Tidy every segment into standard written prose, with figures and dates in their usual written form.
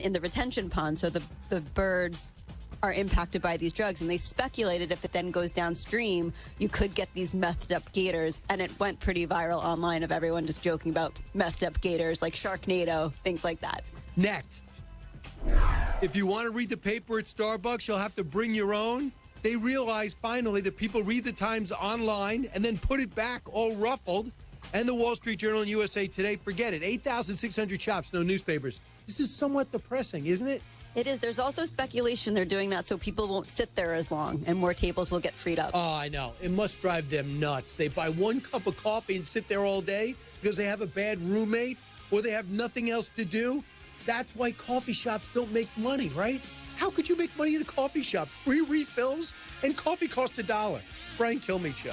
in the retention pond, so the birds are impacted by these drugs, and they speculated if it then goes downstream, you could get these methed up gators, and it went pretty viral online of everyone just joking about methed up gators, like Sharknado, things like that. Next, if you want to read the paper at Starbucks, you'll have to bring your own. They realized finally that people read the Times online and then put it back all ruffled. And the Wall Street Journal and USA Today, forget it. 8,600 shops, no newspapers. This is somewhat depressing, isn't it? It is. There's also speculation they're doing that so people won't sit there as long and more tables will get freed up. Oh, I know. It must drive them nuts. They buy one cup of coffee and sit there all day because they have a bad roommate or they have nothing else to do. That's why coffee shops don't make money, right? How could you make money in a coffee shop? Free refills and coffee costs $1. Brian Kilmeade Show.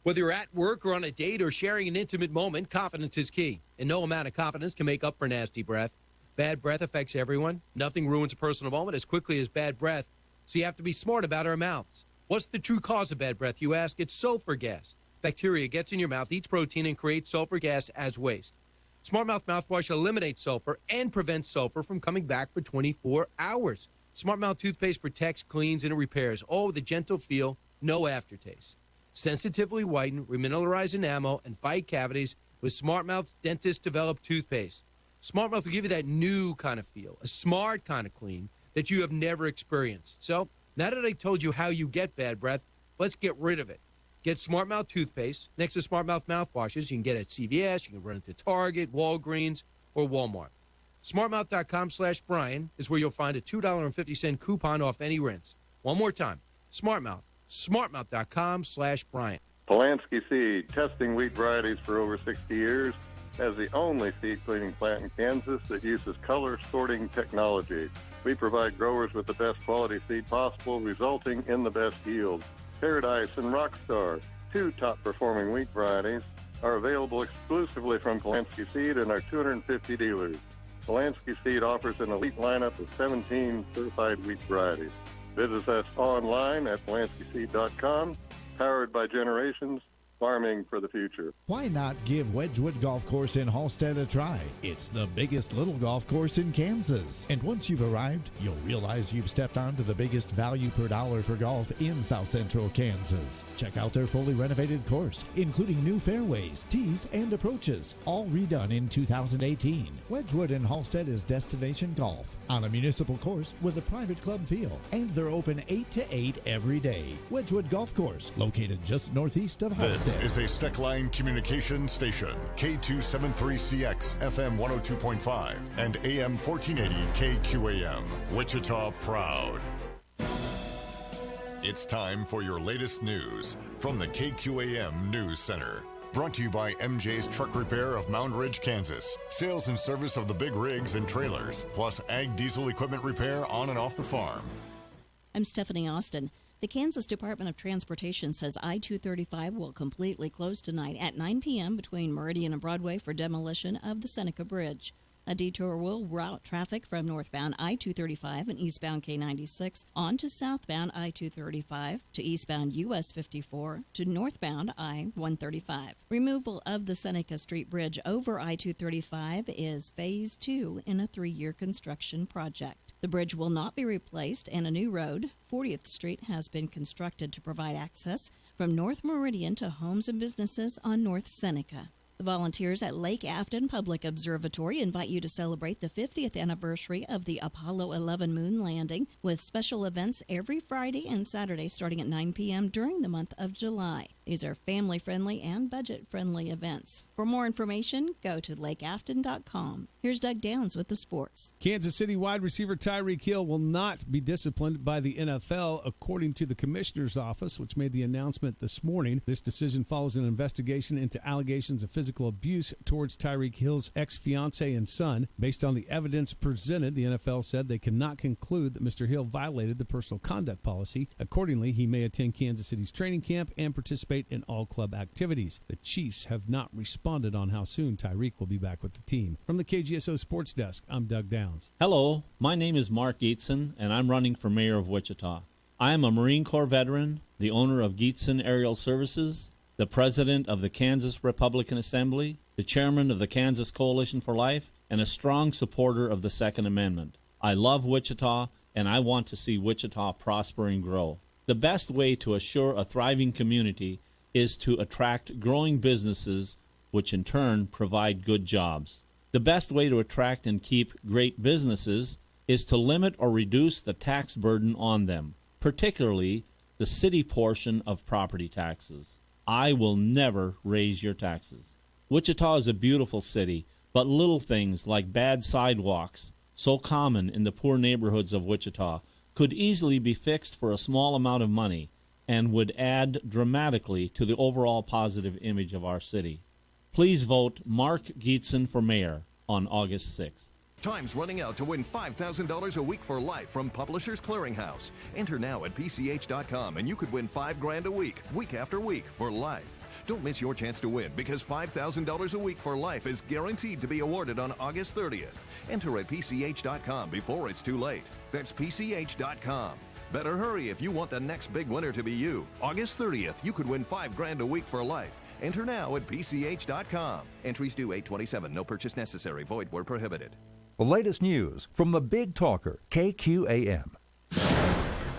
Whether you're at work or on a date or sharing an intimate moment, confidence is key. And no amount of confidence can make up for nasty breath. Bad breath affects everyone. Nothing ruins a personal moment as quickly as bad breath. So you have to be smart about our mouths. What's the true cause of bad breath, you ask? It's sulfur gas. Bacteria gets in your mouth, eats protein, and creates sulfur gas as waste. Smart Mouth mouthwash eliminates sulfur and prevents sulfur from coming back for 24 hours. Smart Mouth toothpaste protects, cleans, and repairs, all with a gentle feel, no aftertaste. Sensitively whiten, remineralize enamel, and fight cavities with Smart Mouth's dentist-developed toothpaste. Smart Mouth will give you that new kind of feel, a smart kind of clean that you have never experienced. So, now that I told you how you get bad breath, let's get rid of it. Get Smart Mouth toothpaste next to Smart Mouth mouthwashes. You can get it at CVS, you can run it to Target, Walgreens, or Walmart. SmartMouth.com/Brian is where you'll find a $2.50 coupon off any rinse. One more time, Smart Mouth. SmartMouth.com/Brian. Polanski Seed, testing wheat varieties for over 60 years, has the only seed cleaning plant in Kansas that uses color sorting technology. We provide growers with the best quality seed possible, resulting in the best yield. Paradise and Rockstar, two top-performing wheat varieties, are available exclusively from Polanski Seed and our 250 dealers. Polanski Seed offers an elite lineup of 17 certified wheat varieties. Visit us online at PolanskiSeed.com, powered by Generations, farming for the future. Why not give Wedgwood Golf Course in Halstead a try? It's the biggest little golf course in Kansas. And once you've arrived, you'll realize you've stepped onto the biggest value per dollar for golf in South Central Kansas. Check out their fully renovated course, including new fairways, tees, and approaches, all redone in 2018. Wedgwood in Halstead is destination golf on a municipal course with a private club feel, and they're open 8 to 8 every day. Wedgwood Golf Course, located just northeast of Halstead. This is a Steckline Communications Station, K273CX, FM 102.5, and AM 1480 KQAM, Wichita Proud. It's time for your latest news from the KQAM News Center. Brought to you by MJ's Truck Repair of Mound Ridge, Kansas. Sales and service of the big rigs and trailers, plus ag diesel equipment repair on and off the farm. I'm Stephanie Austin. The Kansas Department of Transportation says I-235 will completely close tonight at 9 p.m. between Meridian and Broadway for demolition of the Seneca Bridge. A detour will route traffic from northbound I-235 and eastbound K-96 on to southbound I-235 to eastbound US 54 to northbound I-135. Removal of the Seneca Street Bridge over I-235 is Phase 2 in a 3-year construction project. The bridge will not be replaced, and a new road, 40th Street, has been constructed to provide access from North Meridian to homes and businesses on North Seneca. The volunteers at Lake Afton Public Observatory invite you to celebrate the 50th anniversary of the Apollo 11 moon landing with special events every Friday and Saturday starting at 9 p.m. during the month of July. These are family-friendly and budget-friendly events. For more information, go to lakeafton.com. Here's Doug Downs with the sports. Kansas City wide receiver Tyreek Hill will not be disciplined by the NFL, according to the commissioner's office, which made the announcement this morning. This decision follows an investigation into allegations of physical abuse towards Tyreek Hill's ex-fiancee and son. Based on the evidence presented, the NFL said they cannot conclude that Mr. Hill violated the personal conduct policy. Accordingly, he may attend Kansas City's training camp and participate in all club activities. The Chiefs have not responded on how soon Tyreek will be back with the team. From the KGSO Sports Desk, I'm Doug Downs. Hello, my name is Mark Gietzen, and I'm running for mayor of Wichita. I am a Marine Corps veteran, the owner of Gietzen Aerial Services, the president of the Kansas Republican Assembly, the chairman of the Kansas Coalition for Life, and a strong supporter of the Second Amendment. I love Wichita, and I want to see Wichita prosper and grow. The best way to assure a thriving community is to attract growing businesses, which in turn provide good jobs. The best way to attract and keep great businesses is to limit or reduce the tax burden on them, particularly the city portion of property taxes. I will never raise your taxes. Wichita is a beautiful city, but little things like bad sidewalks, so common in the poor neighborhoods of Wichita, could easily be fixed for a small amount of money and would add dramatically to the overall positive image of our city. Please vote Mark Gietzen for mayor on August 6th. Time's running out to win $5,000 a week for life from Publishers Clearinghouse. Enter now at PCH.com and you could win $5,000 a week after week, for life. Don't miss your chance to win, because $5,000 a week for life is guaranteed to be awarded on August 30th. Enter at PCH.com before it's too late. That's PCH.com. Better hurry if you want the next big winner to be you. August 30th, you could win $5,000 a week for life. Enter now at PCH.com. Entries due 8/27. No purchase necessary. Void where prohibited. The latest news from the Big Talker, KQAM.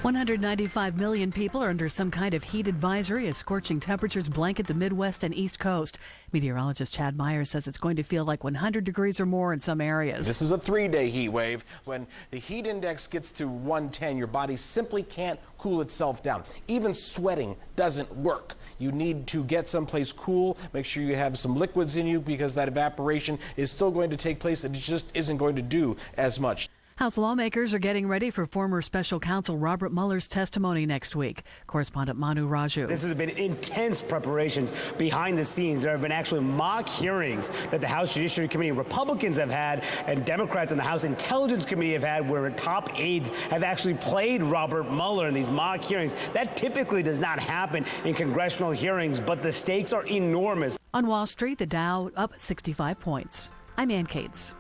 195 million people are under some kind of heat advisory as scorching temperatures blanket the Midwest and East Coast. Meteorologist Chad Myers says it's going to feel like 100 degrees or more in some areas. This is a 3-day heat wave. When the heat index gets to 110, your body simply can't cool itself down. Even sweating doesn't work. You need to get someplace cool. Make sure you have some liquids in you, because that evaporation is still going to take place. It just isn't going to do as much. House lawmakers are getting ready for former special counsel Robert Mueller's testimony next week. Correspondent Manu Raju. This has been intense preparations behind the scenes. There have been actually mock hearings that the House Judiciary Committee Republicans have had and Democrats in the House Intelligence Committee have had, where top aides have actually played Robert Mueller in these mock hearings. That typically does not happen in congressional hearings, but the stakes are enormous. On Wall Street, the Dow up 65 points. I'm Ann Cates.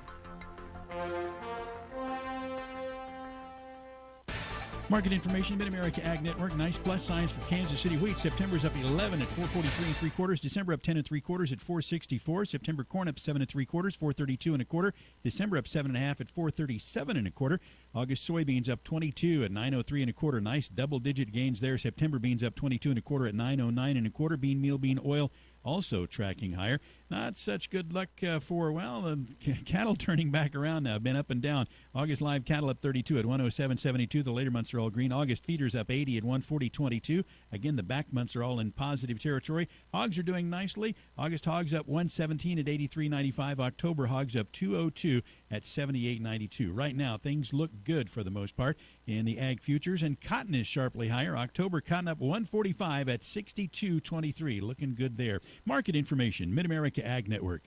Market information, Mid-America Ag Network. Nice plus signs for Kansas City wheat. September's up 11 at 443 3/4. December up 10 3/4 at 464. September corn up 7 3/4, 432 1/4. December up 7 1/2 at 437 1/4. August soybeans up 22 at 903 1/4. Nice double-digit gains there. September beans up 22 1/4 at 909 1/4. Bean meal, bean oil also tracking higher. Not such good luck for, well, the cattle turning back around now. Been up and down. August live cattle up 32 at 107.72. The later months are all green. August feeders up 80 at 140.22. Again, the back months are all in positive territory. Hogs are doing nicely. August hogs up 117 at 83.95. October hogs up 202 at 78.92. Right now, things look good for the most part in the ag futures, and cotton is sharply higher. October cotton up 145 at 62.23. Looking good there. Market information, Mid-America Ag Network.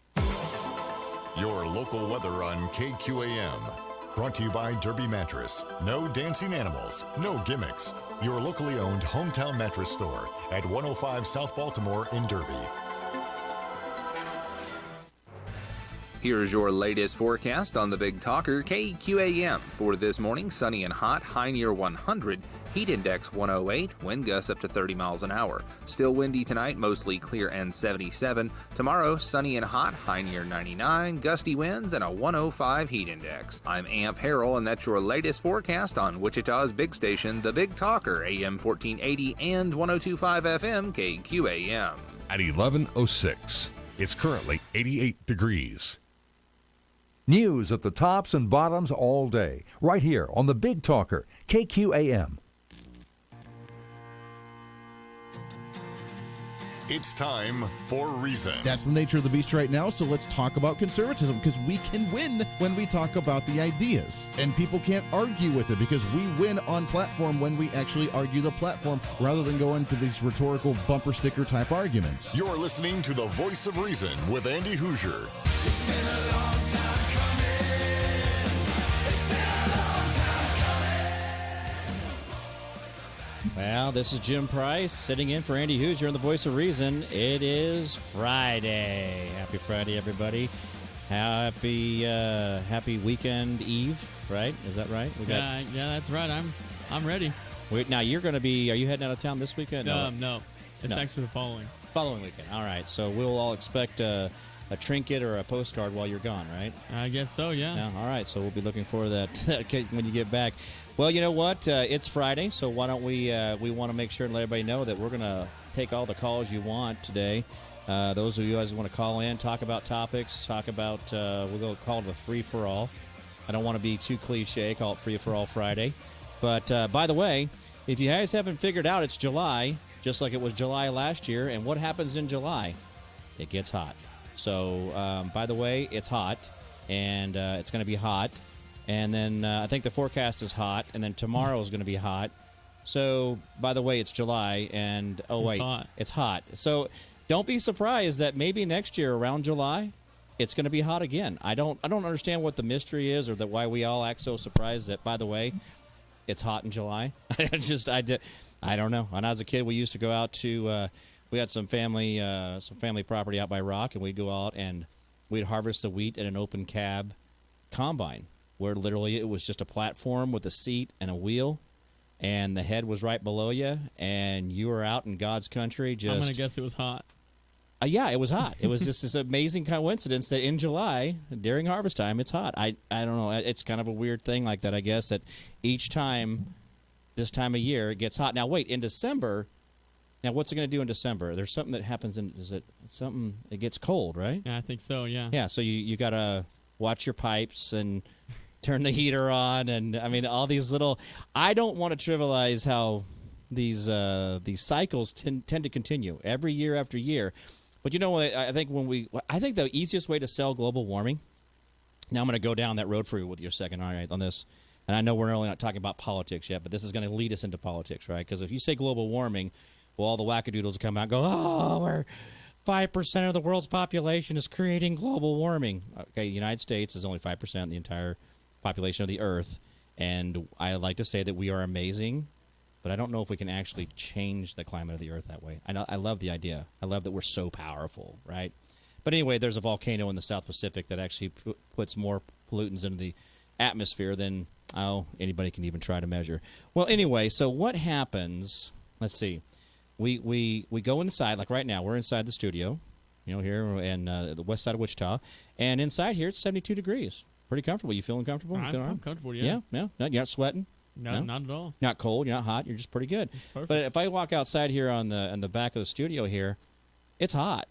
Your local weather on KQAM. Brought to you by Derby Mattress. No dancing animals, no gimmicks. Your locally owned hometown mattress store at 105 South Baltimore in Derby. Here's your latest forecast on the Big Talker, KQAM. For this morning, sunny and hot, high near 100, heat index 108, wind gusts up to 30 miles an hour. Still windy tonight, mostly clear and 77. Tomorrow, sunny and hot, high near 99, gusty winds, and a 105 heat index. I'm Amp Harrell, and that's your latest forecast on Wichita's big station, the Big Talker, AM 1480 and 102.5 FM, KQAM. At 11:06, it's currently 88 degrees. News at the tops and bottoms all day, right here on the Big Talker, KQAM. It's time for Reason. That's the nature of the beast right now, so let's talk about conservatism, because we can win when we talk about the ideas. And people can't argue with it, because we win on platform when we actually argue the platform, rather than go into these rhetorical bumper sticker type arguments. You're listening to the Voice of Reason with Andy Hoosier. It's been a long time coming. It's been a long time coming. Well, this is Jim Price sitting in for Andy Hoosier on the Voice of Reason. It is Friday. Happy Friday, everybody. Happy weekend eve, right? Is that right? Yeah, that's right. I'm ready. Wait, now you're going to be, are you heading out of town this weekend? No. It's actually the following weekend. All right. So we'll all expect trinket or a postcard while you're gone, right? I guess so, yeah. All right, so we'll be looking for that when you get back. Well, you know what? It's Friday, so why don't we want to make sure and let everybody know that we're going to take all the calls you want today. Those of you guys want to call in, talk about topics, talk about, we'll go call it a free-for-all. I don't want to be too cliche, call it free-for-all Friday. But, by the way, if you guys haven't figured out, it's July, just like it was July last year. And what happens in July? It gets hot. So, by the way, it's hot, and it's going to be hot. And then I think the forecast is hot, and then tomorrow is going to be hot. So, by the way, it's July, and it's hot. So, don't be surprised that maybe next year around July, it's going to be hot again. I don't understand what the mystery is, or that why we all act so surprised that, by the way, it's hot in July. I don't know. When I was a kid, we used to go out to we had some family property out by Rock, and we'd go out and we'd harvest the wheat at an open cab combine, where literally it was just a platform with a seat and a wheel, and the head was right below you, and you were out in God's country. I'm going to guess it was hot. Yeah, it was hot. It was just this amazing coincidence that in July, during harvest time, it's hot. I don't know. It's kind of a weird thing like that, I guess, that each time, this time of year, it gets hot. Now, wait, in December, now what's it going to do in December? There's something that happens it gets cold, right? Yeah, I think so, yeah. Yeah, so you got to watch your pipes and turn the heater on, and, I mean, all these little, I don't want to trivialize how these cycles tend to continue every year after year. But you know what? I think the easiest way to sell global warming. Now I'm going to go down that road for you with you a second, all right, on this. And I know we're really not talking about politics yet, but this is going to lead us into politics, right? Because if you say global warming, well, all the wackadoodles come out and go, oh, we're 5% of the world's population is creating global warming. Okay, the United States is only 5% of the entire population of the Earth, and I like to say that we are amazing. But I don't know if we can actually change the climate of the Earth that way. I love the idea. I love that we're so powerful, right? But anyway, there's a volcano in the South Pacific that actually puts more pollutants into the atmosphere than anybody can even try to measure. Well, anyway, so what happens? Let's see. We go inside, like right now. We're inside the studio, here in the west side of Wichita, and inside here it's 72 degrees. Pretty comfortable. You feeling comfortable? I'm comfortable. Yeah. Yeah. You're not sweating. No, not at all. Not cold, you're not hot, you're just pretty good. But if I walk outside here on the back of the studio here, it's hot.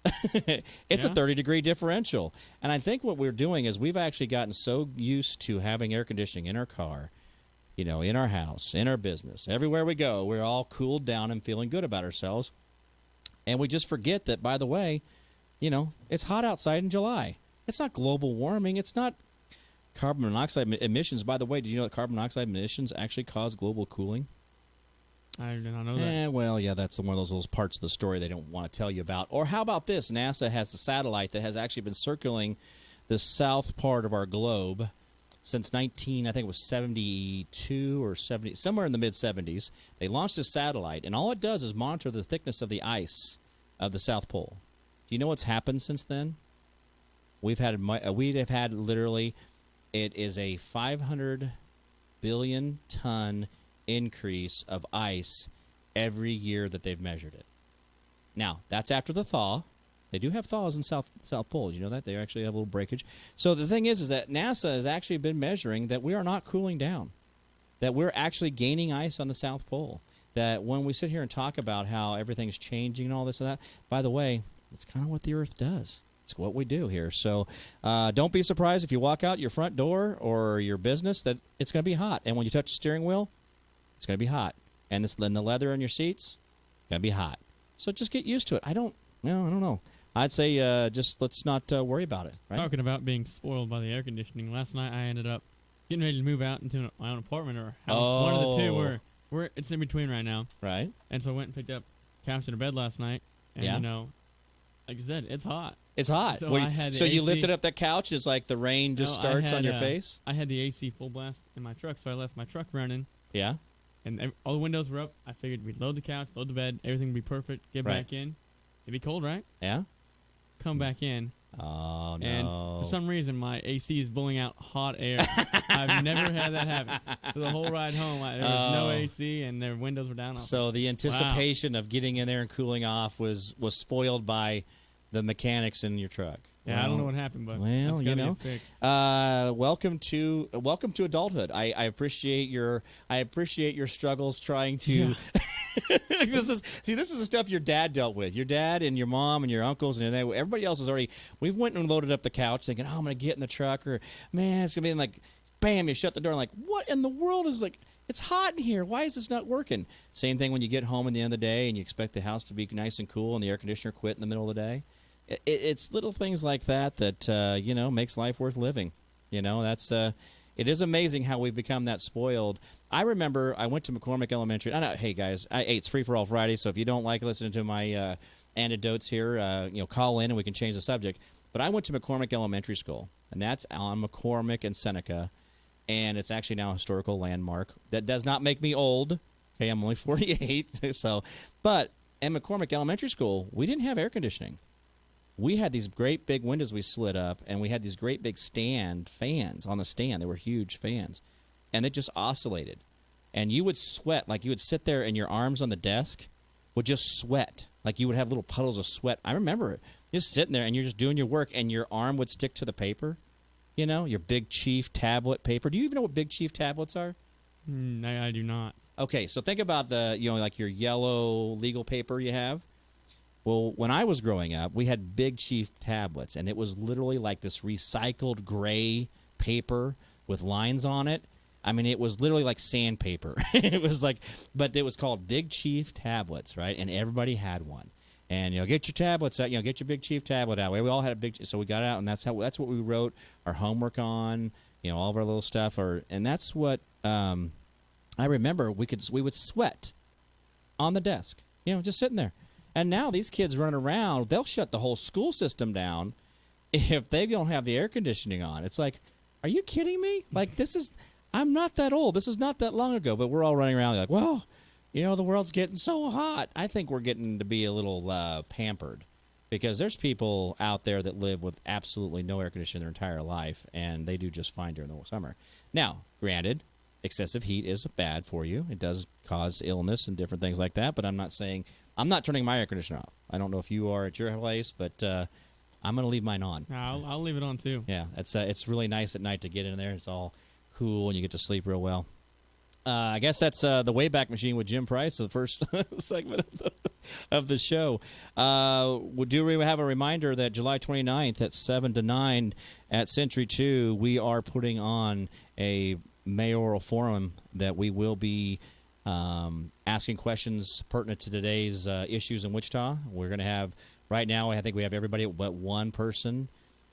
It's a 30-degree differential. And I think what we're doing is we've actually gotten so used to having air conditioning in our car, in our house, in our business. Everywhere we go, we're all cooled down and feeling good about ourselves. And we just forget that, by the way, it's hot outside in July. It's not global warming. It's not carbon monoxide emissions. By the way, did you know that carbon monoxide emissions actually cause global cooling? I did not know that. Well, yeah, that's one of those little parts of the story they don't want to tell you about. Or how about this? NASA has a satellite that has actually been circling the south part of our globe since I think it was 72 or 70, somewhere in the mid-70s. They launched this satellite, and all it does is monitor the thickness of the ice of the South Pole. Do you know what's happened since then? We have had literally... It is a 500 billion ton increase of ice every year that they've measured it. Now, that's after the thaw. They do have thaws in South Pole. You know that? They actually have a little breakage. So the thing is that NASA has actually been measuring that we are not cooling down, that we're actually gaining ice on the South Pole, that when we sit here and talk about how everything's changing and all this and that, by the way, it's kind of what the Earth does. It's what we do here. So don't be surprised if you walk out your front door or your business that it's going to be hot. And when you touch the steering wheel, it's going to be hot. And the leather in your seats, going to be hot. So just get used to it. I don't know. I'd say just let's not worry about it. Right? Talking about being spoiled by the air conditioning, last night I ended up getting ready to move out into my own apartment or house. One of the two. Where it's in between right now. Right. And so I went and picked up couch and a bed last night. And, like I said, it's hot. It's hot. So you lifted up that couch, and it's like the rain just starts on your face? I had the AC full blast in my truck, so I left my truck running. Yeah. And all the windows were up. I figured we'd load the couch, load the bed, everything would be perfect, get back in. It'd be cold, right? Yeah. Come back in. Oh, no. And for some reason, my AC is blowing out hot air. I've never had that happen. So the whole ride home, there was no AC, and their windows were down. So the anticipation of getting in there and cooling off was spoiled by the mechanics in your truck. Yeah, I don't know what happened, but well, that's you gotta know, get fixed. welcome to adulthood. I appreciate your struggles trying to. This is the stuff your dad dealt with. Your dad and your mom and your uncles and everybody else is already. We've went and loaded up the couch thinking, oh, I'm gonna get in the truck, or man, it's gonna be like, bam, you shut the door. I'm like, what in the world is like? It's hot in here. Why is this not working? Same thing when you get home at the end of the day and you expect the house to be nice and cool and the air conditioner quit in the middle of the day. It's little things like that makes life worth living. That's it is amazing how we've become that spoiled. I remember I went to McCormick Elementary. Hey guys, it's Free for All Friday, so if you don't like listening to my anecdotes here, call in and we can change the subject. But I went to McCormick Elementary School, and that's on McCormick and Seneca, and it's actually now a historical landmark. That does not make me old. Okay, I'm only 48. But in McCormick Elementary School, we didn't have air conditioning. We had these great big windows we slid up, and we had these great big stand fans on the stand. They were huge fans, and they just oscillated. And you would sweat, like you would sit there and your arms on the desk would just sweat. Like you would have little puddles of sweat. I remember it. You're just sitting there, and you're just doing your work, and your arm would stick to the paper, your Big Chief tablet paper. Do you even know what Big Chief tablets are? I do not. Okay, so think about like your yellow legal paper you have. Well, when I was growing up, we had Big Chief tablets, and it was literally like this recycled gray paper with lines on it. I mean, it was literally like sandpaper. But it was called Big Chief tablets, right? And everybody had one. And get your tablets out. Get your Big Chief tablet out. We all had a so we got it out, and that's what we wrote our homework on. All of our little stuff, and that's what I remember. We would sweat on the desk, just sitting there. And now these kids run around, they'll shut the whole school system down if they don't have the air conditioning on. It's like, are you kidding me? Like, I'm not that old. This is not that long ago, but we're all running around like, well, the world's getting so hot. I think we're getting to be a little pampered because there's people out there that live with absolutely no air conditioning their entire life, and they do just fine during the summer. Now, granted, excessive heat is bad for you. It does cause illness and different things like that, but I'm not turning my air conditioner off. I don't know if you are at your place, but I'm going to leave mine on. I'll leave it on, too. Yeah, it's really nice at night to get in there. It's all cool, and you get to sleep real well. I guess that's the Wayback Machine with Jim Price, the first segment of the show. Do we have a reminder that July 29th at 7 to 9 at Century 2, we are putting on a mayoral forum that we will be asking questions pertinent to today's issues in Wichita. We're going to have, right now, I think we have everybody but one person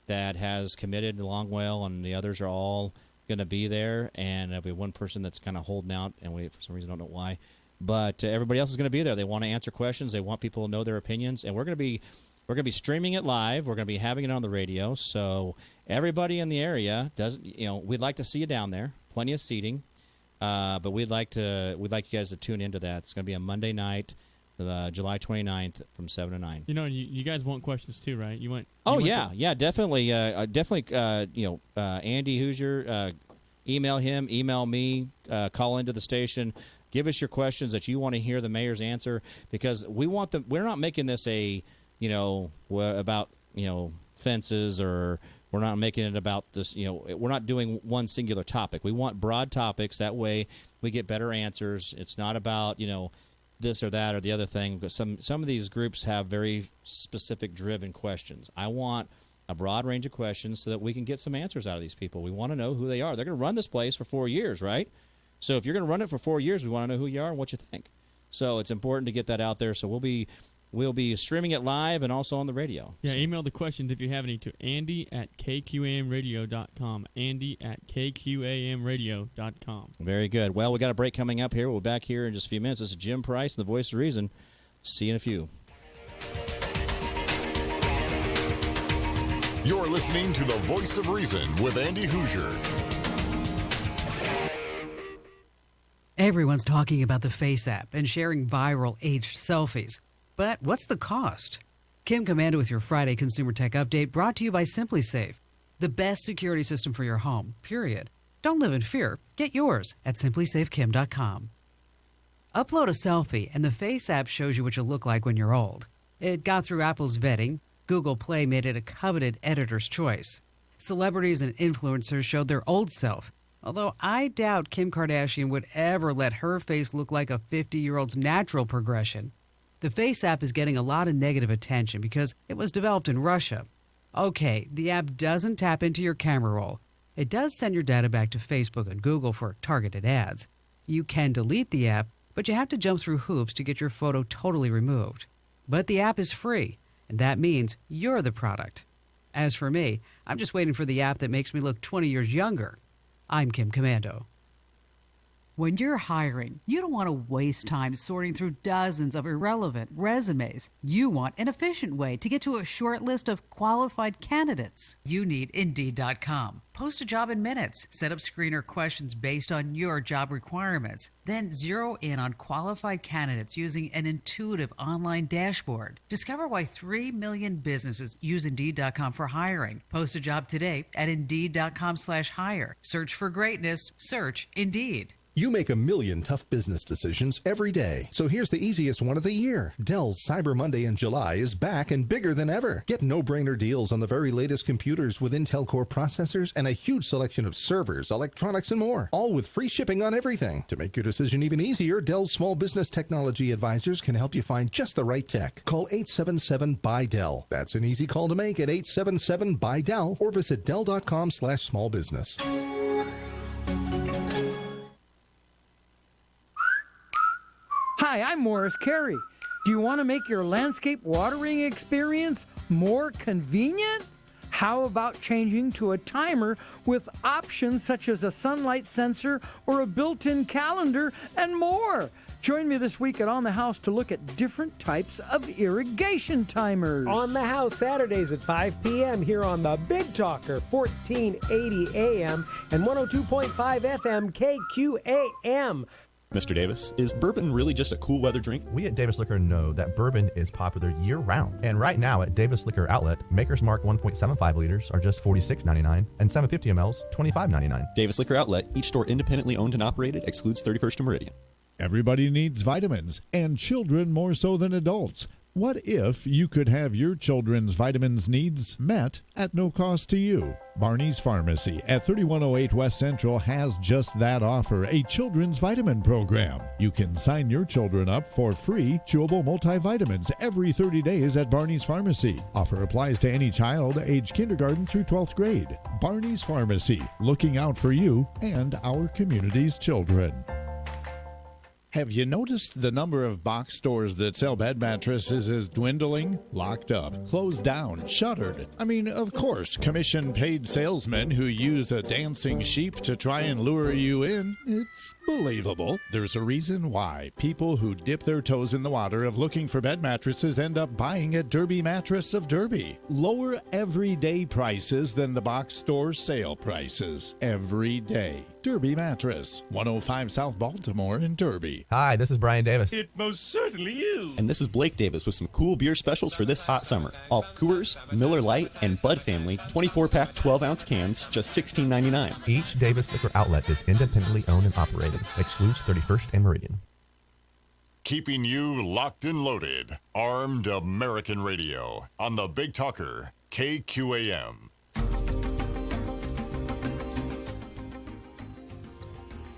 that has committed to Longwell, and the others are all going to be there. And we have one person that's kind of holding out, and we, for some reason, don't know why. But everybody else is going to be there. They want to answer questions. They want people to know their opinions. And we're going to be streaming it live. We're going to be having it on the radio. So everybody in the area we'd like to see you down there. Plenty of seating. But we'd like you guys to tune into that. It's going to be a Monday night, July 29th from 7 to 9. You guys want questions too, right? Definitely. Andy Hoosier, email him, email me, call into the station. Give us your questions that you want to hear the mayor's answer, because we want them. We're not making this about fences, or we're not making it about this. We're not doing one singular topic. We want broad topics. That way, we get better answers. It's not about this or that or the other thing. Because some of these groups have very specific, driven questions. I want a broad range of questions so that we can get some answers out of these people. We want to know who they are. They're going to run this place for 4 years, right? So if you're going to run it for 4 years, we want to know who you are and what you think. So it's important to get that out there. So we'll be streaming it live and also on the radio. Yeah, email the questions if you have any to Andy@KQAMradio.com. Andy@KQAMradio.com. Very good. Well, we got a break coming up here. We'll be back here in just a few minutes. This is Jim Price, the voice of reason. See you in a few. You're listening to the Voice of Reason with Andy Hoosier. Everyone's talking about the Face app and sharing viral aged selfies. But what's the cost? Kim Commando with your Friday Consumer Tech Update, brought to you by SimpliSafe, the best security system for your home, period. Don't live in fear. Get yours at simplysafekim.com. Upload a selfie, and the Face app shows you what you look like when you're old. It got through Apple's vetting. Google Play made it a coveted editor's choice. Celebrities and influencers showed their old self, although I doubt Kim Kardashian would ever let her face look like a 50-year-old's natural progression. The Face app is getting a lot of negative attention because it was developed in Russia. Okay, the app doesn't tap into your camera roll. It does send your data back to Facebook and Google for targeted ads. You can delete the app, but you have to jump through hoops to get your photo totally removed. But the app is free, and that means you're the product. As for me, I'm just waiting for the app that makes me look 20 years younger. I'm Kim Commando. When you're hiring, you don't want to waste time sorting through dozens of irrelevant resumes. You want an efficient way to get to a short list of qualified candidates. You need Indeed.com. Post a job in minutes. Set up screener questions based on your job requirements. Then zero in on qualified candidates using an intuitive online dashboard. Discover why 3 million businesses use Indeed.com for hiring. Post a job today at Indeed.com/hire. Search for greatness. Search Indeed. You make a million tough business decisions every day. So here's the easiest one of the year. Dell's Cyber Monday in July is back and bigger than ever. Get no-brainer deals on the very latest computers with Intel Core processors and a huge selection of servers, electronics, and more. All with free shipping on everything. To make your decision even easier, Dell's small business technology advisors can help you find just the right tech. Call 877-BUY-DELL. That's an easy call to make at 877-BUY-DELL or visit Dell.com/smallbusiness. Hi, I'm Morris Carey. Do you want to make your landscape watering experience more convenient? How about changing to a timer with options such as a sunlight sensor or a built-in calendar and more? Join me this week at On the House to look at different types of irrigation timers. On the House, Saturdays at 5 p.m. here on the Big Talker, 1480 AM and 102.5 FM KQAM. Mr. Davis, is bourbon really just a cool weather drink? We at Davis Liquor know that bourbon is popular year-round. And right now at Davis Liquor Outlet, Maker's Mark 1.75 liters are just $46.99 and 750 mLs $25.99. Davis Liquor Outlet, each store independently owned and operated, excludes 31st and Meridian. Everybody needs vitamins, and children more so than adults. What if you could have your children's vitamins needs met at no cost to you? Barney's Pharmacy at 3108 West Central has just that offer, a children's vitamin program. You can sign your children up for free chewable multivitamins every 30 days at Barney's Pharmacy. Offer applies to any child age kindergarten through 12th grade. Barney's Pharmacy, looking out for you and our community's children. Have you noticed the number of box stores that sell bed mattresses is dwindling? Locked up, closed down, shuttered. I mean, of course, commission-paid salesmen who use a dancing sheep to try and lure you in. It's believable. There's a reason why people who dip their toes in the water of looking for bed mattresses end up buying at Derby Mattress of Derby. Lower everyday prices than the box store sale prices. Every day. Derby Mattress, 105 South Baltimore in Derby. Hi, this is Brian Davis. It most certainly is. And this is Blake Davis with some cool beer specials for this hot summer. All Coors, Miller Lite, and Bud Family 24-pack 12-ounce cans, just $16.99. Each Davis Liquor Outlet is independently owned and operated. Excludes 31st and Meridian. Keeping you locked and loaded. Armed American Radio on the Big Talker, KQAM.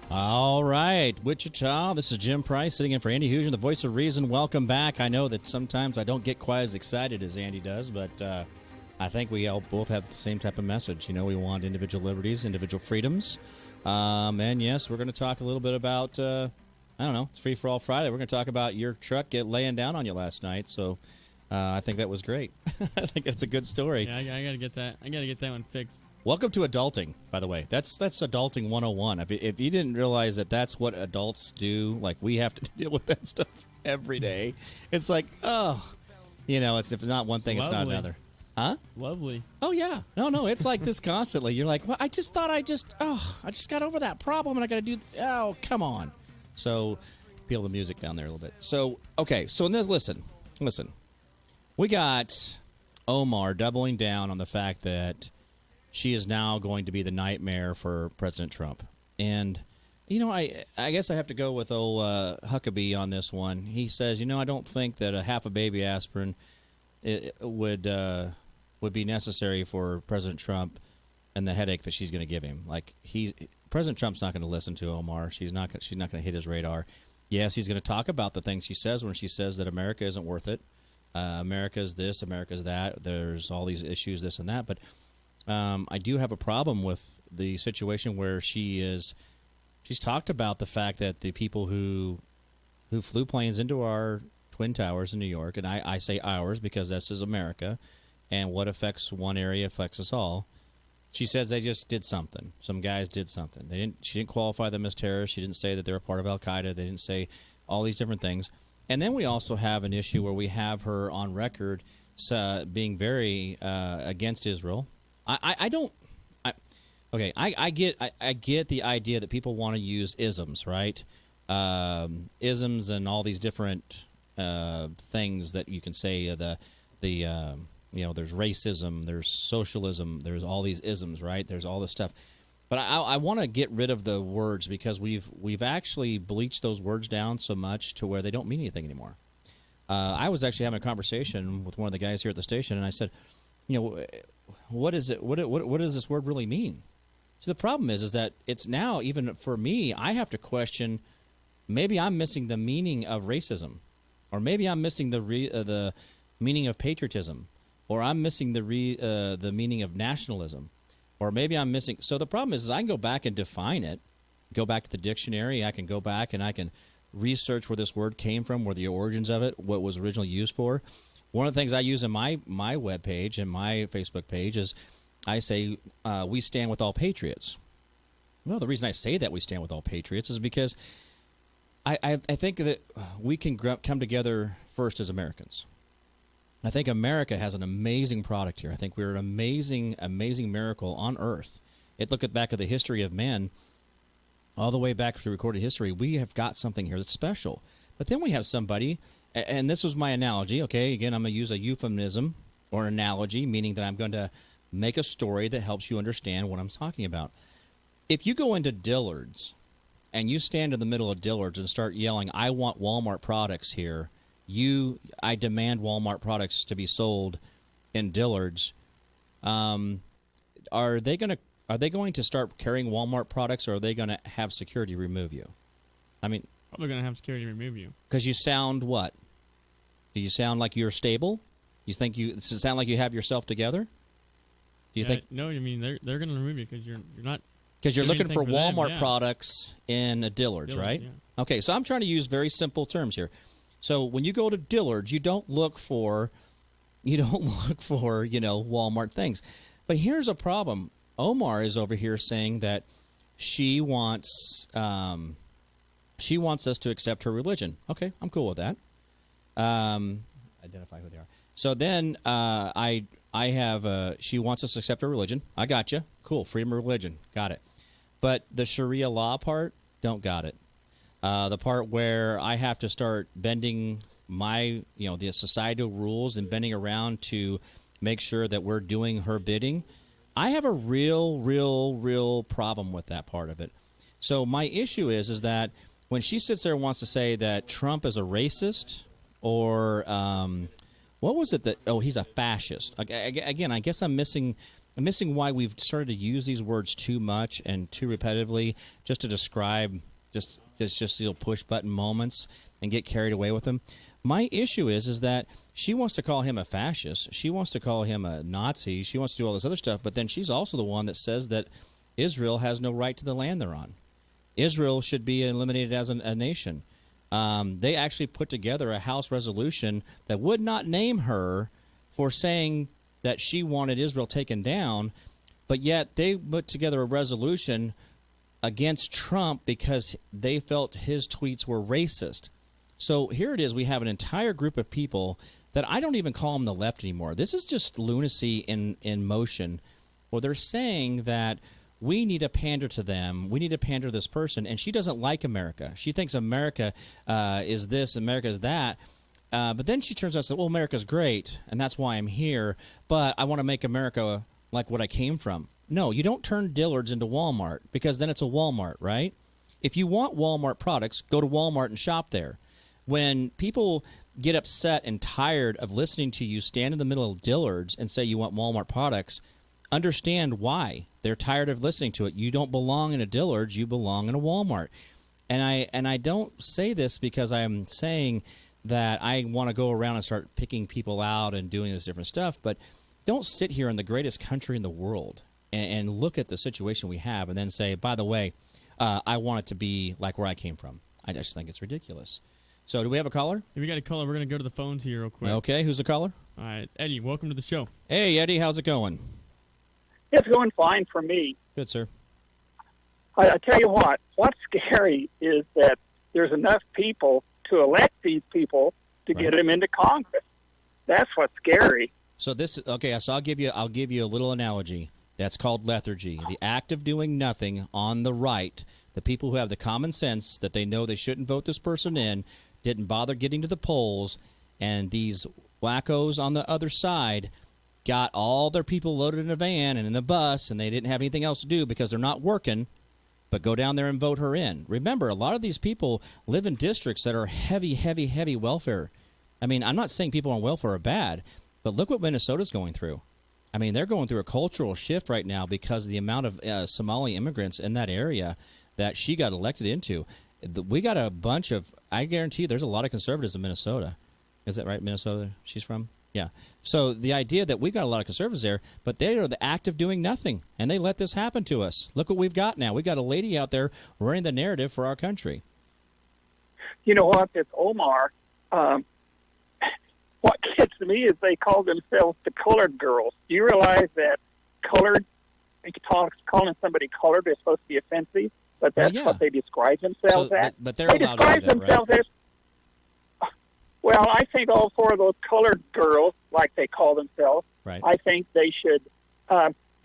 All right, Wichita, this is Jim Price sitting in for Andy Hugen, the voice of reason. Welcome back. I know that sometimes I don't get quite as excited as Andy does, but I think we all both have the same type of message. You know, we want individual liberties, individual freedoms. And yes, we're going to talk a little bit about, I don't know, it's Free for All Friday. We're going to talk about your truck laying down on you last night. So I think that was great. I think that's a good story. Yeah, I got to get that. I got to get that one fixed. Welcome to adulting, by the way. That's adulting 101. If you didn't realize that that's what adults do, like we have to deal with that stuff every day. It's like, oh, you know, it's if not one thing, it's not another. Huh? Lovely. Oh, yeah. No, it's like this constantly. You're like, well, I just got over that problem and I got to do, oh, come on. So peel the music down there a little bit. So, okay, so listen. We got Omar doubling down on the fact that she is now going to be the nightmare for President Trump. And, you know, I guess I have to go with old Huckabee on this one. He says, you know, I don't think that a half a baby aspirin would be necessary for President Trump and the headache that she's going to give him. Like President Trump's not going to listen to Omar. She's not going to hit his radar. Yes, he's going to talk about the things she says when she says that America isn't worth it. America's this, America's that. There's all these issues, this and that. But I do have a problem with the situation where she's talked about the fact that the people who flew planes into our Twin Towers in New York, and I say ours because this is America, and what affects one area affects us all. She says they just did something. Some guys did something. She didn't qualify them as terrorists. She didn't say that they're a part of Al Qaeda. They didn't say all these different things. And then we also have an issue where we have her on record being very against Israel. I get the idea that people want to use isms, right? Isms and all these different things that you can say. There's racism, there's socialism, there's all these isms, right? There's all this stuff. But I want to get rid of the words because we've actually bleached those words down so much to where they don't mean anything anymore. I was actually having a conversation with one of the guys here at the station, and I said, what is it? What does this word really mean? So the problem is that it's now, even for me, I have to question, maybe I'm missing the meaning of racism, or maybe I'm missing the meaning of patriotism, or I'm missing the meaning of nationalism, or maybe I'm missing. So the problem is I can go back and define it, go back to the dictionary. I can go back and I can research where this word came from, where the origins of it, what it was originally used for. One of the things I use in my webpage and my Facebook page is I say we stand with all patriots. Well, the reason I say that we stand with all patriots is because I think that we can come together first as Americans. I think America has an amazing product here. I think we're an amazing, amazing miracle on Earth. Look back at the history of man, all the way back through recorded history. We have got something here that's special. But then we have somebody, and this was my analogy. Okay, again, I'm going to use a euphemism or analogy, meaning that I'm going to make a story that helps you understand what I'm talking about. If you go into Dillard's and you stand in the middle of Dillard's and start yelling, "I want Walmart products here," I demand Walmart products to be sold in Dillard's. Are they going to start carrying Walmart products, or are they going to have security remove you? I mean, probably going to have security remove you because you sound what? Do you sound like you're stable? Does it sound like you have yourself together? Do you think? No, I mean they're going to remove you because you're not. Because you're looking for Walmart them, products in a Dillard's, right? Yeah. Okay, so I'm trying to use very simple terms here. So when you go to Dillard's, you don't look for Walmart things. But here's a problem. Omar is over here saying that she wants us to accept her religion. Okay, I'm cool with that. Identify who they are. So then I have she wants us to accept her religion. I got you. Cool, freedom of religion. Got it. But the Sharia law part, don't got it. The part where I have to start bending the societal rules and bending around to make sure that we're doing her bidding, I have a real problem with that part of it. So my issue is that when she sits there and wants to say that Trump is a racist or what was it that, he's a fascist. Again, I guess I'm missing why we've started to use these words too much and too repetitively just to describe just push button moments and get carried away with them. My issue is that she wants to call him a fascist. She wants to call him a Nazi. She wants to do all this other stuff. But then she's also the one that says that Israel has no right to the land they're on. Israel should be eliminated as a nation. They actually put together a House resolution that would not name her for saying that she wanted Israel taken down, but yet they put together a resolution against Trump because they felt his tweets were racist. So here it is. We have an entire group of people that I don't even call them the left anymore. This is just lunacy in motion. Well, they're saying that we need to pander to them. We need to pander to this person. And she doesn't like America. She thinks America is this, America is that. But then she turns out and says, well, America's great, and that's why I'm here. But I want to make America like what I came from. No, you don't turn Dillard's into Walmart because then it's a Walmart, right? If you want Walmart products, go to Walmart and shop there. When people, get upset and tired of listening to you stand in the middle of Dillard's and say you want Walmart products, understand why. They're tired of listening to it. You don't belong in a Dillard's, you belong in a Walmart. And I don't say this because I'm saying that I want to go around and start picking people out and doing this different stuff, but don't sit here in the greatest country in the world and look at the situation we have and then say, by the way, I want it to be like where I came from. I just think it's ridiculous. So do we have a caller? If we got a caller, we're going to go to the phones here real quick. Okay, who's the caller? All right, Eddie, welcome to the show. Hey, Eddie, how's it going? It's going fine for me. Good, sir. I tell you what's scary is that there's enough people to elect these people to get them into Congress. That's what's scary. So I'll give you a little analogy. That's called lethargy. The act of doing nothing on the right. The people who have the common sense that they know they shouldn't vote this person in, didn't bother getting to the polls, and these wackos on the other side got all their people loaded in a van and in the bus, and they didn't have anything else to do because they're not working, but go down there and vote her in. Remember, a lot of these people live in districts that are heavy, heavy, heavy welfare. I mean, I'm not saying people on welfare are bad, but look what Minnesota's going through. I mean, they're going through a cultural shift right now because of the amount of Somali immigrants in that area that she got elected into. We got a bunch of, I guarantee you, there's a lot of conservatives in Minnesota. Is that right, Minnesota she's from? Yeah. So the idea that we got a lot of conservatives there, but they are the act of doing nothing, and they let this happen to us. Look what we've got now. We got a lady out there running the narrative for our country. You know what? This Omar, what gets me is they call themselves the colored girls. Do you realize that colored, calling somebody colored is supposed to be offensive, but that's what they describe themselves as? But they're allowed to do that, right? Well, I think all four of those colored girls, like they call themselves, right. I think they should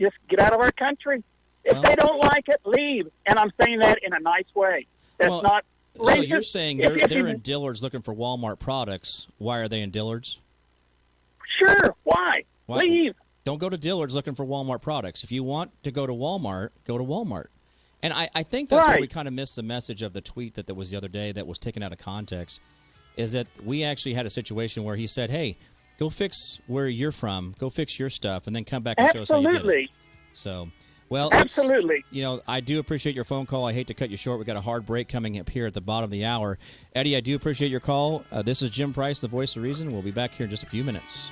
just get out of our country. If they don't like it, leave. And I'm saying that in a nice way. That's not racist. So you're saying they're in Dillard's looking for Walmart products. Why are they in Dillard's? Sure. Why? Leave. Don't go to Dillard's looking for Walmart products. If you want to go to Walmart, go to Walmart. And I think that's where we kind of missed the message of the tweet that was the other day that was taken out of context, is that we actually had a situation where he said, hey, go fix where you're from, go fix your stuff, and then come back and show us how you did it. So, well, absolutely. I do appreciate your phone call. I hate to cut you short. We got a hard break coming up here at the bottom of the hour. Eddie, I do appreciate your call. This is Jim Price, the voice of reason. We'll be back here in just a few minutes.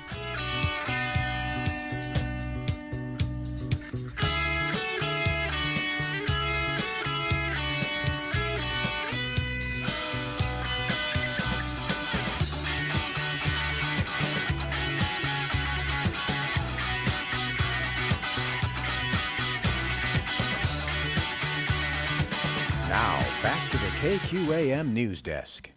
Now, back to the KQAM News Desk.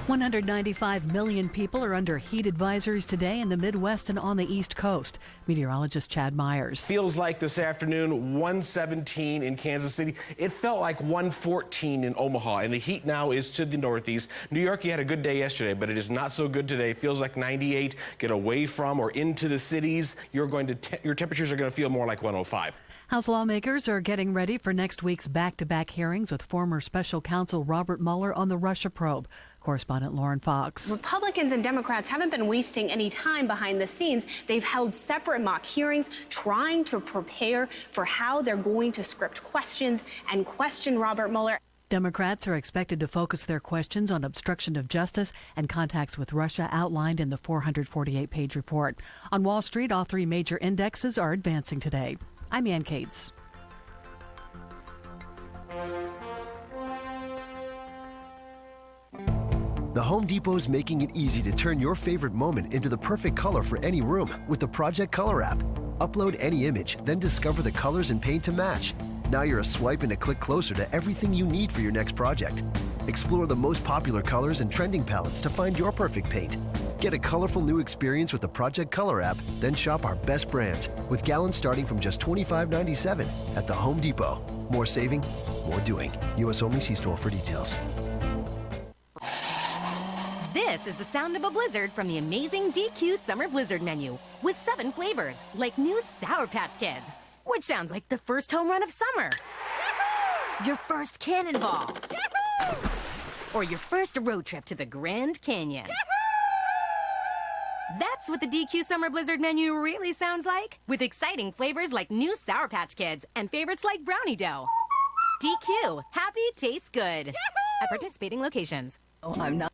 195 million people are under heat advisories today in the Midwest and on the East Coast. Meteorologist Chad Myers. Feels like this afternoon, 117 in Kansas City. It felt like 114 in Omaha, and the heat now is to the northeast. New York, you had a good day yesterday, but it is not so good today. Feels like 98. Get away from or into the cities. Your temperatures are going to feel more like 105. House lawmakers are getting ready for next week's back-to-back hearings with former special counsel Robert Mueller on the Russia probe. Correspondent Lauren Fox. Republicans and Democrats haven't been wasting any time behind the scenes. They've held separate mock hearings, trying to prepare for how they're going to script questions and question Robert Mueller. Democrats are expected to focus their questions on obstruction of justice and contacts with Russia outlined in the 448-page report. On Wall Street, all three major indexes are advancing today. I'm Ann Cates. The Home Depot is making it easy to turn your favorite moment into the perfect color for any room with the Project Color app. Upload any image, then discover the colors and paint to match. Now you're a swipe and a click closer to everything you need for your next project. Explore the most popular colors and trending palettes to find your perfect paint. Get a colorful new experience with the Project Color app, then shop our best brands with gallons starting from just $25.97 at the Home Depot. More saving, more doing. U.S. only. See store for details. This is the sound of a blizzard from the amazing DQ Summer Blizzard menu with 7 flavors, like new Sour Patch Kids, which sounds like the first home run of summer. Your first cannonball. or your first road trip to the Grand Canyon. That's what the DQ Summer Blizzard menu really sounds like, with exciting flavors like new Sour Patch Kids and favorites like brownie dough. DQ, happy tastes good. At participating locations. Oh, I'm not.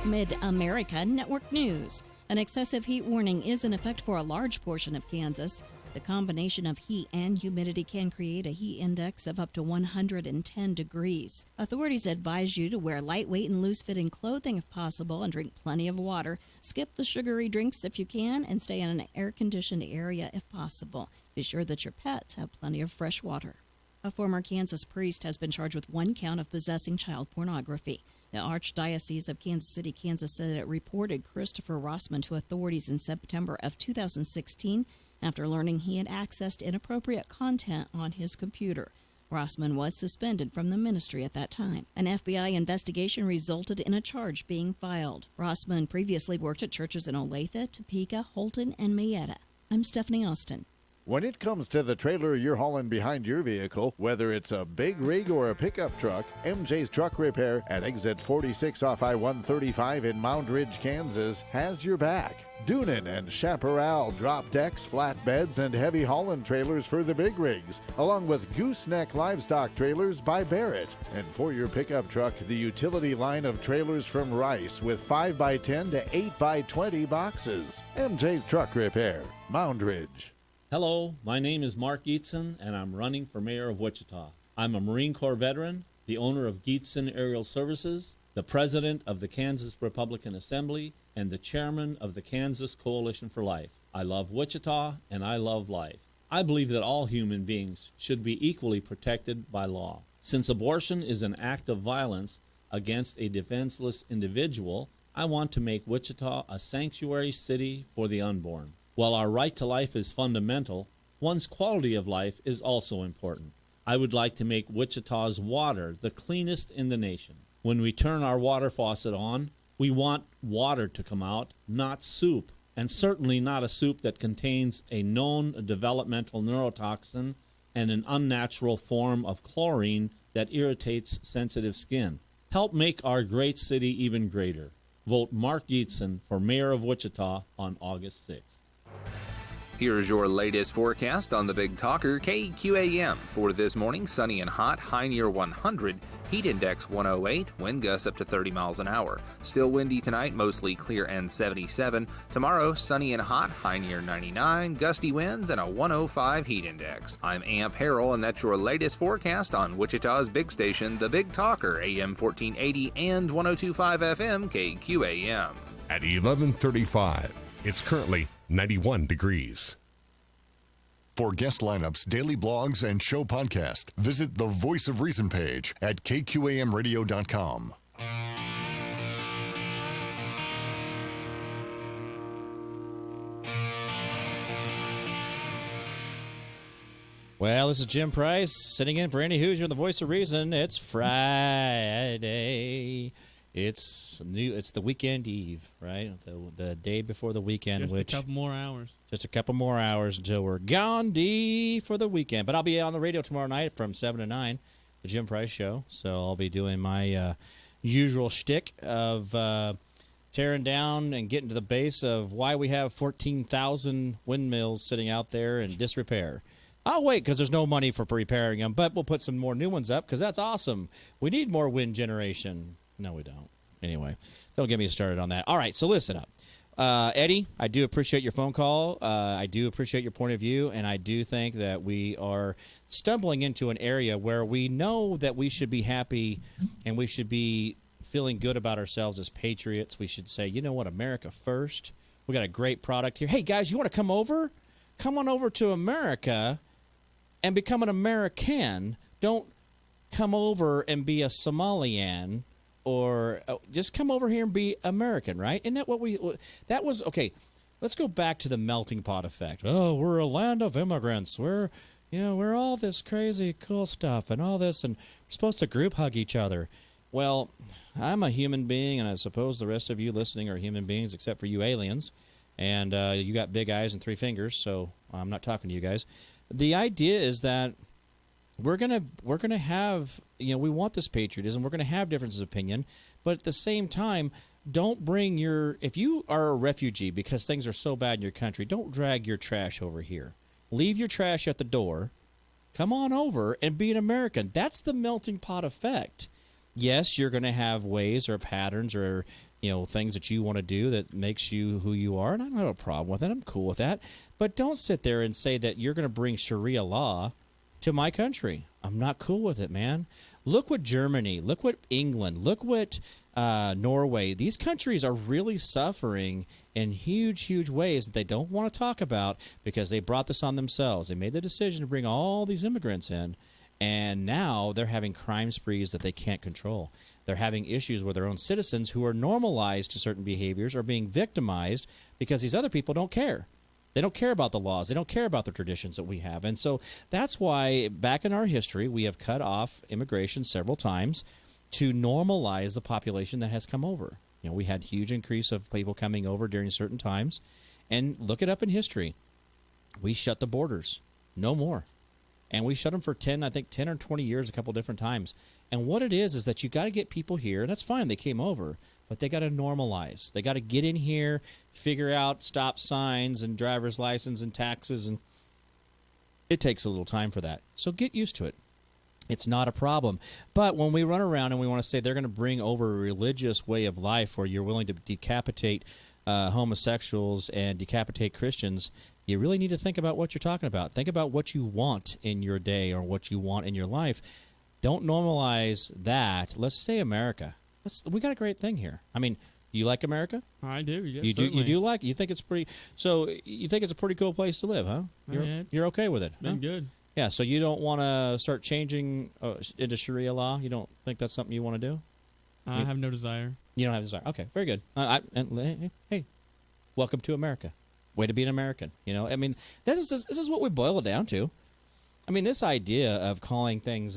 Mid-America Network News. An excessive heat warning is in effect for a large portion of Kansas. The combination of heat and humidity can create a heat index of up to 110 degrees. Authorities advise you to wear lightweight and loose-fitting clothing if possible and drink plenty of water. Skip the sugary drinks if you can and stay in an air-conditioned area if possible. Be sure that your pets have plenty of fresh water. A former Kansas priest has been charged with 1 count of possessing child pornography. The Archdiocese of Kansas City, Kansas said it reported Christopher Rossman to authorities in September of 2016 after learning he had accessed inappropriate content on his computer. Rossman was suspended from the ministry at that time. An FBI investigation resulted in a charge being filed. Rossman previously worked at churches in Olathe, Topeka, Holton, and Mayetta. I'm Stephanie Austin. When it comes to the trailer you're hauling behind your vehicle, whether it's a big rig or a pickup truck, MJ's Truck Repair at exit 46 off I-135 in Mound Ridge, Kansas has your back. Doonan and Chaparral drop decks, flatbeds, and heavy hauling trailers for the big rigs, along with gooseneck livestock trailers by Barrett. And for your pickup truck, the utility line of trailers from Rice with 5x10 to 8x20 boxes. MJ's Truck Repair, Mound Ridge. Hello, my name is Mark Gietzen, and I'm running for mayor of Wichita. I'm a Marine Corps veteran, the owner of Gietzen Aerial Services, the president of the Kansas Republican Assembly, and the chairman of the Kansas Coalition for Life. I love Wichita, and I love life. I believe that all human beings should be equally protected by law. Since abortion is an act of violence against a defenseless individual, I want to make Wichita a sanctuary city for the unborn. While our right to life is fundamental, one's quality of life is also important. I would like to make Wichita's water the cleanest in the nation. When we turn our water faucet on, we want water to come out, not soup, and certainly not a soup that contains a known developmental neurotoxin and an unnatural form of chlorine that irritates sensitive skin. Help make our great city even greater. Vote Mark Gietzen for mayor of Wichita on August 6th. Here's your latest forecast on the Big Talker KQAM. For this morning, sunny and hot, high near 100, heat index 108, wind gusts up to 30 miles an hour. Still windy tonight, mostly clear and 77. Tomorrow, sunny and hot, high near 99, gusty winds, and a 105 heat index. I'm Amp Harrell, and that's your latest forecast on Wichita's big station, the Big Talker, AM 1480 and 102.5 FM KQAM. At 11:35, it's currently 91 degrees. For guest lineups, daily blogs, and show podcast, visit the Voice of Reason page at kqamradio.com. Well, this is Jim Price sitting in for Andy Hoosier, the Voice of Reason. It's Friday. It's the weekend eve, right? The day before the weekend. Just a couple more hours. Just a couple more hours until we're gone for the weekend. But I'll be on the radio tomorrow night from 7 to 9, the Jim Price Show. So I'll be doing my usual shtick of tearing down and getting to the base of why we have 14,000 windmills sitting out there in disrepair. I'll wait because there's no money for repairing them, but we'll put some more new ones up because that's awesome. We need more wind generation. No, we don't. Anyway, don't get me started on that. All right, so listen up. Eddie, I do appreciate your phone call. I do appreciate your point of view, and I do think that we are stumbling into an area where we know that we should be happy and we should be feeling good about ourselves as patriots. We should say, you know what, America first. We got a great product here. Hey, guys, you want to come over? Come on over to America and become an American. Don't come over and be a Somalian. Or just come over here and be American, right? Isn't that what that was, okay, let's go back to the melting pot effect. Oh, we're a land of immigrants. We're all this crazy cool stuff and all this, and we're supposed to group hug each other. Well, I'm a human being, and I suppose the rest of you listening are human beings except for you aliens. And you got big eyes and 3 fingers, so I'm not talking to you guys. The idea is that we're gonna have, we want this patriotism. We're gonna have differences of opinion, but at the same time, don't bring if you are a refugee because things are so bad in your country, don't drag your trash over here. Leave your trash at the door. Come on over and be an American. That's the melting pot effect. Yes, you're going to have ways or patterns or things that you want to do that makes you who you are, and I don't have a problem with it. I'm cool with that. But don't sit there and say that you're going to bring Sharia law to my country. I'm not cool with it, man. Look what Germany, look what England, look what Norway. These countries are really suffering in huge, huge ways that they don't want to talk about because they brought this on themselves. They made the decision to bring all these immigrants in, and now they're having crime sprees that they can't control. They're having issues with their own citizens who are normalized to certain behaviors or being victimized because these other people don't care. They don't care about the laws. They don't care about the traditions that we have. And so that's why back in our history, we have cut off immigration several times to normalize the population that has come over. We had huge increase of people coming over during certain times. And look it up in history. We shut the borders. No more. And we shut them for 10 or 20 years a couple different times. And what it is that you got to get people here, and that's fine, they came over, but they got to normalize. They got to get in here, figure out stop signs and driver's license and taxes, and it takes a little time for that. So get used to it. It's not a problem. But when we run around and we want to say they're going to bring over a religious way of life where you're willing to decapitate homosexuals and decapitate Christians, you really need to think about what you're talking about. Think about what you want in your day or what you want in your life. Don't normalize that. Let's say America. We got a great thing here. I mean, you like America? I do. Yes, you do like. You think it's pretty. So you think it's a pretty cool place to live, huh? You're okay with it? Been good. Yeah. So you don't want to start changing into Sharia law? You don't think that's something you want to do? I have no desire. You don't have desire. Okay, very good. Hey, welcome to America. Way to be an American. I mean, this is what we boil it down to. I mean, this idea of calling things.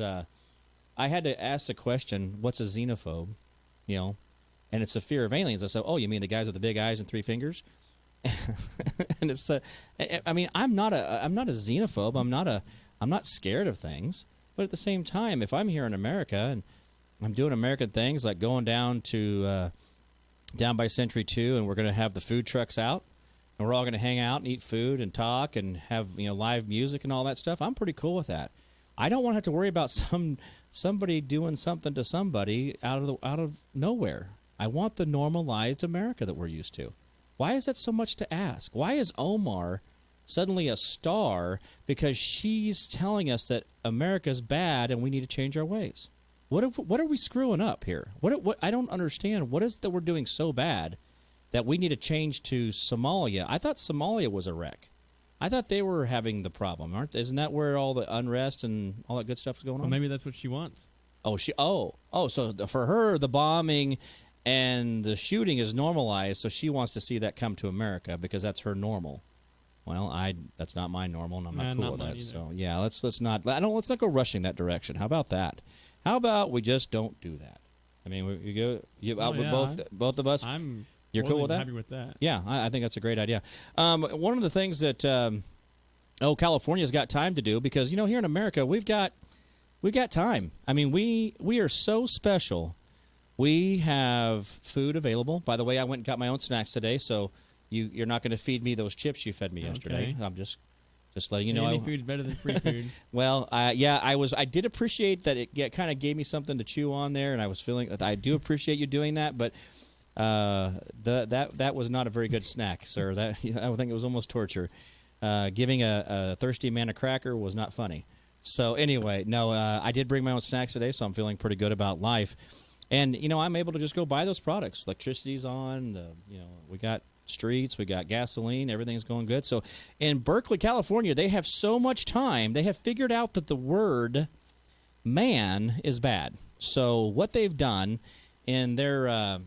I had to ask the question, what's a xenophobe? And it's a fear of aliens. I said, oh, you mean the guys with the big eyes and 3 fingers? And it's I mean, I'm not a xenophobe. I'm not scared of things. But at the same time, if I'm here in America and I'm doing American things like going down to down by Century 2 and we're going to have the food trucks out and we're all going to hang out and eat food and talk and have live music and all that stuff, I'm pretty cool with that. I don't want to have to worry about somebody doing something to somebody out of nowhere. I want the normalized America that we're used to. Why is that so much to ask? Why is Omar suddenly a star because she's telling us that America's bad and we need to change our ways? What are we screwing up here? What I don't understand. What is it that we're doing so bad that we need to change to Somalia? I thought Somalia was a wreck. I thought they were having the problem, isn't that where all the unrest and all that good stuff is going on? Well, maybe that's what she wants. So for her, the bombing and the shooting is normalized, so she wants to see that come to America because that's her normal. Well, that's not my normal, and I'm not cool with that. Either. So yeah, let's not go rushing that direction. How about that? How about we just don't do that? I mean, both of us. You're cool with that? Happy with that. Yeah, I think that's a great idea. One of the things that California's got time to do because here in America we've got time. I mean, we are so special. We have food available. By the way, I went and got my own snacks today, so you're not going to feed me those chips you fed me yesterday. I'm just letting you know. Any food's better than free food. Well, I did appreciate that it kind of gave me something to chew on there, and I was feeling that I do appreciate you doing that, but. That was not a very good snack, sir. I think it was almost torture. Giving a thirsty man a cracker was not funny. So anyway, no, I did bring my own snacks today, so I'm feeling pretty good about life. And I'm able to just go buy those products. Electricity's on. We got streets, we got gasoline. Everything's going good. So in Berkeley, California, they have so much time. They have figured out that the word man is bad. So what they've done in their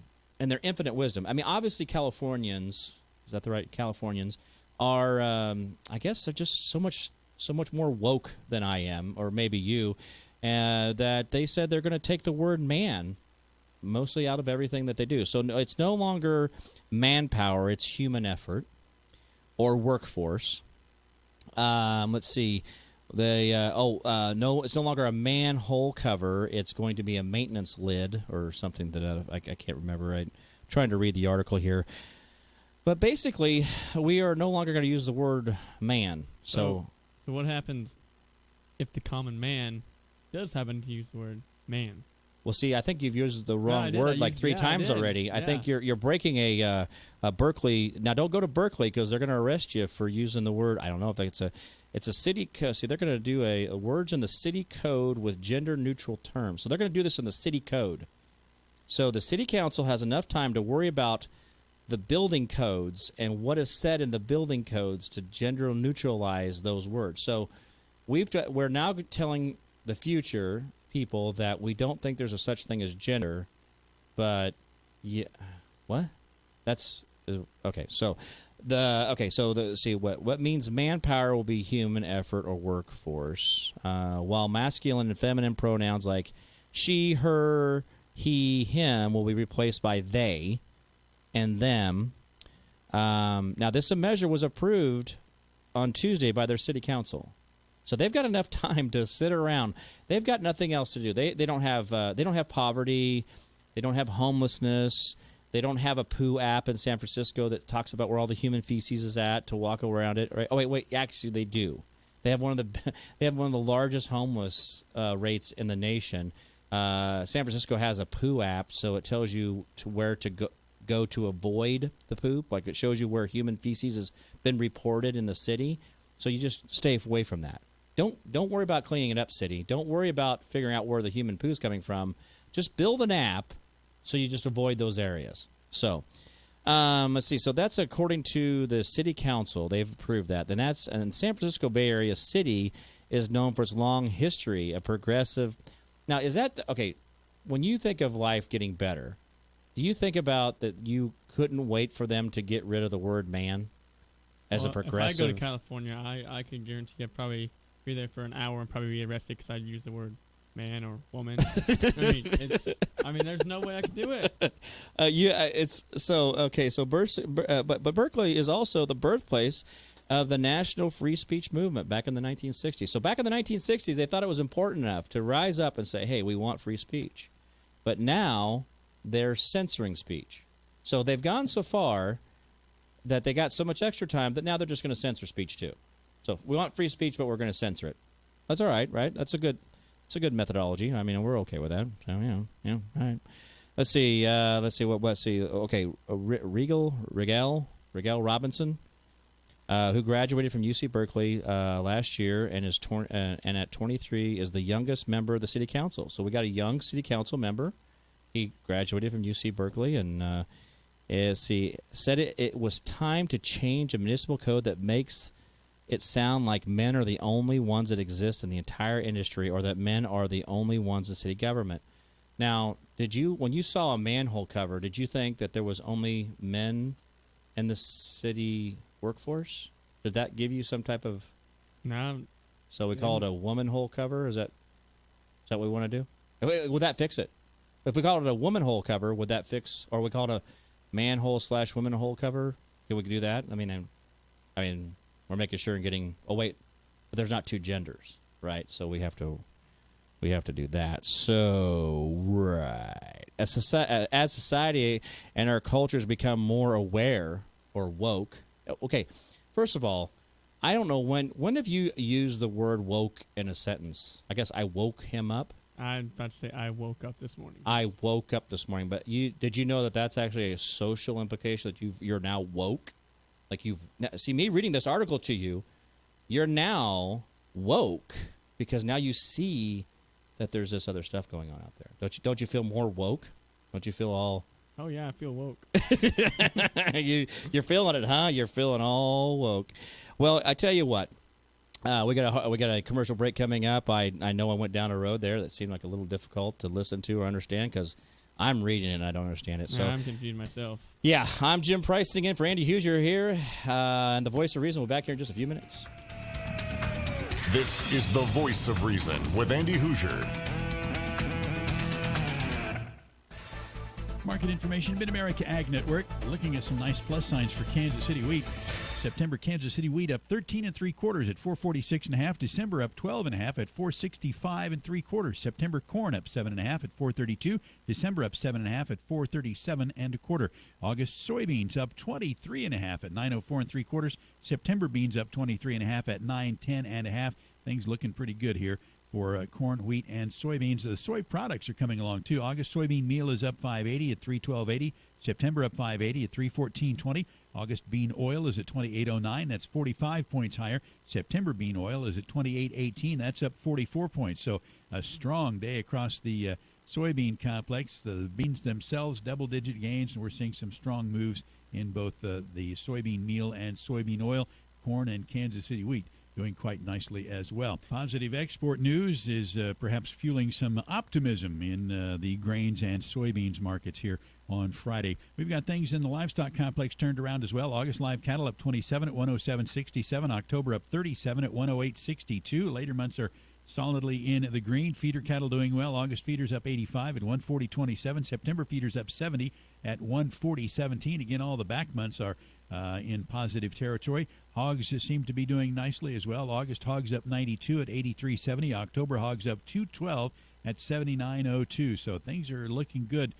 infinite wisdom. I mean, obviously Californians, is that the right? Californians are, I guess they're just so much more woke than I am, or maybe you, that they said they're going to take the word man mostly out of everything that they do. So it's no longer manpower, it's human effort or workforce. Let's see. No, it's no longer a manhole cover. It's going to be a maintenance lid or something that I can't remember. I'm trying to read the article here. But basically, we are no longer going to use the word man. So what happens if the common man does happen to use the word man? Well, see, I think you've used the wrong word like three times already. Yeah. I think you're breaking a Berkeley. Now, don't go to Berkeley because they're going to arrest you for using the word. I don't know if it's a city code. See, they're going to do a words in the city code with gender neutral terms. So they're going to do this in the city code. So the city council has enough time to worry about the building codes and what is said in the building codes to gender neutralize those words. So we're now telling the future people that we don't think there's a such thing as gender, but what? That's okay. So what means manpower will be human effort or workforce, while masculine and feminine pronouns like she, her, he, him will be replaced by they and them. Now, this measure was approved on Tuesday by their city council. So they've got enough time to sit around. They've got nothing else to do. They don't have poverty. They don't have homelessness. They don't have a poo app in San Francisco that talks about where all the human feces is at to walk around it. Right? Oh wait, actually they do. They have one of the largest homeless rates in the nation. San Francisco has a poo app, so it tells you where to go to avoid the poop. Like it shows you where human feces has been reported in the city. So you just stay away from that. Don't worry about cleaning it up, city. Don't worry about figuring out where the human poo is coming from. Just build an app so you just avoid those areas. So let's see. So that's according to the city council. They've approved that. And San Francisco Bay Area City is known for its long history of progressive. Now, is that okay? When you think of life getting better, do you think about that you couldn't wait for them to get rid of the word man as a progressive? If I go to California, I can guarantee I'd probably be there for an hour and probably be arrested because I'd use the word man or woman. I mean, there's no way I could do it. But Berkeley is also the birthplace of the national free speech movement back in the 1960s. So back in the 1960s, they thought it was important enough to rise up and say, hey, we want free speech. But now they're censoring speech. So they've gone so far that they got so much extra time that now they're just going to censor speech too. So we want free speech, but we're going to censor it. That's all right, right? That's a good methodology. I mean, we're okay with that. So all right. Let's see. Okay, Regal Robinson, who graduated from UC Berkeley last year and and at 23 is the youngest member of the city council. So we got a young city council member. He graduated from UC Berkeley and said it was time to change a municipal code that makes it sound like men are the only ones that exist in the entire industry, or that men are the only ones in city government. Now, when you saw a manhole cover, did you think that there was only men in the city workforce? Did that give you some type of? No. So we call it a woman hole cover. Is that what we want to do? Would that fix it? If we call it a woman hole cover, would that fix? Or we call it a manhole / woman hole cover? Can we do that? I mean, we're making sure and getting. Oh wait, but there's not two genders, right? So we have to do that. So right, as society and our cultures become more aware or woke. Okay, first of all, I don't know when have you used the word woke in a sentence? I guess I woke him up. I'm about to say I woke up this morning. I woke up this morning, but did you know that that's actually a social implication that you're now woke? Like see me reading this article to you, you're now woke because now you see that there's this other stuff going on out there. Don't you feel more woke? Don't you feel all? Oh yeah, I feel woke. You're feeling it, huh? You're feeling all woke. Well, I tell you what. We got a commercial break coming up. I know I went down a road there that seemed like a little difficult to listen to or understand because I'm reading it and I don't understand it. So I'm confused myself. Yeah, I'm Jim Price again for Andy Hoosier here, and the Voice of Reason. We'll be back here in just a few minutes. This is the Voice of Reason with Andy Hoosier. Market information, Mid-America Ag Network. Looking at some nice plus signs for Kansas City wheat. September Kansas City wheat up 13 3/4 at 446.5. December up 12.5 at 465 3/4. September corn up 7.5 at 432. December up 7.5 at 437 1/4. August soybeans up 23.5 at 904 3/4. September beans up 23.5 at 910 1/2. Things looking pretty good here for corn, wheat, and soybeans. The soy products are coming along, too. August soybean meal is up 580 at 312.80. September up 580 at 314.20. August bean oil is at 28.09. That's 45 points higher. September bean oil is at 28.18. That's up 44 points. So a strong day across the soybean complex. The beans themselves, double-digit gains, and we're seeing some strong moves in both the soybean meal and soybean oil, corn, and Kansas City wheat doing quite nicely as well. Positive export news is perhaps fueling some optimism in the grains and soybeans markets here on Friday. We've got things in the livestock complex turned around as well. August live cattle up 27 at 107.67. October up 37 at 108.62. Later months are solidly in the green. Feeder cattle doing well. August feeders up 85 at 140.27. September feeders up 70 at 140.17. Again, all the back months are in positive territory. Hogs seem to be doing nicely as well. August hogs up 92 at 83.70. October hogs up 212 at 79.02. So things are looking good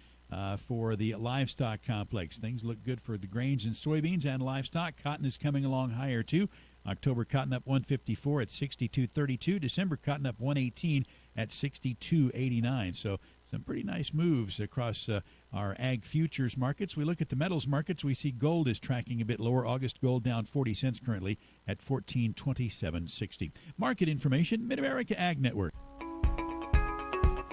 for the livestock complex. Things look good for the grains and soybeans and livestock. Cotton is coming along higher too. October cotton up 154 at 62.32. December cotton up 118 at 62.89. So some pretty nice moves across our ag futures markets. We look at the metals markets. We see gold is tracking a bit lower. August gold down 40 cents currently at $1427.60. Market information, Mid-America Ag Network.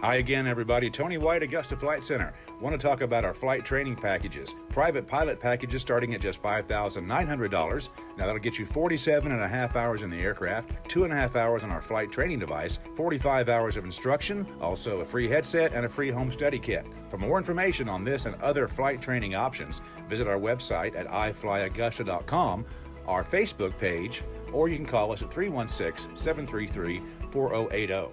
Hi again, everybody. Tony White, Augusta Flight Center. Want to talk about our flight training packages. Private pilot packages starting at just $5,900. Now that'll get you 47 and a half hours in the aircraft, 2.5 hours on our flight training device, 45 hours of instruction, also a free headset and a free home study kit. For more information on this and other flight training options, visit our website at iflyaugusta.com, our Facebook page, or you can call us at 316-733-4080.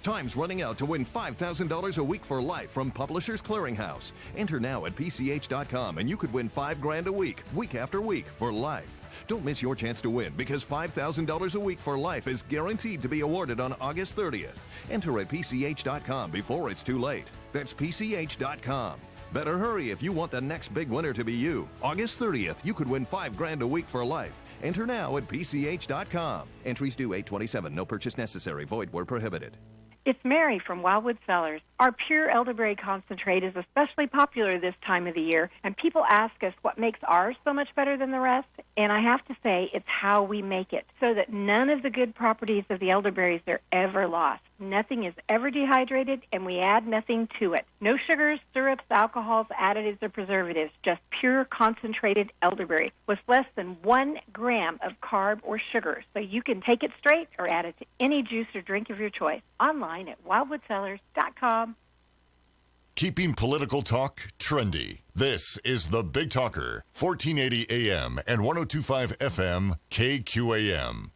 Time's running out to win $5,000 a week for life from Publishers Clearinghouse. Enter now at PCH.com and you could win $5,000 a week, week after week, for life. Don't miss your chance to win because $5,000 a week for life is guaranteed to be awarded on August 30th. Enter at PCH.com before it's too late. That's PCH.com. Better hurry if you want the next big winner to be you. August 30th, you could win $5,000 a week for life. Enter now at PCH.com. Entries due 8/27. No purchase necessary. Void where prohibited. It's Mary from Wildwood Cellars. Our pure elderberry concentrate is especially popular this time of the year, and people ask us what makes ours so much better than the rest, and I have to say it's how we make it, so that none of the good properties of the elderberries are ever lost. Nothing is ever dehydrated, and we add nothing to it. No sugars, syrups, alcohols, additives, or preservatives, just pure concentrated elderberry with less than 1 gram of carb or sugar, so you can take it straight or add it to any juice or drink of your choice. Online at wildwoodcellars.com. Keeping political talk trendy. This is The Big Talker, 1480 AM and 102.5 FM, KQAM.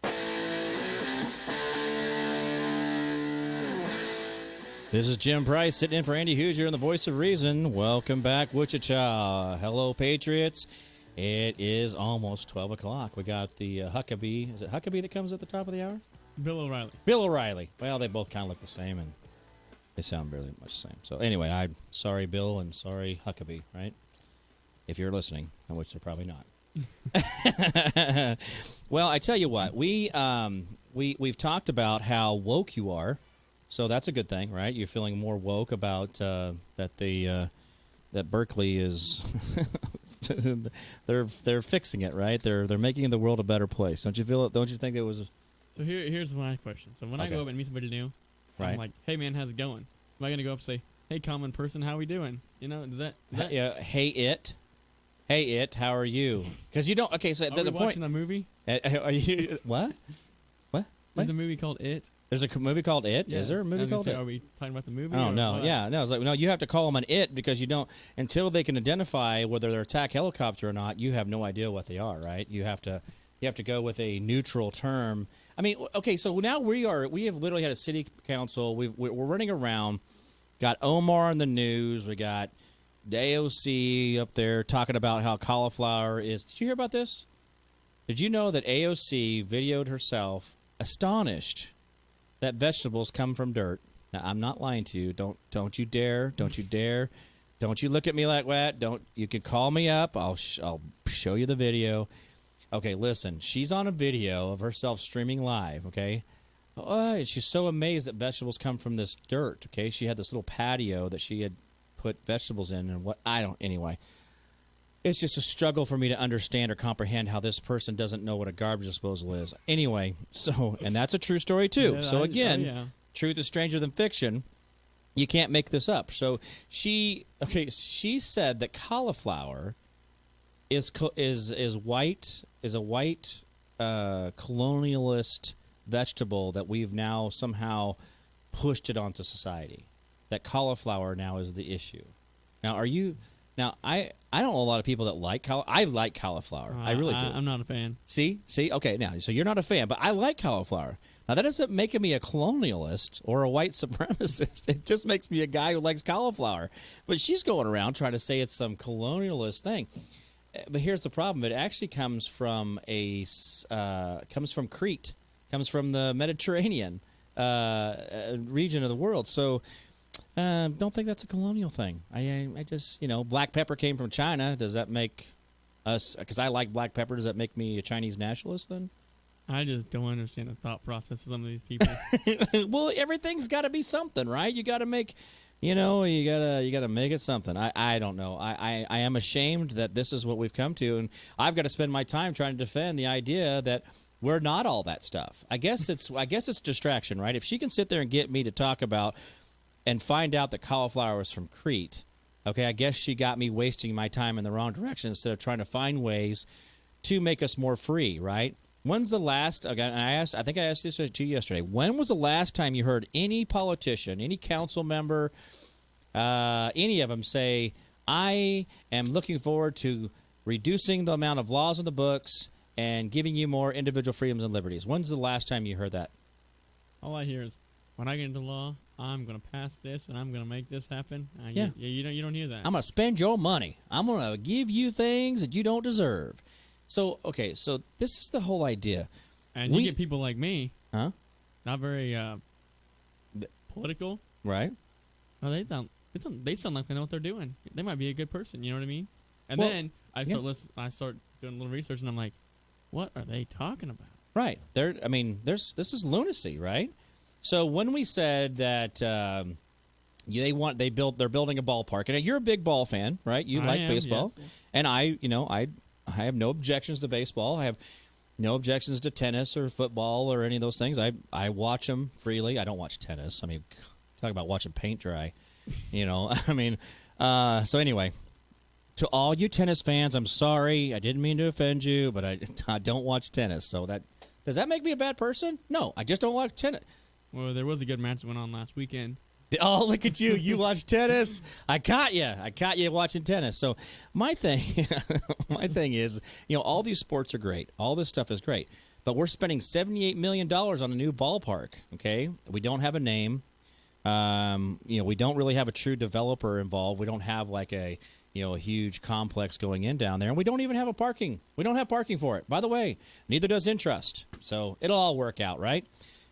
This is Jim Price sitting in for Andy Hoosier and the Voice of Reason. Welcome back, Wichita. Hello, Patriots. It is almost 12 o'clock. We got the Huckabee. Is it Huckabee that comes at the top of the hour? Bill O'Reilly. Bill O'Reilly. Well, they both kind of look the same, and they sound barely much the same. So anyway, I'm sorry, Bill, and sorry, Huckabee, right? If you're listening, which they're probably not. Well, I tell you what, we've talked about how woke you are. So that's a good thing, right? You're feeling more woke about that Berkeley is they're fixing it, right? They're making the world a better place. Don't you feel it? Don't you think it was? So here's my question. So when I go up and meet somebody new, right. I'm like, "Hey man, how's it going?" Am I gonna go up and say, "Hey common person, how we doing?" You know, does that? Yeah. Hey it, how are you? Because you don't. Okay, so are the we point. Watching a movie? Are you what? There's a movie called It. There's a movie called It? Yes. Is there a movie called It? Are we talking about the movie? Oh, no. What? Yeah, no. It's like, no, you have to call them an It because you don't, until they can identify whether they're attack helicopter or not, you have no idea what they are, right? You have to go with a neutral term. I mean, okay, so now we have literally had a city council. We're running around, got Omar in the news. We got AOC up there talking about how cauliflower is. Did you hear about this? Did you know that AOC videoed herself astonished that vegetables come from dirt? Now, I'm not lying to you. Don't you dare. Don't you dare. Don't you look at me like that. You can call me up. I'll show you the video. Okay, listen. She's on a video of herself streaming live, okay? She's so amazed that vegetables come from this dirt, okay? She had this little patio that she had put vegetables in and anyway. It's just a struggle for me to understand or comprehend how this person doesn't know what a garbage disposal is. Anyway, and that's a true story too. Yeah, truth is stranger than fiction. You can't make this up. So she said that cauliflower is a white colonialist vegetable that we've now somehow pushed it onto society. That cauliflower now is the issue. Now, I don't know a lot of people that like cauliflower. I like cauliflower. I really do. I'm not a fan. See? Okay, now, so you're not a fan, but I like cauliflower. Now, that doesn't make me a colonialist or a white supremacist. It just makes me a guy who likes cauliflower. But she's going around trying to say it's some colonialist thing. But here's the problem. It actually comes from Crete. Comes from the Mediterranean region of the world. So don't think that's a colonial thing. I just, black pepper came from China. Does that make us, because I like black pepper, does that make me a Chinese nationalist then? I just don't understand the thought process of some of these people. Well, everything's got to be something, right? You got to make, you got to make it something. I don't know. I am ashamed that this is what we've come to, and I've got to spend my time trying to defend the idea that we're not all that stuff. I guess it's distraction, right? If she can sit there and get me to talk about and find out that cauliflower is from Crete, okay, I guess she got me wasting my time in the wrong direction instead of trying to find ways to make us more free, right? When's the last? Okay, I think I asked this to you yesterday. When was the last time you heard any politician, any council member, any of them say, "I am looking forward to reducing the amount of laws in the books and giving you more individual freedoms and liberties"? When's the last time you heard that? All I hear is, when I get into law, I'm going to pass this and I'm going to make this happen. Yeah. You don't hear that. I'm going to spend your money. I'm going to give you things that you don't deserve. So, okay, so this is the whole idea. And you get people like me. Huh? Not very political. Right. Well, they sound like they know what they're doing. They might be a good person, you know what I mean? And then I start doing a little research and I'm like, what are they talking about? Right. This is lunacy, right? So when we said that they're building a ballpark, and you're a big ball fan, right? You like baseball, yes. And I have no objections to baseball. I have no objections to tennis or football or any of those things. I watch them freely. I don't watch tennis. I mean, talk about watching paint dry. So anyway, to all you tennis fans, I'm sorry. I didn't mean to offend you, but I don't watch tennis. So does that make me a bad person? No, I just don't watch tennis. Well, there was a good match that went on last weekend. Oh, look at you. You watch tennis. I caught you. Watching tennis. So my thing is, all these sports are great. All this stuff is great. But we're spending $78 million on a new ballpark, okay? We don't have a name. We don't really have a true developer involved. We don't have like a huge complex going in down there. And we don't even have parking. We don't have parking for it. By the way, neither does interest. So it'll all work out, right?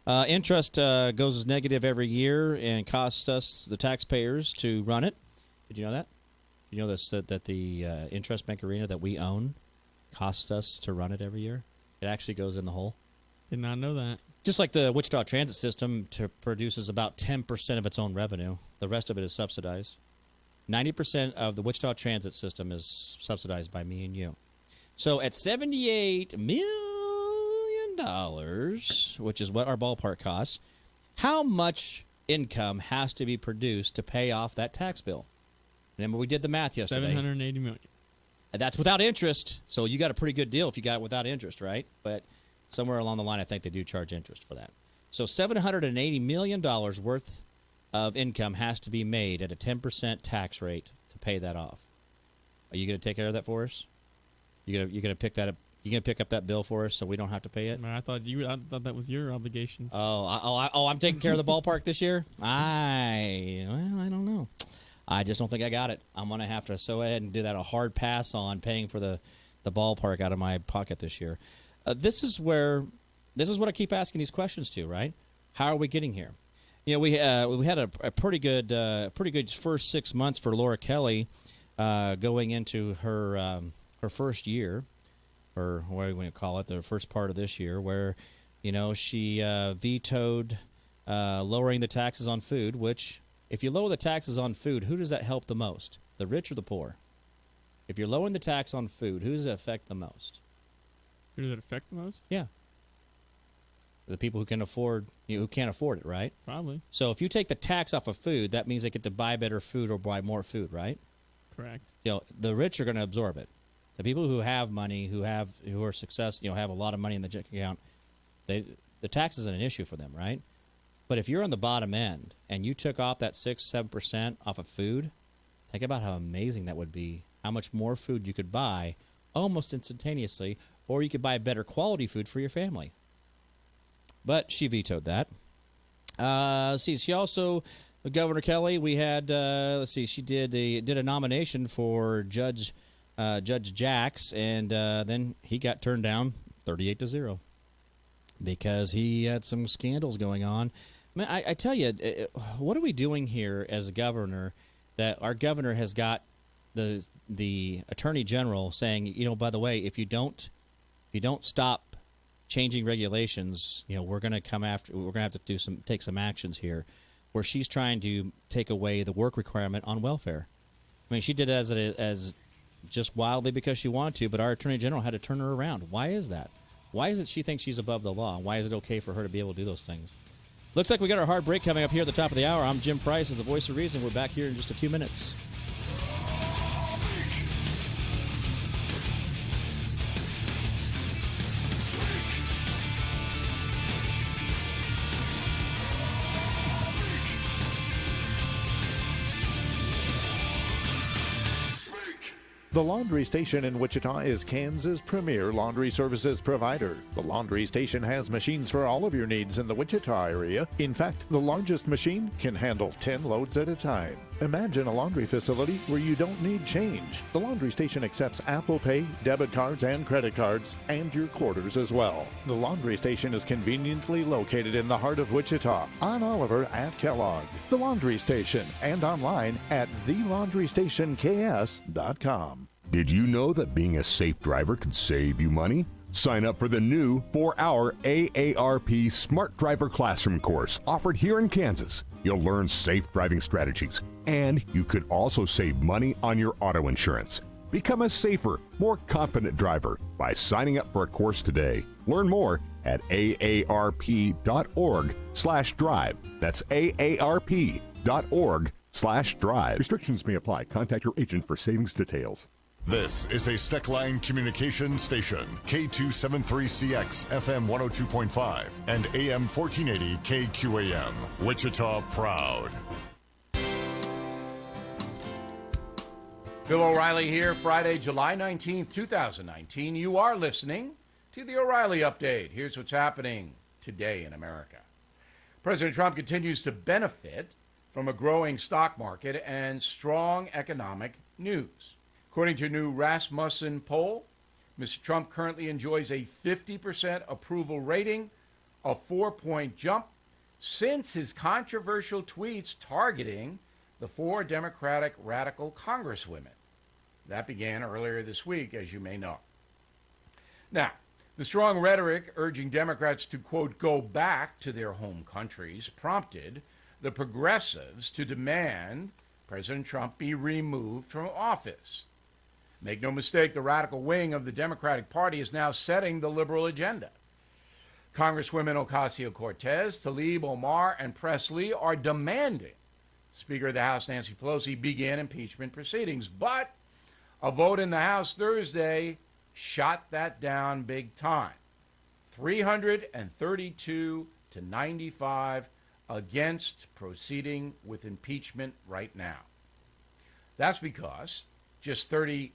Interest goes negative every year and costs us, the taxpayers, to run it. Did you know that? Did you know this, that the Interest Bank Arena that we own costs us to run it every year? It actually goes in the hole. Did not know that. Just like the Wichita Transit System produces about 10% of its own revenue. The rest of it is subsidized. 90% of the Wichita Transit System is subsidized by me and you. So at $78 million, which is what our ballpark costs, how much income has to be produced to pay off that tax bill? Remember, we did the math yesterday. $780 million. And that's without interest. So you got a pretty good deal if you got it without interest, right? But somewhere along the line, I think they do charge interest for that. So $780 million worth of income has to be made at a 10% tax rate to pay that off. Are you going to take care of that for us? You're going to pick that up? You going to pick up that bill for us so we don't have to pay it? I thought that was your obligation. I'm taking care of the ballpark this year? I don't know. I just don't think I got it. I'm going to have to go ahead and do that, a hard pass on paying for the ballpark out of my pocket this year. This is what I keep asking these questions to, right? How are we getting here? You know, we had a pretty good first 6 months for Laura Kelly going into her first year, or what do we call it, the first part of this year, where, you know, she vetoed lowering the taxes on food, which, if you lower the taxes on food, who does that help the most, the rich or the poor? If you're lowering the tax on food, who does it affect the most? Who does it affect the most? Yeah. The people who can't afford it, right? Probably. So if you take the tax off of food, that means they get to buy better food or buy more food, right? Correct. You know, the rich are going to absorb it. The people who have money, who are success, you know, have a lot of money in the checking account, the tax isn't an issue for them, right? But if you're on the bottom end and you took off that 6-7% off of food, think about how amazing that would be. How much more food you could buy almost instantaneously, or you could buy better quality food for your family. But she vetoed that. Let's see. She also, Governor Kelly, we had. She did a nomination for Judge Jacks, and then he got turned down 38-0 because he had some scandals going on. I mean, I tell you, what are we doing here as a governor? That our governor has got the Attorney General saying, you know, by the way, if you don't stop changing regulations, you know, we're going to have to take some actions here, where she's trying to take away the work requirement on welfare. I mean, she did it as just wildly because she wanted to, but our Attorney General had to turn her around. Why is that? Why is it she thinks she's above the law? Why is it okay for her to be able to do those things? Looks like we got our hard break coming up here at the top of the hour. I'm Jim Price, as the voice of reason. We're back here in just a few minutes. The Laundry Station in Wichita is Kansas' premier laundry services provider. The Laundry Station has machines for all of your needs in the Wichita area. In fact, the largest machine can handle 10 loads at a time. Imagine a laundry facility where you don't need change. The Laundry Station accepts Apple Pay, debit cards, and credit cards, and your quarters as well. The Laundry Station is conveniently located in the heart of Wichita, on Oliver at Kellogg. The Laundry Station, and online at thelaundrystationks.com. Did you know that being a safe driver could save you money? Sign up for the new 4-hour AARP Smart Driver Classroom course offered here in Kansas. You'll learn safe driving strategies, and you could also save money on your auto insurance. Become a safer, more confident driver by signing up for a course today. Learn more at aarp.org/drive. That's aarp.org/drive. Restrictions may apply. Contact your agent for savings details. This is a Steckline Communication Station, K273CX, FM 102.5, and AM 1480 KQAM, Wichita Proud. Bill O'Reilly here, Friday, July 19th, 2019. You are listening to the O'Reilly Update. Here's what's happening today in America. President Trump continues to benefit from a growing stock market and strong economic news. According to a new Rasmussen poll, Mr. Trump currently enjoys a 50% approval rating, a 4-point jump since his controversial tweets targeting the 4 Democratic radical congresswomen. That began earlier this week, as you may know. Now, the strong rhetoric urging Democrats to, quote, go back to their home countries prompted the progressives to demand President Trump be removed from office. Make no mistake, the radical wing of the Democratic Party is now setting the liberal agenda. Congresswomen Ocasio-Cortez, Tlaib, Omar, and Presley are demanding Speaker of the House Nancy Pelosi begin impeachment proceedings. But a vote in the House Thursday shot that down big time. 332 to 95 against proceeding with impeachment right now. That's because just 37%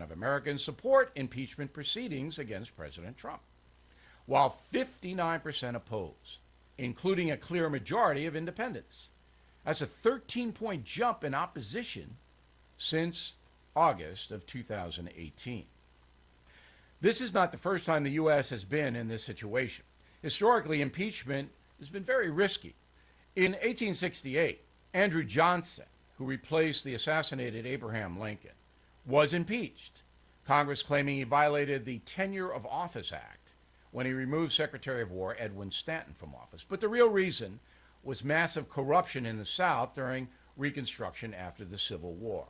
of Americans support impeachment proceedings against President Trump, while 59% oppose, including a clear majority of independents. That's a 13-point jump in opposition since August of 2018. This is not the first time the U.S. has been in this situation. Historically, impeachment has been very risky. In 1868, Andrew Johnson, who replaced the assassinated Abraham Lincoln, was impeached, Congress claiming he violated the Tenure of Office Act when he removed Secretary of War Edwin Stanton from office. But the real reason was massive corruption in the South during Reconstruction after the Civil War.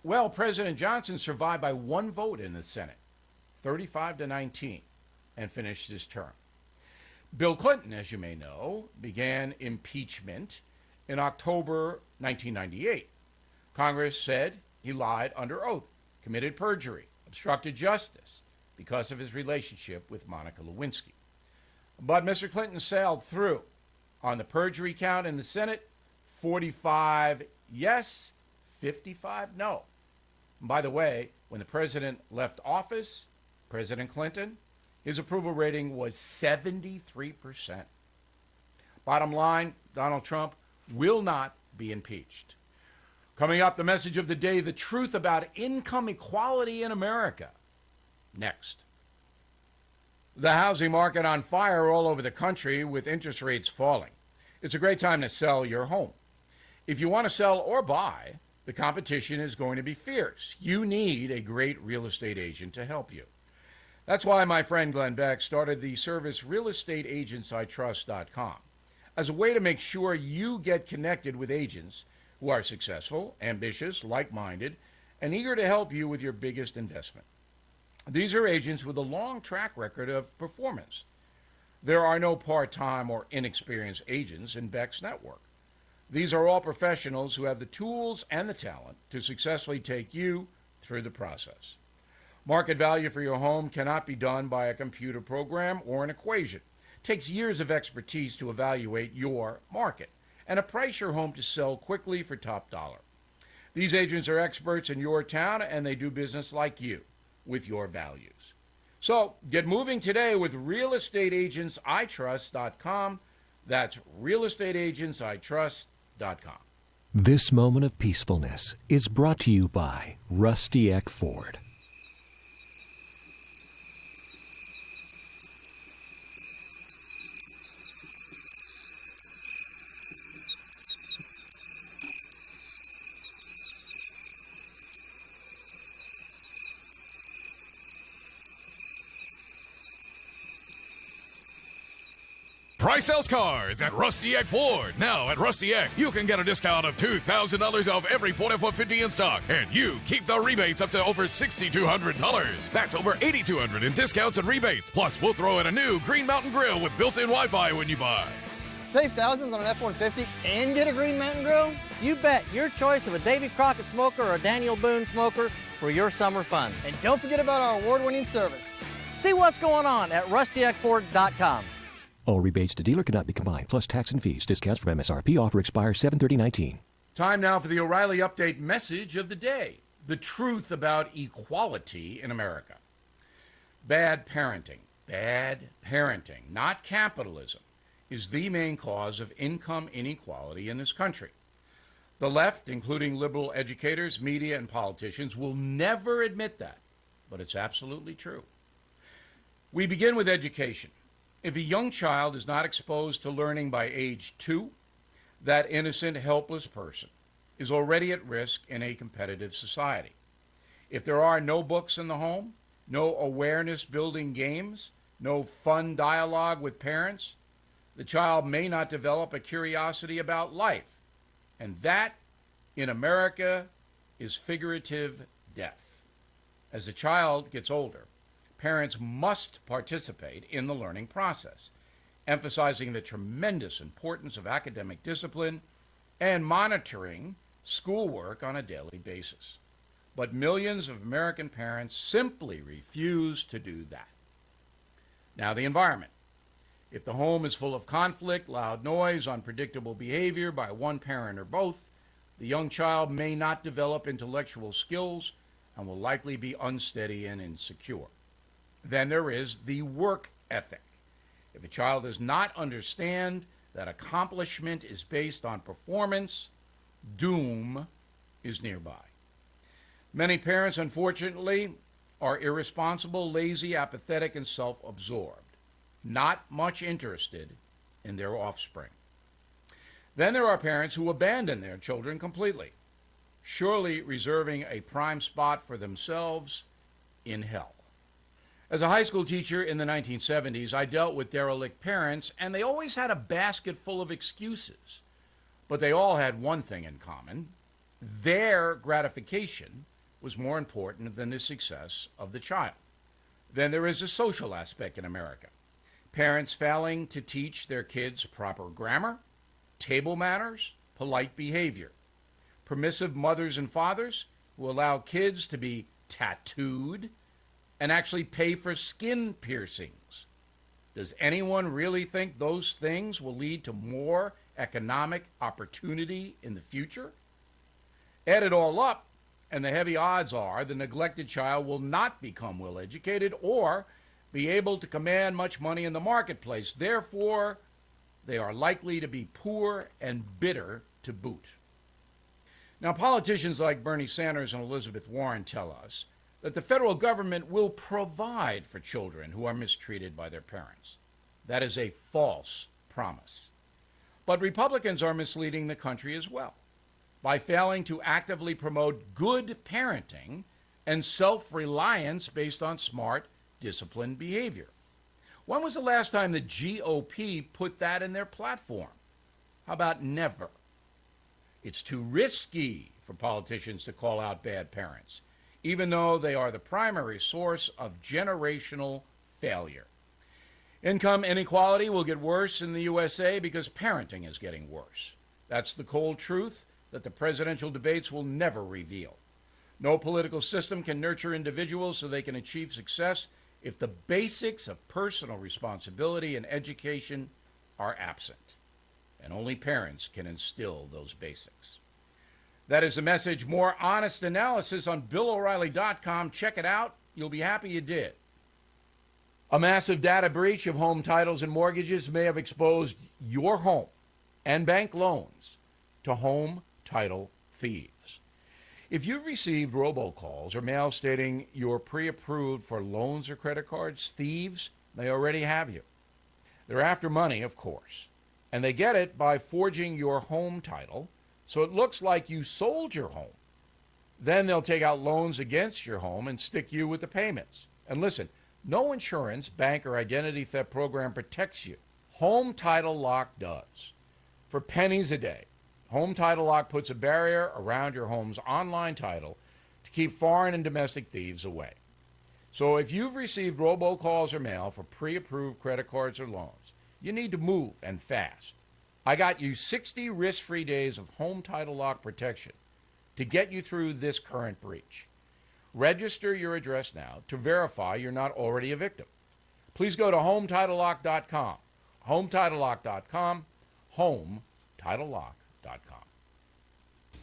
Well, President Johnson survived by one vote in the Senate, 35-19, and finished his term. Bill Clinton, as you may know, began impeachment in October 1998. Congress said he lied under oath, committed perjury, obstructed justice because of his relationship with Monica Lewinsky. But Mr. Clinton sailed through on the perjury count in the Senate, 45 yes, 55 no. And by the way, when the president left office, President Clinton, his approval rating was 73%. Bottom line, Donald Trump will not be impeached. Coming up, the message of the day, the truth about income equality in America. Next. The housing market on fire all over the country with interest rates falling. It's a great time to sell your home. If you want to sell or buy, the competition is going to be fierce. You need a great real estate agent to help you. That's why my friend Glenn Beck started the service realestateagentsitrust.com as a way to make sure you get connected with agents who are successful, ambitious, like-minded, and eager to help you with your biggest investment. These are agents with a long track record of performance. There are no part-time or inexperienced agents in Beck's network. These are all professionals who have the tools and the talent to successfully take you through the process. Market value for your home cannot be done by a computer program or an equation. It takes years of expertise to evaluate your market and to price your home to sell quickly for top dollar. These agents are experts in your town, and they do business like you with your values. So get moving today with realestateagentsitrust.com. That's realestateagentsitrust.com. This moment of peacefulness is brought to you by Rusty Eck Ford. Price sells cars at Rusty Eck Ford. Now at Rusty Eck, you can get a discount of $2,000 off every Ford F-150 in stock, and you keep the rebates up to over $6,200. That's over $8,200 in discounts and rebates. Plus, we'll throw in a new Green Mountain Grill with built-in Wi-Fi when you buy. Save thousands on an F-150 and get a Green Mountain Grill? You bet. Your choice of a Davy Crockett smoker or a Daniel Boone smoker for your summer fun. And don't forget about our award-winning service. See what's going on at rustyeckford.com. All rebates to dealer cannot be combined, plus tax and fees. Discounts from MSRP offer expires 7/30/19. Time now for the O'Reilly Update message of the day. The truth about equality in America. Bad parenting, not capitalism, is the main cause of income inequality in this country. The left, including liberal educators, media, and politicians, will never admit that, but it's absolutely true. We begin with education. If a young child is not exposed to learning by age 2, that innocent, helpless person is already at risk in a competitive society. If there are no books in the home, no awareness-building games, no fun dialogue with parents, the child may not develop a curiosity about life. And that, in America, is figurative death. As the child gets older, parents must participate in the learning process, emphasizing the tremendous importance of academic discipline and monitoring schoolwork on a daily basis. But millions of American parents simply refuse to do that. Now, the environment. If the home is full of conflict, loud noise, unpredictable behavior by one parent or both, the young child may not develop intellectual skills and will likely be unsteady and insecure. Then there is the work ethic. If a child does not understand that accomplishment is based on performance, doom is nearby. Many parents, unfortunately, are irresponsible, lazy, apathetic, and self-absorbed, not much interested in their offspring. Then there are parents who abandon their children completely, surely reserving a prime spot for themselves in hell. As a high school teacher in the 1970s, I dealt with derelict parents, and they always had a basket full of excuses. But they all had one thing in common. Their gratification was more important than the success of the child. Then there is a social aspect in America. Parents failing to teach their kids proper grammar, table manners, polite behavior. Permissive mothers and fathers who allow kids to be tattooed and actually pay for skin piercings. Does anyone really think those things will lead to more economic opportunity in the future? Add it all up, and the heavy odds are the neglected child will not become well educated or be able to command much money in the marketplace. Therefore, they are likely to be poor and bitter to boot. Now, politicians like Bernie Sanders and Elizabeth Warren tell us that the federal government will provide for children who are mistreated by their parents. That is a false promise. But Republicans are misleading the country as well by failing to actively promote good parenting and self-reliance based on smart, disciplined behavior. When was the last time the GOP put that in their platform? How about never? It's too risky for politicians to call out bad parents, even though they are the primary source of generational failure. Income inequality will get worse in the USA because parenting is getting worse. That's the cold truth that the presidential debates will never reveal. No political system can nurture individuals so they can achieve success if the basics of personal responsibility and education are absent. And only parents can instill those basics. That is the message. More honest analysis on BillO'Reilly.com. Check it out. You'll be happy you did. A massive data breach of home titles and mortgages may have exposed your home and bank loans to home title thieves. If you've received robocalls or mail stating you're pre-approved for loans or credit cards, thieves may already have you. They're after money, of course, and they get it by forging your home title so it looks like you sold your home. Then they'll take out loans against your home and stick you with the payments. And listen, no insurance, bank, or identity theft program protects you. Home Title Lock does. For pennies a day, Home Title Lock puts a barrier around your home's online title to keep foreign and domestic thieves away. So if you've received robocalls or mail for pre-approved credit cards or loans, you need to move, and fast. I got you 60 risk-free days of Home Title Lock protection to get you through this current breach. Register your address now to verify you're not already a victim. Please go to HomeTitleLock.com. HomeTitleLock.com. HomeTitleLock.com.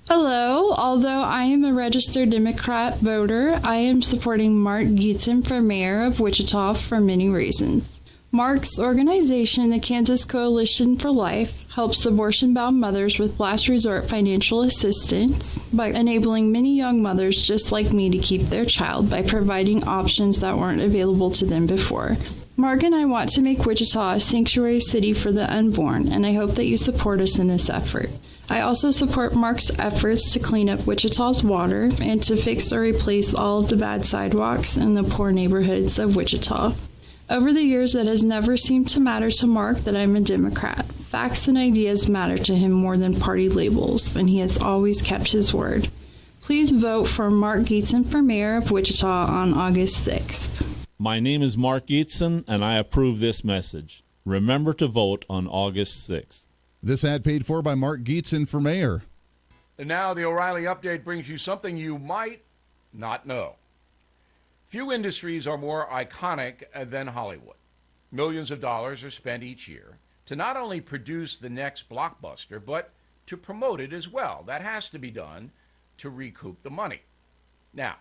Hello, although I am a registered Democrat voter, I am supporting Mark Gietzen for mayor of Wichita for many reasons. Mark's organization, the Kansas Coalition for Life, helps abortion-bound mothers with last resort financial assistance by enabling many young mothers just like me to keep their child by providing options that weren't available to them before. Mark and I want to make Wichita a sanctuary city for the unborn, and I hope that you support us in this effort. I also support Mark's efforts to clean up Wichita's water and to fix or replace all of the bad sidewalks in the poor neighborhoods of Wichita. Over the years, it has never seemed to matter to Mark that I'm a Democrat. Facts and ideas matter to him more than party labels, and he has always kept his word. Please vote for Mark Gietzen for mayor of Wichita on August 6th. My name is Mark Gietzen, and I approve this message. Remember to vote on August 6th. This ad paid for by Mark Gietzen for mayor. And now the O'Reilly Update brings you something you might not know. Few industries are more iconic than Hollywood. Millions of dollars are spent each year to not only produce the next blockbuster, but to promote it as well. That has to be done to recoup the money. Now,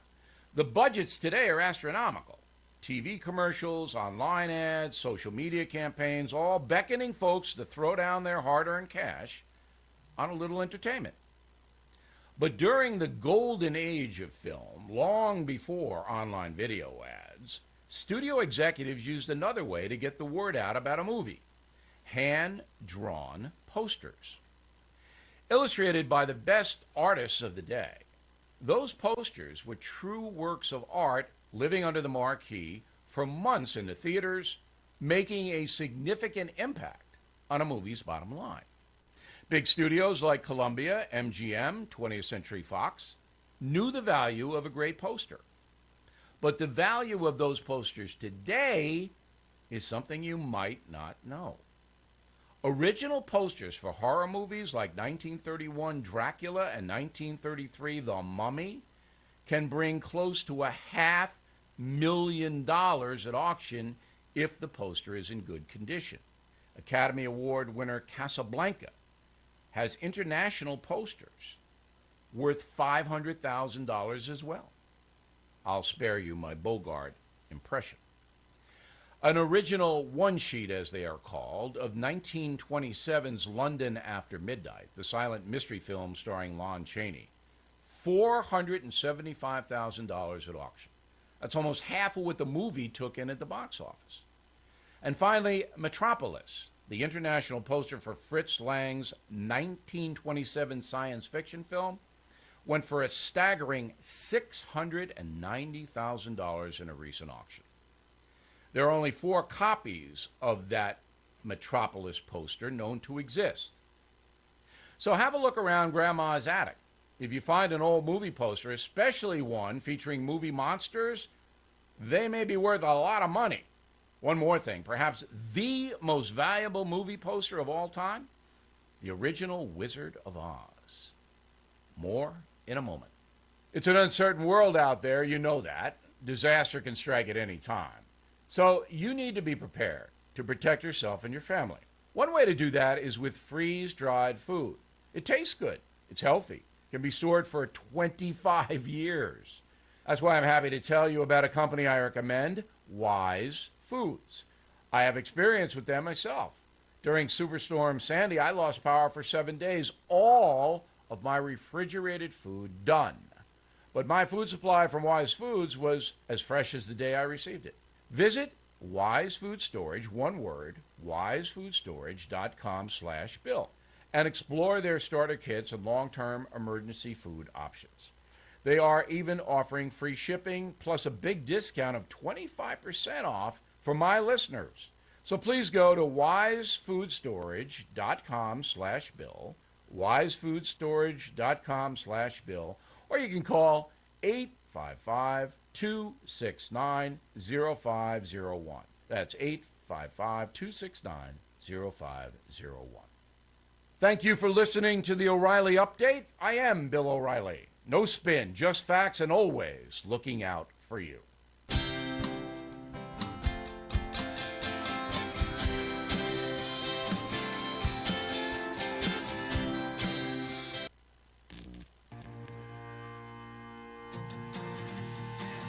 the budgets today are astronomical. TV commercials, online ads, social media campaigns, all beckoning folks to throw down their hard-earned cash on a little entertainment. But during the golden age of film, long before online video ads, studio executives used another way to get the word out about a movie: hand-drawn posters. Illustrated by the best artists of the day, those posters were true works of art living under the marquee for months in the theaters, making a significant impact on a movie's bottom line. Big studios like Columbia, MGM, 20th Century Fox knew the value of a great poster. But the value of those posters today is something you might not know. Original posters for horror movies like 1931 Dracula and 1933 The Mummy can bring close to $500,000 at auction if the poster is in good condition. Academy Award winner Casablanca has international posters worth $500,000 as well. I'll spare you my Bogart impression. An original one-sheet, as they are called, of 1927's London After Midnight, the silent mystery film starring Lon Chaney, $475,000 at auction. That's almost half of what the movie took in at the box office. And finally, Metropolis, the international poster for Fritz Lang's 1927 science fiction film, went for a staggering $690,000 in a recent auction. There are only 4 copies of that Metropolis poster known to exist. So have a look around Grandma's attic. If you find an old movie poster, especially one featuring movie monsters, they may be worth a lot of money. One more thing, perhaps the most valuable movie poster of all time, the original Wizard of Oz. More in a moment. It's an uncertain world out there, you know that. Disaster can strike at any time. So you need to be prepared to protect yourself and your family. One way to do that is with freeze-dried food. It tastes good. It's healthy. Can be stored for 25 years. That's why I'm happy to tell you about a company I recommend, Wise Foods. I have experience with them myself. During Superstorm Sandy, I lost power for 7 days. All of my refrigerated food done. But my food supply from Wise Foods was as fresh as the day I received it. Visit Wise Food Storage, one word, wisefoodstorage.com/Bill, and explore their starter kits and long-term emergency food options. They are even offering free shipping plus a big discount of 25% off for my listeners. So please go to wisefoodstorage.com/Bill, wisefoodstorage.com/Bill, or you can call 855-269-0501. That's 855-269-0501. Thank you for listening to the O'Reilly Update. I am Bill O'Reilly. No spin, just facts, and always looking out for you.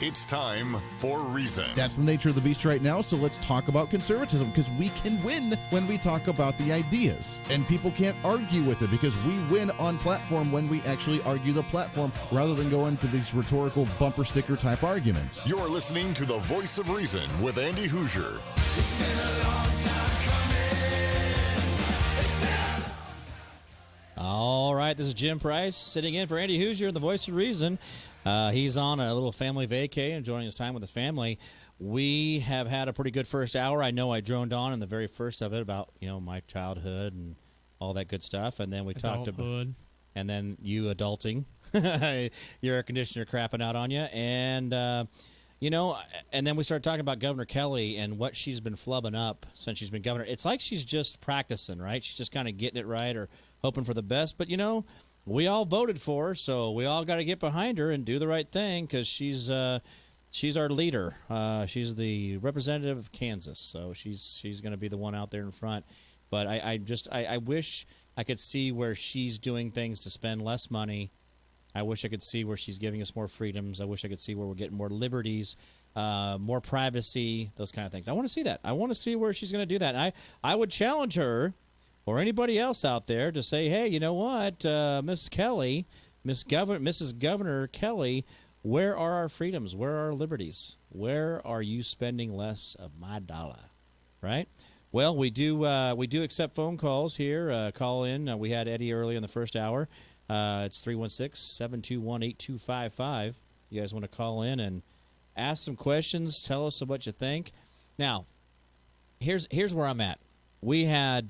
It's time for Reason. That's the nature of the beast right now, so let's talk about conservatism, because we can win when we talk about the ideas. And people can't argue with it, because we win on platform when we actually argue the platform, rather than go into these rhetorical bumper sticker type arguments. You're listening to the Voice of Reason with Andy Hoosier. It's been a long time coming. All right, this is Jim Price sitting in for Andy Hoosier, the Voice of Reason. He's on a little family vacay, enjoying his time with his family. We have had a pretty good first hour. I know I droned on in the very first of it about, my childhood and all that good stuff, and then we talked about, and then you adulting, your air conditioner crapping out on you, and and then we started talking about Governor Kelly and what she's been flubbing up since she's been governor. It's like she's just practicing, right? She's just kind of getting it right or hoping for the best, but we all voted for her, so we all got to get behind her and do the right thing, because she's our leader. She's the representative of Kansas, so she's going to be the one out there in front. But I wish I could see where she's doing things to spend less money. I wish I could see where she's giving us more freedoms. I wish I could see where we're getting more liberties. more privacy, those kind of things. I want to see that. I want to see where she's going to do that. And I would challenge her or anybody else out there to say, hey, you know what, Miss Kelly, Mrs. Governor Kelly, where are our freedoms? Where are our liberties? Where are you spending less of my dollar? Right? Well, we do accept phone calls here. Call in. We had Eddie early in the first hour. It's 316-721-8255. You guys want to call in and ask some questions, tell us what you think. Now, here's where I'm at. We had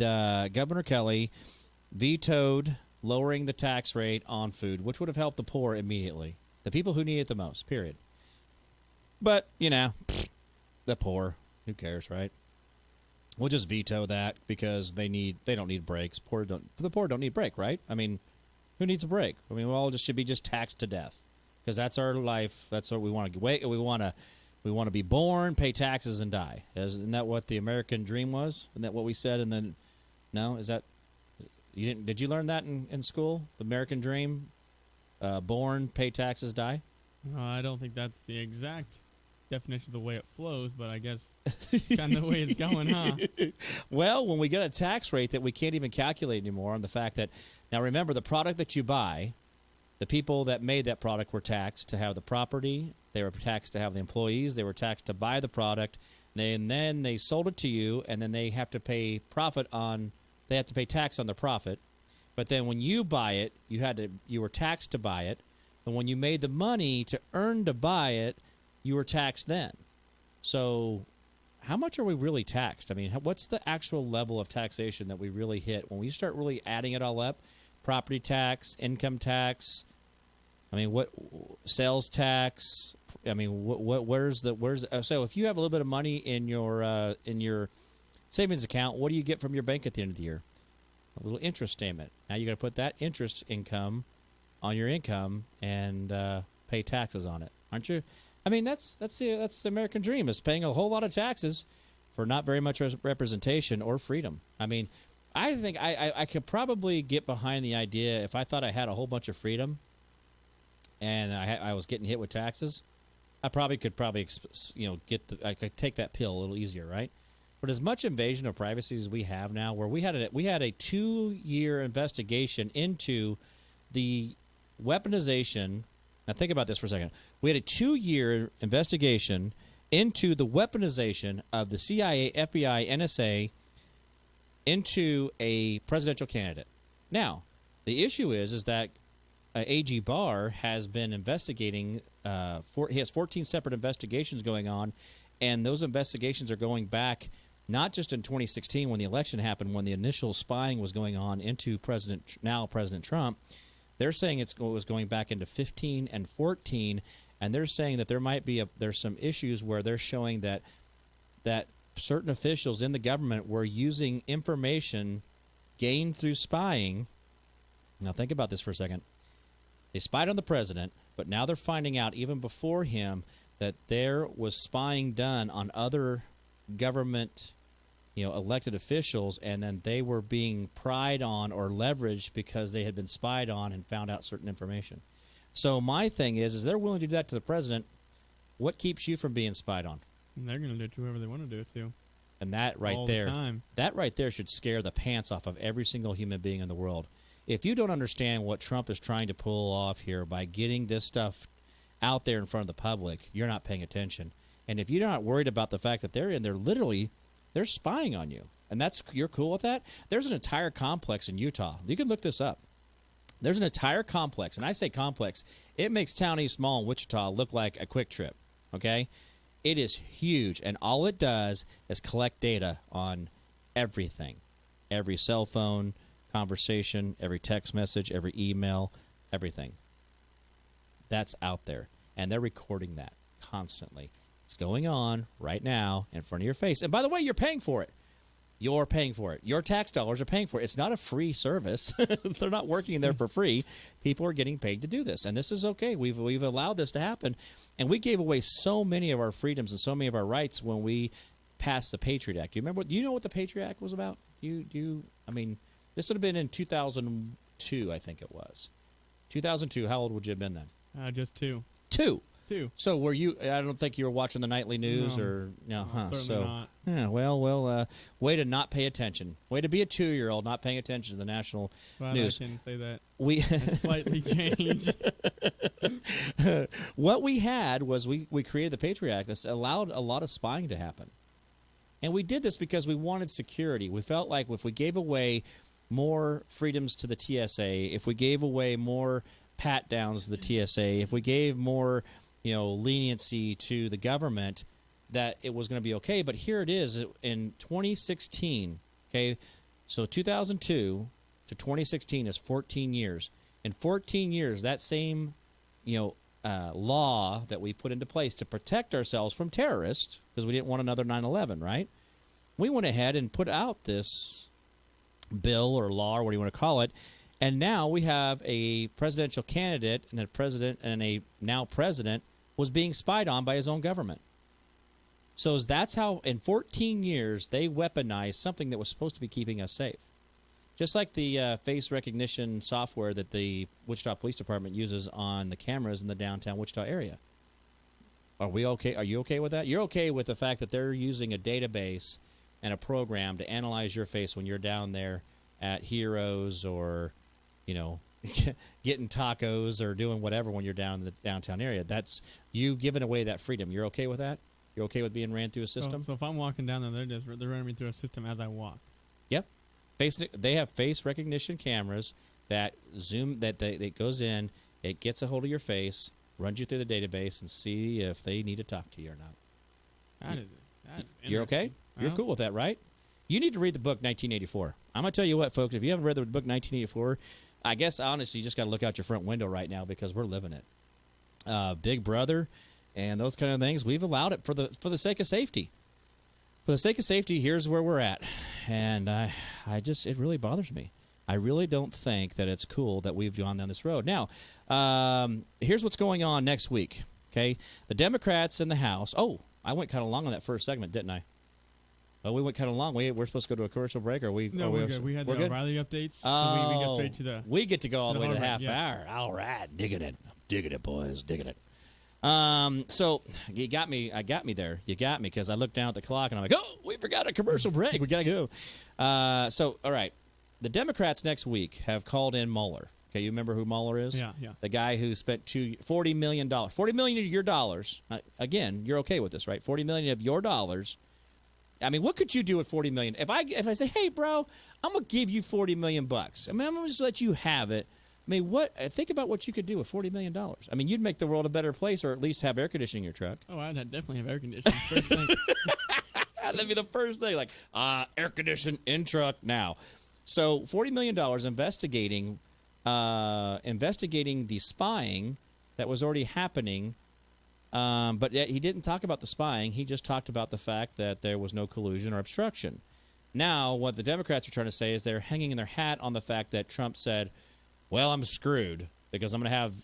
Governor Kelly vetoed lowering the tax rate on food, which would have helped the poor immediately. The people who need it the most, period. But, the poor, who cares, right? We'll just veto that because they don't need breaks. The poor don't need a break, right? I mean, who needs a break? I mean, we all should be just taxed to death because that's our life. That's what we want to wait. We want to be born, pay taxes, and die. Isn't that what the American dream was? Isn't that what we said? And then, no, is that you didn't? Did you learn that in school? The American dream. Born, pay taxes, die? No, I don't think that's the exact definition of the way it flows, but I guess it's kind of the way it's going, huh? Well, when we get a tax rate that we can't even calculate anymore on the fact that, now remember, the product that you buy, the people that made that product were taxed to have the property, they were taxed to have the employees, they were taxed to buy the product, and then they sold it to you, and then they have to pay tax on the profit. But then when you buy it, you were taxed to buy it. And when you made the money to earn to buy it, you were taxed then. So how much are we really taxed? I mean, what's the actual level of taxation that we really hit? When we start really adding it all up, property tax, income tax, I mean, what sales tax? I mean, where's the so if you have a little bit of money in your savings account, what do you get from your bank at the end of the year? A little interest statement. Now you got to put that interest income on your income and pay taxes on it, aren't you? I mean, that's the American dream, is paying a whole lot of taxes for not very much representation or freedom. I mean, I think I could probably get behind the idea if I thought I had a whole bunch of freedom and I was getting hit with taxes, I could I could take that pill a little easier, right? But as much invasion of privacy as we have now, where we had a 2-year investigation into the weaponization. Now think about this for a second. We had a 2-year investigation into the weaponization of the CIA, FBI, NSA into a presidential candidate. Now, the issue is that AG Barr has been investigating. He has 14 separate investigations going on, and those investigations are going back not just in 2016 when the election happened, when the initial spying was going on into President Trump. They're saying it was going back into 15 and 14, and they're saying that there's some issues where they're showing that certain officials in the government were using information gained through spying. Now think about this for a second. They spied on the president, but now they're finding out even before him that there was spying done on other government, elected officials, and then they were being pried on or leveraged because they had been spied on and found out certain information. So my thing is they're willing to do that to the president. What keeps you from being spied on? And they're going to do it to whoever they want to do it to. And that right all there, the time. That right there should scare the pants off of every single human being in the world. If you don't understand what Trump is trying to pull off here by getting this stuff out there in front of the public, you're not paying attention. And if you're not worried about the fact that they're in there literally, they're spying on you, and you're cool with that? There's an entire complex in Utah. You can look this up. There's an entire complex, and I say complex. It makes Town East Mall in Wichita look like a Quick Trip, okay? It is huge, and all it does is collect data on everything. Every cell phone conversation, every text message, every email, everything. That's out there, and they're recording that constantly. It's going on right now in front of your face. And by the way, you're paying for it. You're paying for it. Your tax dollars are paying for it. It's not a free service. They're not working there for free. People are getting paid to do this, and this is okay. We've allowed this to happen, and we gave away so many of our freedoms and so many of our rights when we passed the Patriot Act. Do you know what the Patriot Act was about? This would have been in 2002, I think it was. 2002. How old would you have been then? Just 2. 2. too. So were you? I don't think you were watching the nightly news or no, huh? Certainly So not. yeah, well, way to not pay attention. Way to be a 2-year-old not paying attention to the national Glad news. I can say that. It slightly changed. What we had was we created the Patriot Act that allowed a lot of spying to happen. And we did this because we wanted security. We felt like if we gave away more freedoms to the TSA, if we gave away more pat downs to the TSA, if we gave more, leniency to the government, that it was going to be okay. But here it is in 2016. Okay, so 2002 to 2016 is 14 years. In 14 years, that same, law that we put into place to protect ourselves from terrorists, because we didn't want another 9/11, right? We went ahead and put out this bill or law or what do you want to call it, and now we have a presidential candidate and a president and a now president was being spied on by his own government. So that's how in 14 years they weaponized something that was supposed to be keeping us safe. Just like the face recognition software that the Wichita Police Department uses on the cameras in the downtown Wichita area. Are we okay? Are you okay with that? You're okay with the fact that they're using a database and a program to analyze your face when you're down there at Heroes or, getting tacos or doing whatever when you're down in the downtown area. That's you've given away that freedom. You're okay with that? You're okay with being ran through a system? So if I'm walking down there, they're running me through a system as I walk. Yep. They have face recognition cameras that zoom that goes in, it gets a hold of your face, runs you through the database, and see if they need to talk to you or not. That's You're okay? You're cool with that, right? You need to read the book 1984. I'm going to tell you what, folks, if you haven't read the book 1984, I guess honestly you just got to look out your front window right now because we're living it. Big Brother and those kind of things, we've allowed it for the sake of safety. For the sake of safety, here's where we're at. And it really bothers me. I really don't think that it's cool that we've gone down this road. Now, here's what's going on next week, okay? The Democrats in the House. Oh, I went kind of long on that first segment, didn't I? Well, we went kind of long. We're supposed to go to a commercial break, or we? No, we're good. We had the O'Reilly updates. Oh, so we get straight to the. We get to go all the way to the half yeah. hour. All right, digging it, boys, digging it. So you got me. I got me there. You got me because I looked down at the clock and I'm like, oh, we forgot a commercial break. We gotta go. So all right, the Democrats next week have called in Mueller. Okay, you remember who Mueller is? Yeah. The guy who spent $40 million. $40 million of your dollars. Again, you're okay with this, right? $40 million of your dollars. I mean, what could you do with $40 million? If I say, hey, bro, I'm gonna give you $40 million bucks. I mean, I'm gonna just let you have it. I mean, think about what you could do with $40 million. I mean, you'd make the world a better place, or at least have air conditioning in your truck. Oh, I'd definitely have air conditioning. First thing. That'd be the first thing, like air condition in truck now. So $40 million investigating the spying that was already happening. But yet he didn't talk about the spying. He just talked about the fact that there was no collusion or obstruction. Now, what the Democrats are trying to say is they're hanging their hat on the fact that Trump said, well, I'm screwed because I'm going to have,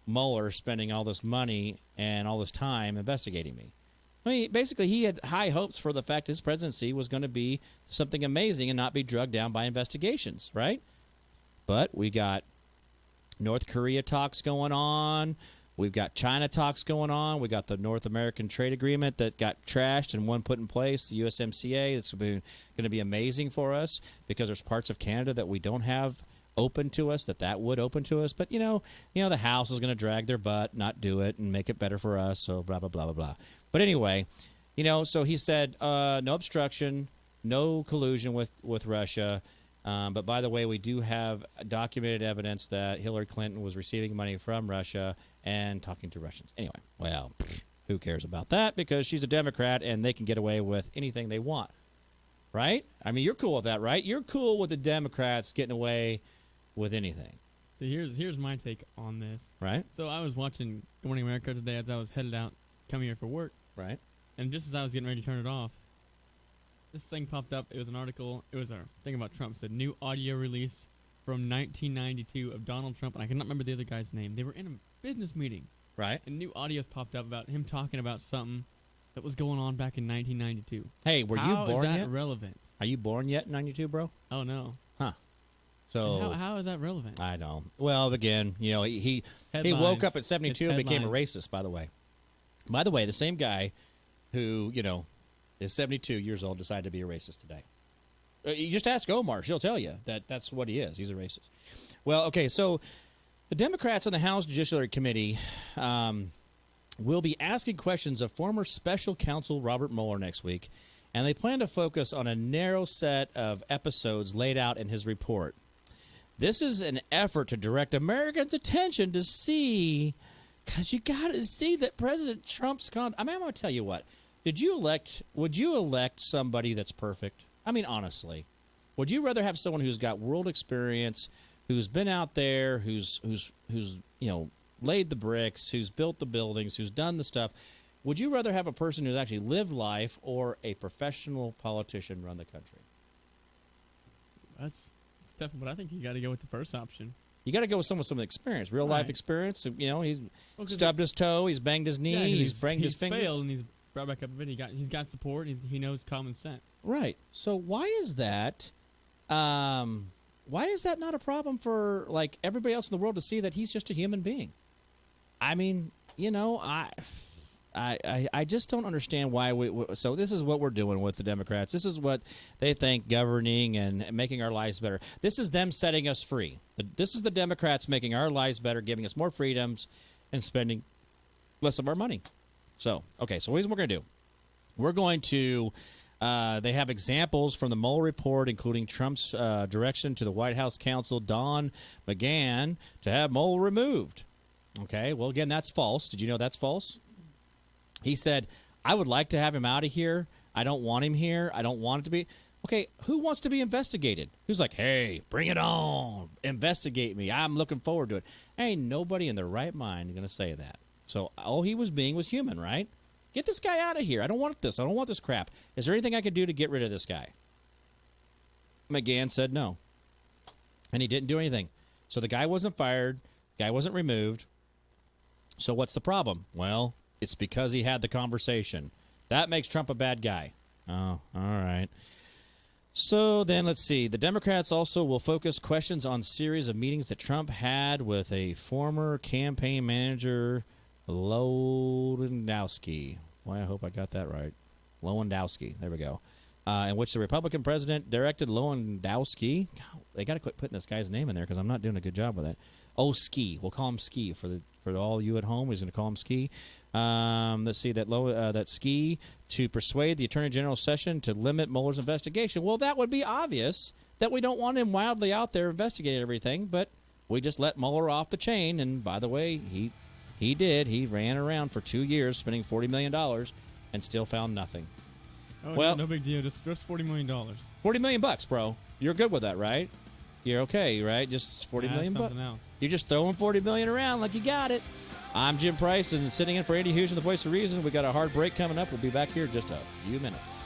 Mueller spending all this money and all this time investigating me. I mean, basically, he had high hopes for the fact his presidency was going to be something amazing and not be drugged down by investigations, right? But we got North Korea talks going on. We've got China talks going on. We got the North American Trade Agreement that got trashed and one put in place, the USMCA. It's going to be amazing for us because there's parts of Canada that we don't have open to us that would open to us. But, the House is going to drag their butt, not do it, and make it better for us, so blah, blah, blah, blah, blah. But anyway, so he said no obstruction, no collusion with Russia. But by the way, we do have documented evidence that Hillary Clinton was receiving money from Russia and talking to Russians. Anyway, well, who cares about that? Because she's a Democrat and they can get away with anything they want, right? I mean, you're cool with that, right? You're cool with the Democrats getting away with anything. So here's my take on this. Right. So I was watching Good Morning America today as I was headed out, coming here for work. Right. And just as I was getting ready to turn it off, this thing popped up. It was an article. It was a thing about Trump. It said new audio release from 1992 of Donald Trump, and I cannot remember the other guy's name. They were in a business meeting. Right. And new audio popped up about him talking about something that was going on back in 1992. Hey, were you born yet? How is yet? that relevant? Are you born yet in 92, bro? Oh, no. Huh. So how is that relevant? I don't. Well, again, he woke up at 72 and became a racist, by the way. By the way, the same guy who, is 72 years old decided to be a racist today. You just ask Omar. She'll tell you that that's what he is. He's a racist. Well, okay, so the Democrats on the House Judiciary Committee will be asking questions of former special counsel Robert Mueller next week, and they plan to focus on a narrow set of episodes laid out in his report. This is an effort to direct Americans' attention to see, because you got to see that President Trump's I'm going to tell you what. Would you elect somebody that's perfect? I mean, honestly, would you rather have someone who's got world experience, who's been out there, who's laid the bricks, who's built the buildings, who's done the stuff? Would you rather have a person who's actually lived life or a professional politician run the country? That's tough, but I think you got to go with the first option. You got to go with someone with some experience, real life experience. He's stubbed his toe, he's banged his knee, he's banged his finger. He's failed, and he's brought back up a bit. He's got support. He knows common sense. Right. So why is that? Why is that not a problem for everybody else in the world to see that he's just a human being? I mean, I just don't understand why so this is what we're doing with the Democrats. This is what they think governing and making our lives better. This is them setting us free. This is the Democrats making our lives better, giving us more freedoms, and spending less of our money. So here's what we're going to do. We're going to they have examples from the Mueller report, including Trump's direction to the White House counsel, Don McGahn, to have Mueller removed. Okay, well, again, that's false. Did you know that's false? He said, I would like to have him out of here. I don't want him here. I don't want it to be. Okay, who wants to be investigated? Who's like, hey, bring it on. Investigate me. I'm looking forward to it. Ain't nobody in their right mind going to say that. So all he was being was human, right? Get this guy out of here. I don't want this. I don't want this crap. Is there anything I could do to get rid of this guy? McGahn said no. And he didn't do anything. So the guy wasn't fired. The guy wasn't removed. So what's the problem? Well, it's because he had the conversation. That makes Trump a bad guy. Oh, all right. So then let's see. The Democrats also will focus questions on series of meetings that Trump had with a former campaign manager, Lewandowski. Well, I hope I got that right. Lewandowski. There we go. In which the Republican president directed Lewandowski. God, they got to quit putting this guy's name in there because I'm not doing a good job with that. Oh, Ski. We'll call him Ski for all you at home. He's going to call him Ski. Let's see, that Ski to persuade the Attorney General's session to limit Mueller's investigation. Well, that would be obvious that we don't want him wildly out there investigating everything, but we just let Mueller off the chain. And by the way, he did. He ran around for 2 years, spending $40 million, and still found nothing. Oh, well, no big deal. Just $40 million. $40 million, bro. You're good with that, right? You're okay, right? Just $40 million bucks. Something else. You're just throwing $40 million around like you got it. I'm Jim Price, and sitting in for Andy Hughes and the Voice of Reason. We got a hard break coming up. We'll be back here in just a few minutes.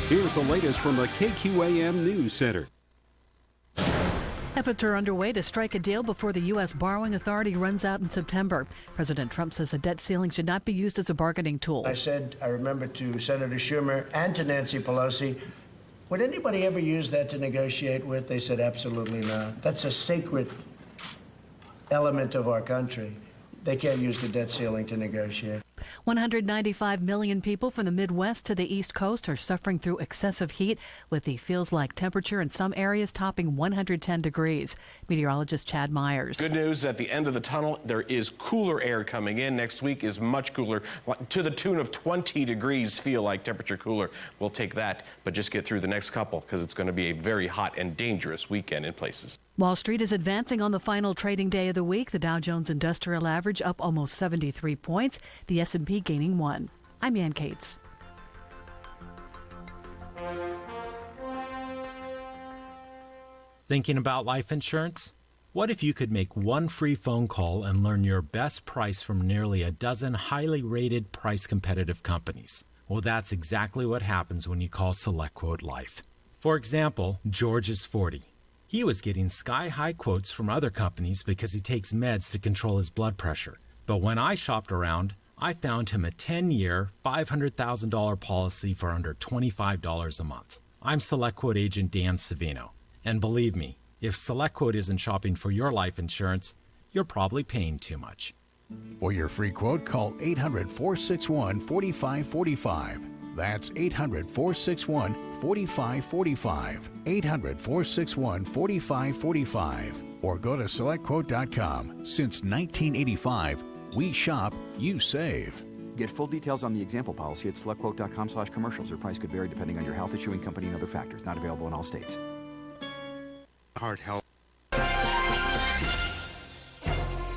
Here's the latest from the KQAM News Center. Efforts are underway to strike a deal before the U.S. borrowing authority runs out in September. President Trump says a debt ceiling should not be used as a bargaining tool. I remember to Senator Schumer and to Nancy Pelosi, would anybody ever use that to negotiate with? They said absolutely not. That's a sacred element of our country. They can't use the debt ceiling to negotiate. 195 million people from the Midwest to the East Coast are suffering through excessive heat, with the feels-like temperature in some areas topping 110 degrees. Meteorologist Chad Myers. Good news, at the end of the tunnel, there is cooler air coming in. Next week is much cooler, to the tune of 20 degrees feel like temperature cooler. We'll take that, but just get through the next couple because it's going to be a very hot and dangerous weekend in places. Wall Street is advancing on the final trading day of the week. The Dow Jones Industrial Average up almost 73 points. The S&P gaining 1. I'm Ann Cates. Thinking about life insurance? What if you could make one free phone call and learn your best price from nearly a dozen highly rated, price-competitive companies? Well, that's exactly what happens when you call SelectQuote Life. For example, George is 40. He was getting sky-high quotes from other companies because he takes meds to control his blood pressure. But when I shopped around, I found him a 10-year, $500,000 policy for under $25 a month. I'm SelectQuote agent Dan Savino. And believe me, if SelectQuote isn't shopping for your life insurance, you're probably paying too much. For your free quote, call 800-461-4545. That's 800-461-4545. 800-461-4545. Or go to SelectQuote.com. Since 1985, we shop, you save. Get full details on the example policy at SelectQuote.com/commercials. Or price could vary depending on your health, issuing company, and other factors. Not available in all states. Heart health.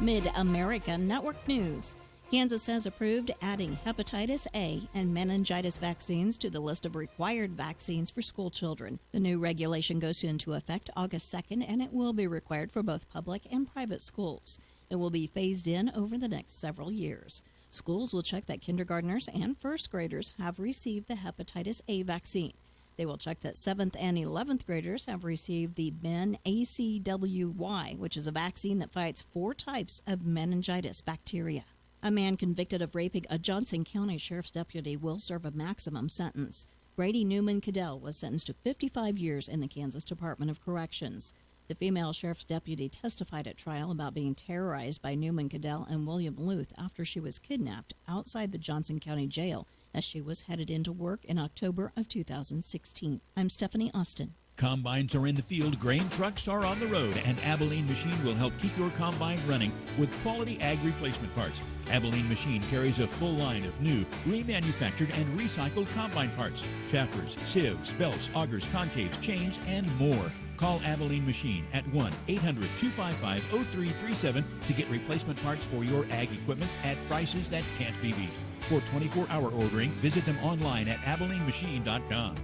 Mid-America Network News. Kansas has approved adding hepatitis A and meningitis vaccines to the list of required vaccines for school children. The new regulation goes into effect August 2nd, and it will be required for both public and private schools. It will be phased in over the next several years. Schools will check that kindergartners and first graders have received the hepatitis A vaccine. They will check that 7th and 11th graders have received the ACWY, which is a vaccine that fights 4 types of meningitis bacteria. A man convicted of raping a Johnson County Sheriff's deputy will serve a maximum sentence. Brady Newman Cadell was sentenced to 55 years in the Kansas Department of Corrections. The female sheriff's deputy testified at trial about being terrorized by Newman Cadell and William Luth after she was kidnapped outside the Johnson County Jail as she was headed into work in October of 2016. I'm Stephanie Austin. Combines are in the field, grain trucks are on the road, and Abilene Machine will help keep your combine running with quality ag replacement parts. Abilene Machine carries a full line of new, remanufactured, and recycled combine parts, chaffers, sieves, belts, augers, concaves, chains, and more. Call Abilene Machine at 1-800-255-0337 to get replacement parts for your ag equipment at prices that can't be beat. For 24-hour ordering, visit them online at AbileneMachine.com.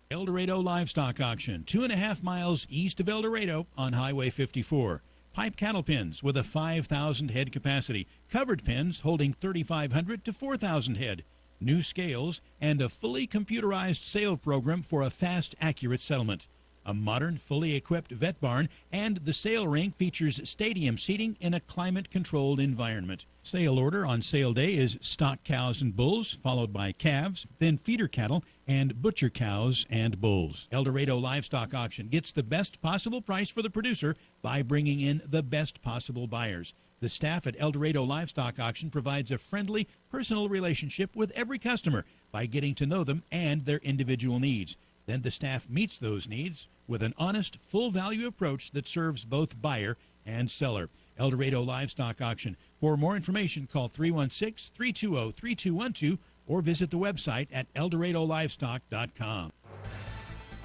El Dorado Livestock Auction, 2.5 miles east of El Dorado on Highway 54. Pipe cattle pens with a 5,000 head capacity, covered pens holding 3,500 to 4,000 head, new scales, and a fully computerized sale program for a fast, accurate settlement. A modern, fully equipped vet barn, and the sale ring features stadium seating in a climate-controlled environment. Sale order on sale day is stock cows and bulls, followed by calves, then feeder cattle, and butcher cows and bulls. El Dorado Livestock Auction gets the best possible price for the producer by bringing in the best possible buyers. The staff at El Dorado Livestock Auction provides a friendly, personal relationship with every customer by getting to know them and their individual needs. Then the staff meets those needs with an honest, full-value approach that serves both buyer and seller. El Dorado Livestock Auction. For more information, call 316-320-3212 or visit the website at eldorado.livestock.com.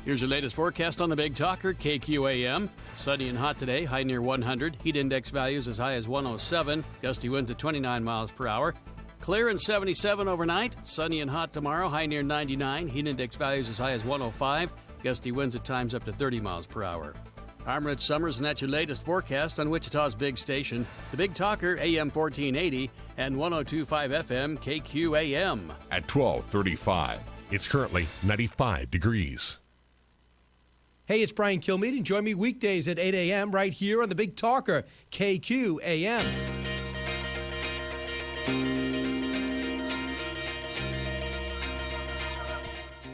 Here's your latest forecast on the Big Talker, KQAM. Sunny and hot today, high near 100. Heat index values as high as 107. Gusty winds at 29 miles per hour. Clear and 77 overnight. Sunny and hot tomorrow, high near 99. Heat index values as high as 105. Gusty winds at times up to 30 miles per hour. I'm Rich Summers, and that's your latest forecast on Wichita's big station, the Big Talker, AM 1480 and 102.5 FM, KQAM. At 12:35, it's currently 95 degrees. Hey, it's Brian Kilmeade. Join me weekdays at 8 a.m. right here on the Big Talker, KQAM.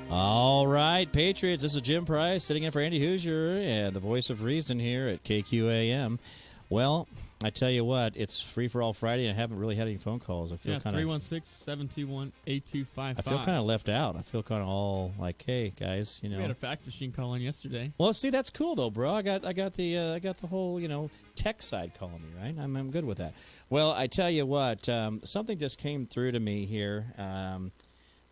All right, Patriots, this is Jim Price sitting in for Andy Hoosier and the voice of reason here at KQAM. Well, I tell you what, it's free-for-all Friday, and I haven't really had any phone calls. I feel kind of 316-721-8255. I feel kind of left out. I feel kind of all like, hey, guys, you know. We had a fax machine call in yesterday. Well, see, that's cool though, bro. I got the whole, tech side calling me, right? I'm good with that. Well, I tell you what, something just came through to me here.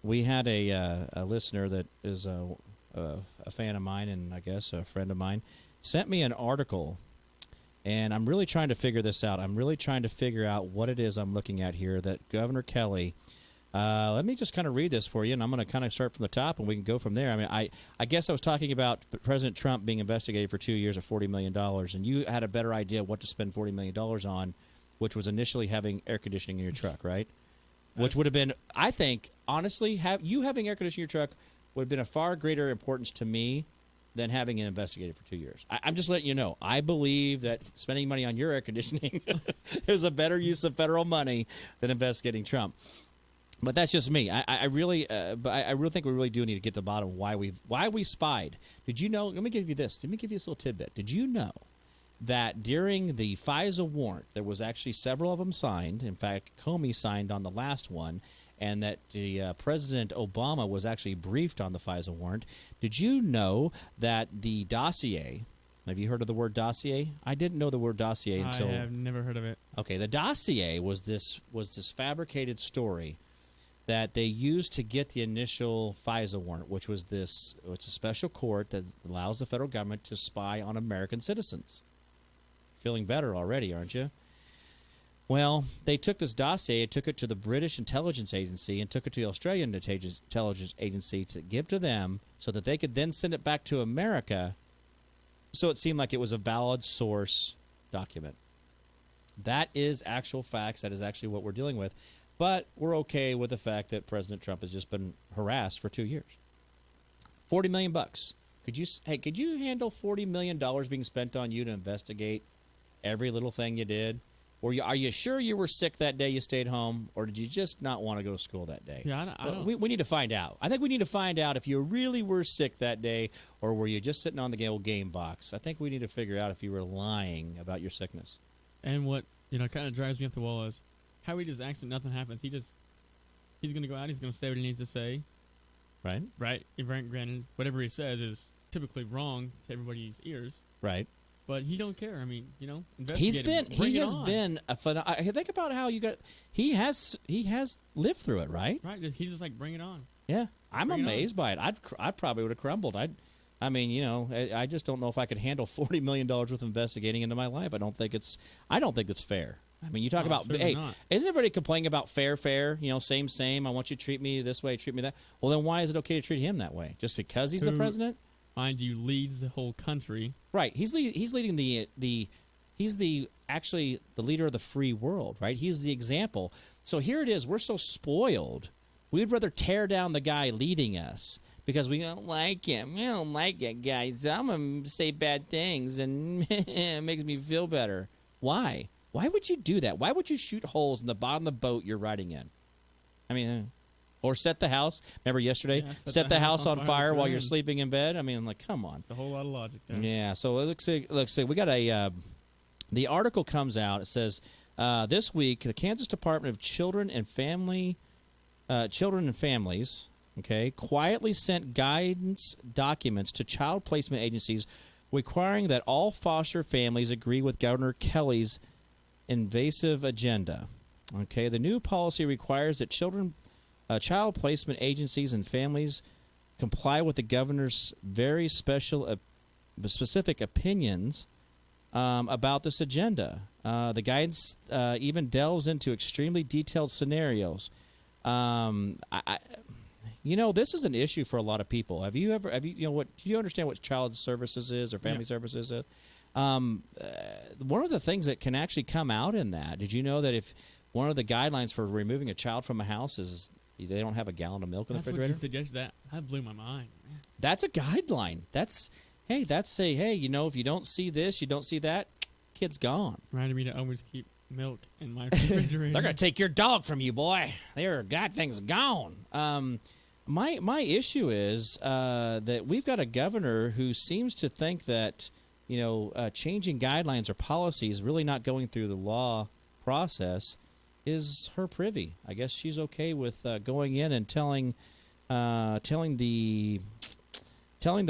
We had a listener that is a fan of mine, and I guess a friend of mine, sent me an article, and I'm really trying to figure this out. I'm really trying to figure out what it is I'm looking at here that Governor Kelly. Let me just kind of read this for you, and I'm going to kind of start from the top, and we can go from there. I mean, I guess I was talking about President Trump being investigated for 2 years at $40 million, and you had a better idea what to spend $40 million on, which was initially having air conditioning in your truck, right? Which would have been, I think, honestly, having air conditioning in your truck would have been of far greater importance to me than having it investigated for 2 years. I'm just letting you know. I believe that spending money on your air conditioning is a better use of federal money than investigating Trump. But that's just me. I really think we really do need to get to the bottom of why we spied. Did you know? Let me give you this. Let me give you this little tidbit. Did you know that during the FISA warrant, there was actually several of them signed? In fact, Comey signed on the last one, and that the President Obama was actually briefed on the FISA warrant. Did you know that the dossier? Have you heard of the word dossier? I didn't know the word dossier until I have never heard of it. Okay, the dossier was this fabricated story that they used to get the initial FISA warrant, which was it's a special court that allows the federal government to spy on American citizens. Feeling better already, aren't you? Well, they took this dossier, took it to the British intelligence agency, and took it to the Australian intelligence agency to give to them so that they could then send it back to America, so it seemed like it was a valid source document. That is actual facts. That is actually what we're dealing with. But we're okay with the fact that President Trump has just been harassed for 2 years. $40 million. Could you handle $40 million being spent on you to investigate every little thing you did? Or are you sure you were sick that day you stayed home, or did you just not want to go to school that day? Yeah, I don't. We need to find out. I think we need to find out if you really were sick that day, or were you just sitting on the old game box. I think we need to figure out if you were lying about your sickness. And what kind of drives me up the wall is how he just acts and nothing happens. He's going to go out. He's going to say what he needs to say. Right. Right. Granted, whatever he says is typically wrong to everybody's ears. Right. But he don't care. I mean, investigate. He has been a think about how he has lived through it, right? Right. He's just like, bring it on. Yeah, I'm amazed by it. I probably would have crumbled. I just don't know if I could handle $40 million worth of investigating into my life. I don't think it's fair. I mean, you talk about, hey, isn't everybody complaining about fair? Same. I want you to treat me this way, treat me that. Well, then why is it okay to treat him that way? Just because he's the president? Mind you, leads the whole country. Right. He's leading he's actually the leader of the free world, right? He's the example. So here it is. We're so spoiled. We'd rather tear down the guy leading us because we don't like him. We don't like that guy. So I'm going to say bad things, and it makes me feel better. Why? Why would you do that? Why would you shoot holes in the bottom of the boat you're riding in? I mean, or set the house. Remember yesterday? Yeah, set the house on fire while you're sleeping in bed. I mean, come on. A whole lot of logic there. Yeah. So let's see. We got the article comes out. It says this week the Kansas Department of Children and Families, quietly sent guidance documents to child placement agencies requiring that all foster families agree with Governor Kelly's invasive agenda. Okay, the new policy requires that child placement agencies and families comply with the governor's very specific opinions about this agenda. The guidance even delves into extremely detailed scenarios. This is an issue for a lot of people. Do you understand what child services is or family services is? One of the things that can actually come out in that, did you know that if one of the guidelines for removing a child from a house is they don't have a gallon of milk in the refrigerator? That's what you suggested. That blew my mind. Man. That's a guideline. If you don't see this, you don't see that, kid's gone. Reminded me to always keep milk in my refrigerator. They're going to take your dog from you, boy. Thing's gone. My issue is that we've got a governor who seems to think that changing guidelines or policies, really not going through the law process, is her privy. I guess she's okay with going in and telling the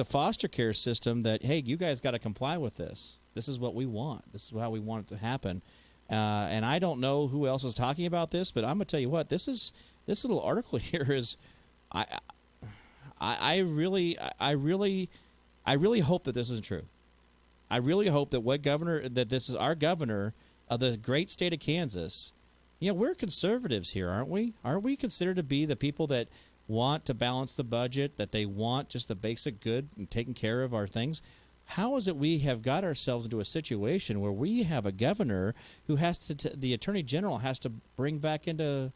foster care system that, hey, you guys got to comply with this. This is what we want. This is how we want it to happen. And I don't know who else is talking about this, but I'm gonna tell you what, this little article here is. I really hope that this isn't true. I really hope that this is our governor of the great state of Kansas. We're conservatives here, aren't we? Aren't we considered to be the people that want to balance the budget, that they want just the basic good and taking care of our things? How is it we have got ourselves into a situation where we have a governor who has to, the attorney general has to bring back into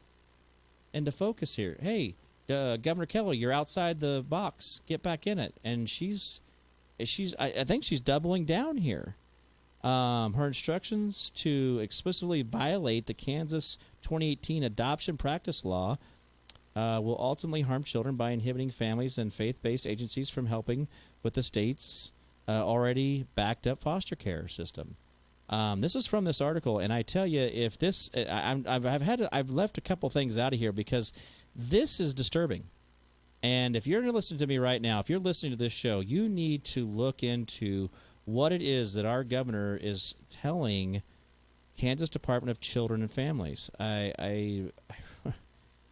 focus here? Hey, Governor Kelly, you're outside the box. Get back in it. And she's I think she's doubling down here. Her instructions to explicitly violate the Kansas 2018 adoption practice law will ultimately harm children by inhibiting families and faith-based agencies from helping with the state's already backed-up foster care system. This is from this article, and I tell you, if this, I've left a couple things out of here because this is disturbing. And if you're listening to me right now, if you're listening to this show, you need to look into what it is that our governor is telling Kansas Department of Children and Families. I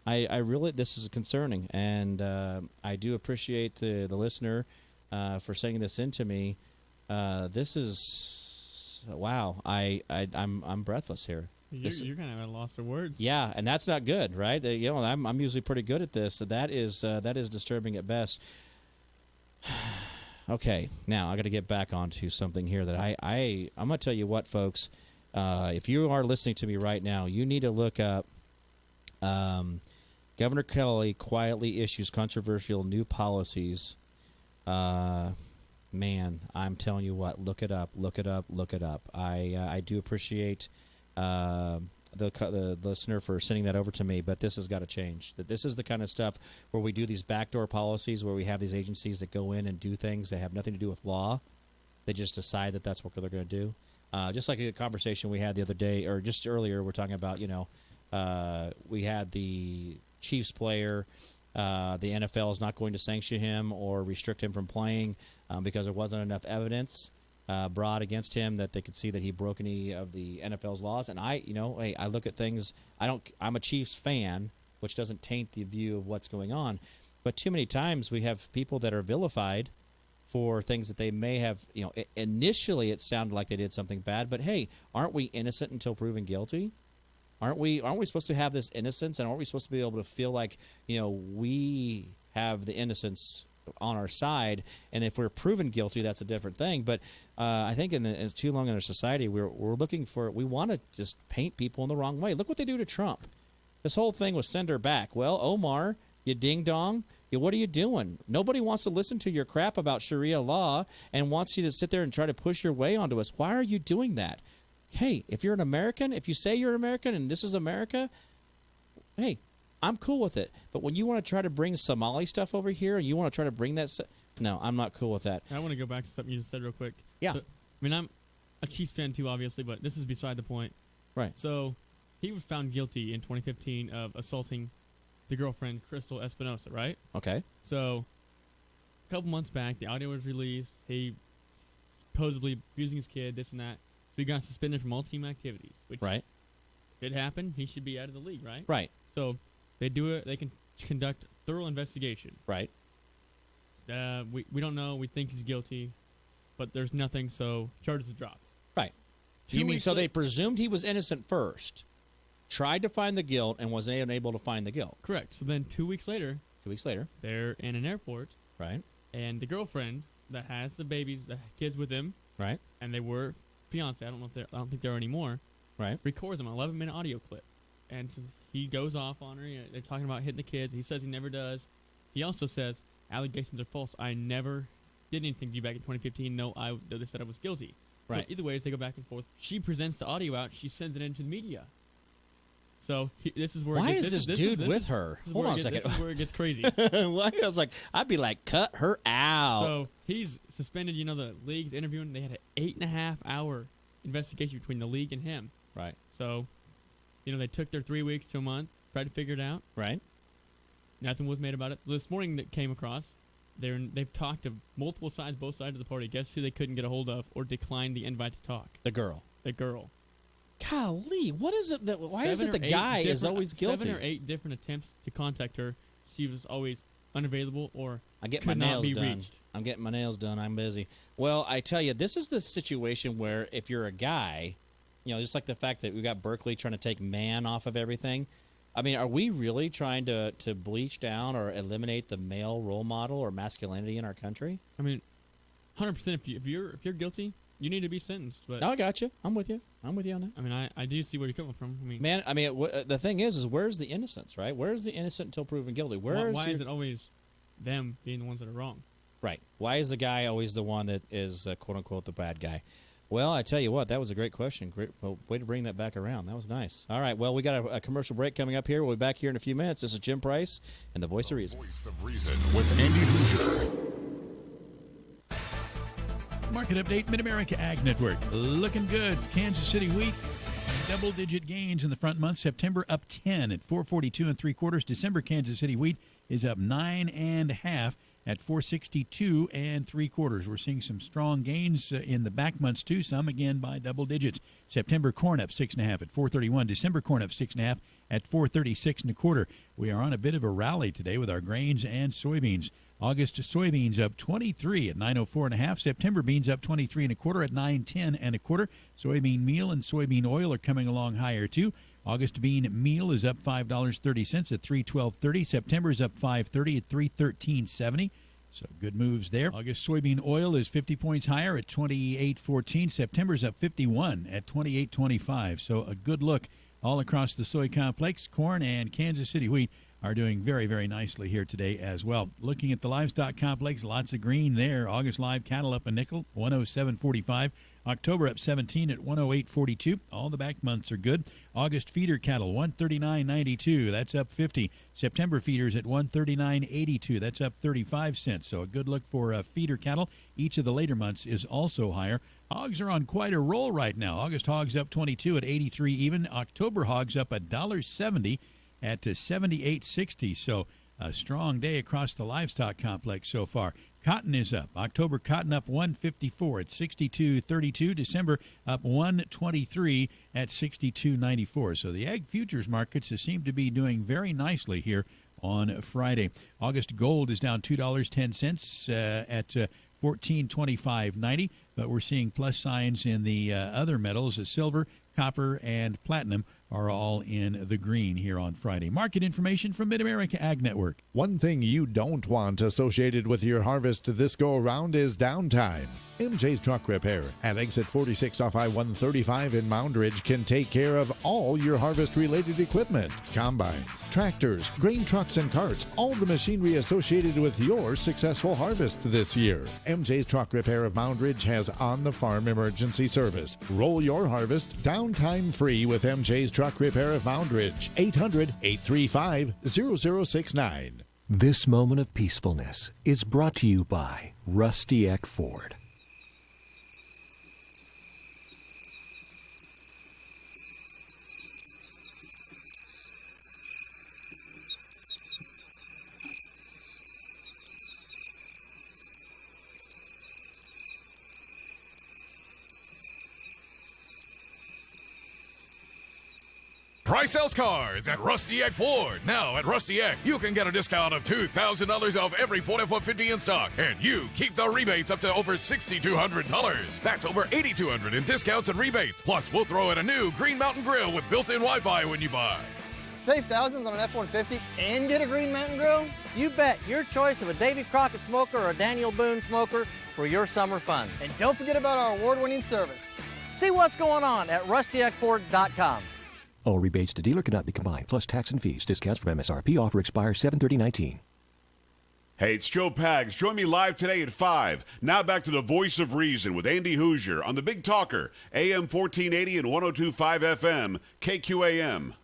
really, this is concerning, and I do appreciate the listener for sending this in to me. This is wow. I'm breathless here. You're kind of at a loss for words. Yeah, and that's not good, right? I'm usually pretty good at this. So that is disturbing at best. Okay, now I got to get back onto something here that I'm going to tell you what, folks. If you are listening to me right now, you need to look up Governor Kelly quietly issues controversial new policies. Man, I'm telling you what, look it up. I do appreciate the listener for sending that over to me, but this has got to change. That this is the kind of stuff where we do these backdoor policies, where we have these agencies that go in and do things that have nothing to do with law. They just decide that that's what they're going to do. Just like a conversation we had the other day, or just earlier, we're talking about, we had the Chiefs player. The NFL is not going to sanction him or restrict him from playing because there wasn't enough evidence brought against him that they could see that he broke any of the NFL's laws. And I look at things. I'm a Chiefs fan, which doesn't taint the view of what's going on. But too many times we have people that are vilified for things that they may have. Initially it sounded like they did something bad, but hey, aren't we innocent until proven guilty? Aren't we supposed to have this innocence, and aren't we supposed to be able to feel like we have the innocence on our side? And if we're proven guilty, that's a different thing. But I think it's too long in our society we want to just paint people in the wrong way. Look what they do to Trump. This whole thing was send her back. Well, Omar, you ding dong. What are you doing? Nobody wants to listen to your crap about Sharia law and wants you to sit there and try to push your way onto us. Why are you doing that? Hey, if you're an American, if you say you're American and this is America, hey, I'm cool with it. But when you want to try to bring Somali stuff over here and you want to try to bring that no, I'm not cool with that. I want to go back to something you just said real quick. Yeah. So, I'm a Chiefs fan too, obviously, but this is beside the point. Right. So he was found guilty in 2015 of assaulting the girlfriend, Crystal Espinosa, right? Okay. So a couple months back, the audio was released. He supposedly abusing his kid, this and that. So he got suspended from all team activities. Which, right. If it happened, he should be out of the league, right? Right. So they do it. They can conduct thorough investigation. Right. We don't know. We think he's guilty, but there's nothing. So charges are dropped. Right. You mean so they presumed he was innocent first, tried to find the guilt, and was unable to find the guilt? Correct. So then 2 weeks later. 2 weeks later. They're in an airport. Right. And the girlfriend that has the babies, the kids with him. Right. And they were fiance. I don't think they're anymore. Right. Records him an 11-minute audio clip, and so he goes off on her. They're talking about hitting the kids. He says he never does. He also says allegations are false. I never did anything to you back in 2015. No, they said I was guilty. Right. So either way, they go back and forth. She presents the audio out. She sends it into the media. So this is where. Why is this dude with her? Hold on a second. This is where it gets crazy. Why? I was like, I'd be like, cut her out. So he's suspended. The league's interviewing. They had an 8.5-hour investigation between the league and him. Right. So, they took their 3 weeks to a month, tried to figure it out. Right. Nothing was made about it. This morning that came across, they've talked to multiple sides, both sides of the party. Guess who they couldn't get a hold of or declined the invite to talk? The girl. The girl. Golly, what is it that? Why is it the guy is always guilty? 7 or 8 different attempts to contact her. She was always unavailable or I get could my not nails be done. reached. I'm getting my nails done. I'm busy. Well, I tell you, this is the situation where if you're a guy, just like the fact that we got Berkeley trying to take man off of everything. I mean, are we really trying to bleach down or eliminate the male role model or masculinity in our country? I mean, 100%. If you're guilty, you need to be sentenced. But no, I got you. I'm with you. I'm with you on that. I mean, I do see where you're coming from. The thing is where's the innocence, right? Where's the innocent until proven guilty? Why is it always them being the ones that are wrong? Right. Why is the guy always the one that is, quote-unquote, the bad guy? Well, I tell you what, that was a great question. Great way to bring that back around. That was nice. All right, well, we got a commercial break coming up here. We'll be back here in a few minutes. This is Jim Price and the Voice of Reason. Voice of Reason with Andy Hoosier. Market update, Mid-America Ag Network. Looking good. Kansas City wheat, double-digit gains in the front month. September up 10 at 442 3/4. December Kansas City wheat is up 9.5 at 462 3/4. We're seeing some strong gains in the back months too. Some again by double digits. September corn up 6.5 at 431. December corn up 6.5 at 436 1/4. We are on a bit of a rally today with our grains and soybeans. August soybeans up 23 at 904 1/2. September beans up 23 1/4 at 910 1/4. Soybean meal and soybean oil are coming along higher too. August bean meal is up $5.30 at $312.30. September is up $5.30 at $313.70. So good moves there. August soybean oil is 50 points higher at $28.14. September's up 51 at $28.25. So a good look all across the soy complex. Corn and Kansas City wheat are doing very, very nicely here today as well. Looking at the livestock complex, lots of green there. August live cattle up a nickel, 107.45. October up 17 at 108.42. All the back months are good. August feeder cattle, 139.92. That's up 50. September feeders at 139.82. That's up 35 cents. So a good look for feeder cattle. Each of the later months is also higher. Hogs are on quite a roll right now. August hogs up 22 at 83 even. October hogs up $1.70 at 78.60. So a strong day across the livestock complex so far. Cotton is up. October cotton up 154 at 62.32. December up 123 at 62.94. So the ag futures markets seem to be doing very nicely here on Friday. August gold is down $2.10 at 1425.90, but we're seeing plus signs in the other metals. Silver, copper, and platinum are all in the green here on Friday. Market information from Mid-America Ag Network. One thing you don't want associated with your harvest this go-around is downtime. MJ's Truck Repair at exit 46 off I-135 in Moundridge can take care of all your harvest-related equipment. Combines, tractors, grain trucks, and carts. All the machinery associated with your successful harvest this year. MJ's Truck Repair of Moundridge has on-the-farm emergency service. Roll your harvest downtime-free with MJ's Truck Repair of Moundridge. 800-835-0069. This moment of peacefulness is brought to you by Rusty Eck Ford. Price sells cars at Rusty Eck Ford. Now at Rusty Eck, you can get a discount of $2,000 off every Ford F-150 in stock, and you keep the rebates up to over $6,200. That's over $8,200 in discounts and rebates. Plus, we'll throw in a new Green Mountain Grill with built-in Wi-Fi when you buy. Save thousands on an F-150 and get a Green Mountain Grill? You bet. Your choice of a Davy Crockett smoker or a Daniel Boone smoker for your summer fun. And don't forget about our award-winning service. See what's going on at rustyeckford.com. All rebates to dealer cannot be combined, plus tax and fees. Discounts from MSRP. Offer expires 7/30/19. Hey, it's Joe Pags. Join me live today at 5. Now back to the Voice of Reason with Andy Hoosier on the Big Talker, AM 1480 and 102.5 FM, KQAM.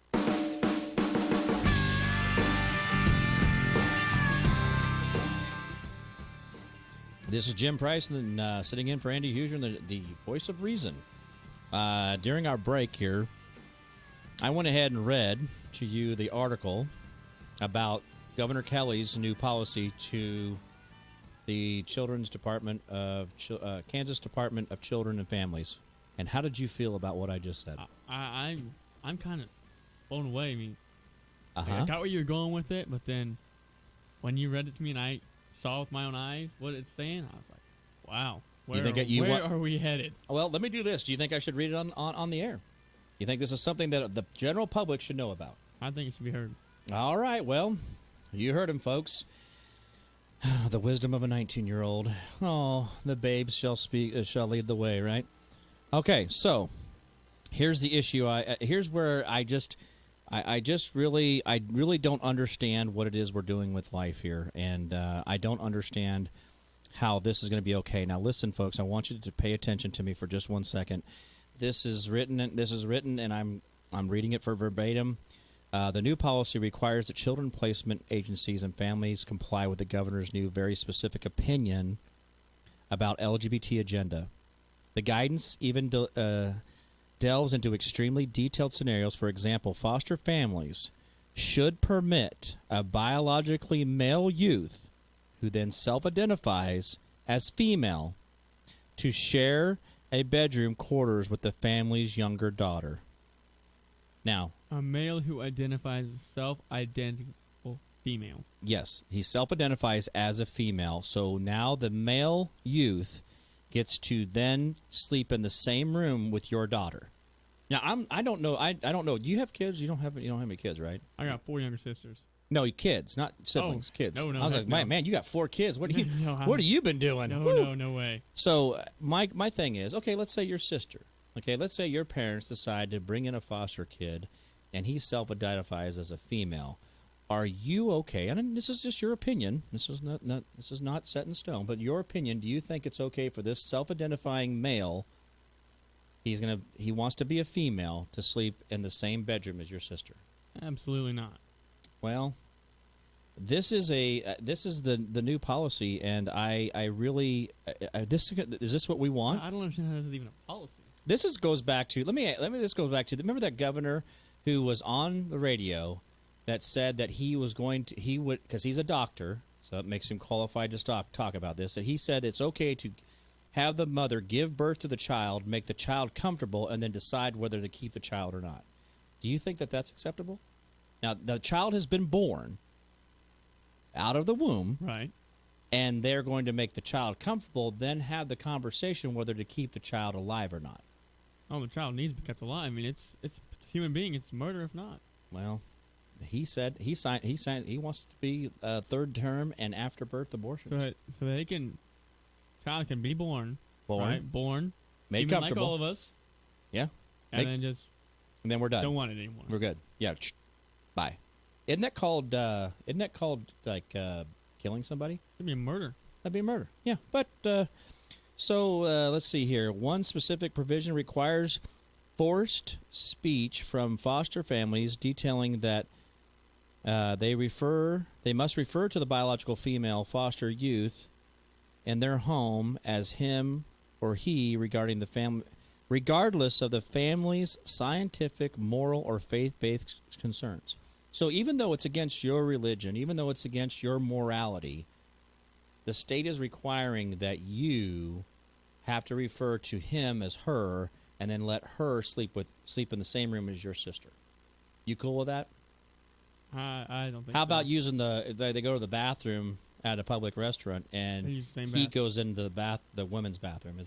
This is Jim Price, and sitting in for Andy Hoosier, the Voice of Reason. During our break here, I went ahead and read to you the article about Governor Kelly's new policy to the Children's Department of Kansas Department of Children and Families. And how did you feel about what I just said? I'm kind of blown away. I mean, I got where you were going with it, but then when you read it to me and I saw with my own eyes what it's saying, I was like, wow, where are we headed? Well, let me do this. Do you think I should read it on the air? You think this is something that the general public should know about? I think it should be heard. All right, well, you heard him, folks. The wisdom of a 19-year-old. Oh, the babes shall lead the way, right? Okay, so here's the issue. Here's where I really don't understand what it is we're doing with life here, and I don't understand how this is going to be okay. Now, listen, folks, I want you to pay attention to me for just 1 second. This is written, and I'm reading it for verbatim. The new policy requires that children placement agencies and families comply with the governor's new, very specific opinion about LGBT agenda. The guidance even delves into extremely detailed scenarios. For example, foster families should permit a biologically male youth who then self-identifies as female to share a bedroom quarters with the family's younger daughter. Now, a male who identifies as self-identical female. Yes, he self-identifies as a female. So now the male youth gets to then sleep in the same room with your daughter. Now, I don't know. I don't know. Do you have kids? You don't have any kids, right? I got 4 younger sisters. No, kids, not siblings. Kids. No. I was like, man, you got 4 kids. What have you been doing? No way. So my thing is, okay, let's say your sister. Okay, let's say your parents decide to bring in a foster kid, and he self-identifies as a female. Are you okay? And this is just your opinion. This is not set in stone. But your opinion. Do you think it's okay for this self-identifying male? He wants to be a female to sleep in the same bedroom as your sister. Absolutely not. Well, this is the new policy, and I really is this what we want? I don't understand how this is even a policy. This goes back to remember that governor who was on the radio that said that he would because he's a doctor, so it makes him qualified to talk about this. That he said it's okay to have the mother give birth to the child, make the child comfortable, and then decide whether to keep the child or not. Do you think that that's acceptable? Now, the child has been born out of the womb. Right. And they're going to make the child comfortable, then have the conversation whether to keep the child alive or not. Oh, the child needs to be kept alive. I mean, it's a human being. It's murder if not. Well, he said he wants to be third term and after birth abortions. So they can... Child can be born, made even comfortable, like all of us. Yeah, and then we're done. Don't want it anymore. We're good. Yeah, bye. Isn't that called like killing somebody? That'd be a murder. That'd be a murder. Yeah, but let's see here. One specific provision requires forced speech from foster families, detailing that they must refer to the biological female foster youth in their home as him or he regarding the family, regardless of the family's scientific, moral, or faith-based concerns. So even though it's against your religion, even though it's against your morality, the state is requiring that you have to refer to him as her and then let her sleep in the same room as your sister. You cool with that? I don't think so. How about using they go to the bathroom at a public restaurant, and he goes into the women's bathroom.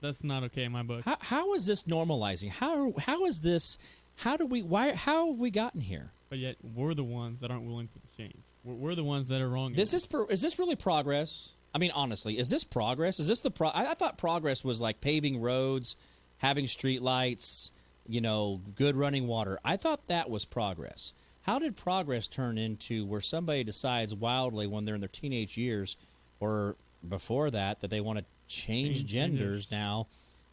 That's not okay in my book. How is this normalizing? How is this? How have we gotten here? But yet we're the ones that aren't willing for the change. We're the ones that are wrong. Is this really progress? I mean, honestly, is this progress? Is this I thought progress was like paving roads, having street lights, good running water. I thought that was progress. How did progress turn into where somebody decides wildly when they're in their teenage years or before that they want to change genders now?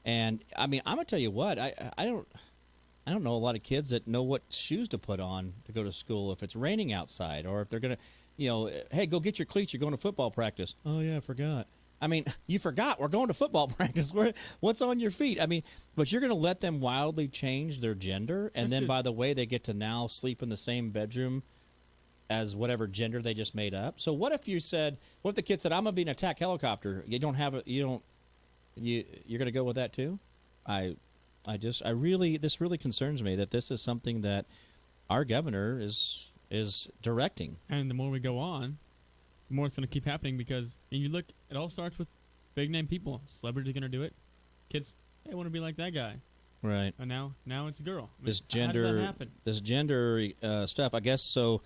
And I mean, I'm gonna tell you what, I don't know a lot of kids that know what shoes to put on to go to school if it's raining outside, or if they're gonna, hey, go get your cleats. You're going to football practice. Oh yeah, I forgot. I mean, you forgot. We're going to football practice. What's on your feet? I mean, but you're going to let them wildly change their gender, and then, by the way, they get to now sleep in the same bedroom as whatever gender they just made up. So what if the kid said, I'm going to be an attack helicopter? You're going to go with that too? This really concerns me that this is something that our governor is directing. And the more we go on, the more it's going to keep happening, because you look, it all starts with big name people. Celebrities are going to do it. Kids, they want to be like that guy. Right. And now it's a girl. I mean, this gender, how does that happen? This gender stuff, I guess. So,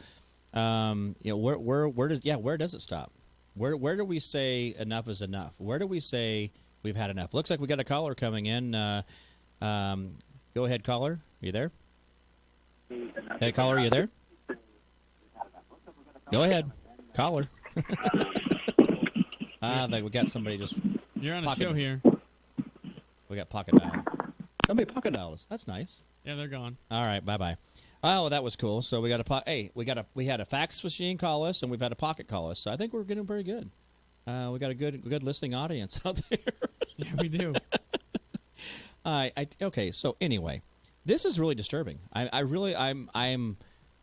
where does it stop? Where do we say enough is enough? Where do we say we've had enough? Looks like we got a caller coming in. Go ahead, caller. Are you there? Hey, caller, are you there? Go ahead, caller. We got somebody just. You're on a show here. We got pocket dial. Somebody pocket dialed us. That's nice. Yeah, they're gone. All right, bye. Oh, that was cool. So we got we had a fax machine call us, and we've had a pocket call us. So I think we're getting pretty good. We got a good listening audience out there. Yeah, we do. Okay. So anyway, this is really disturbing. I'm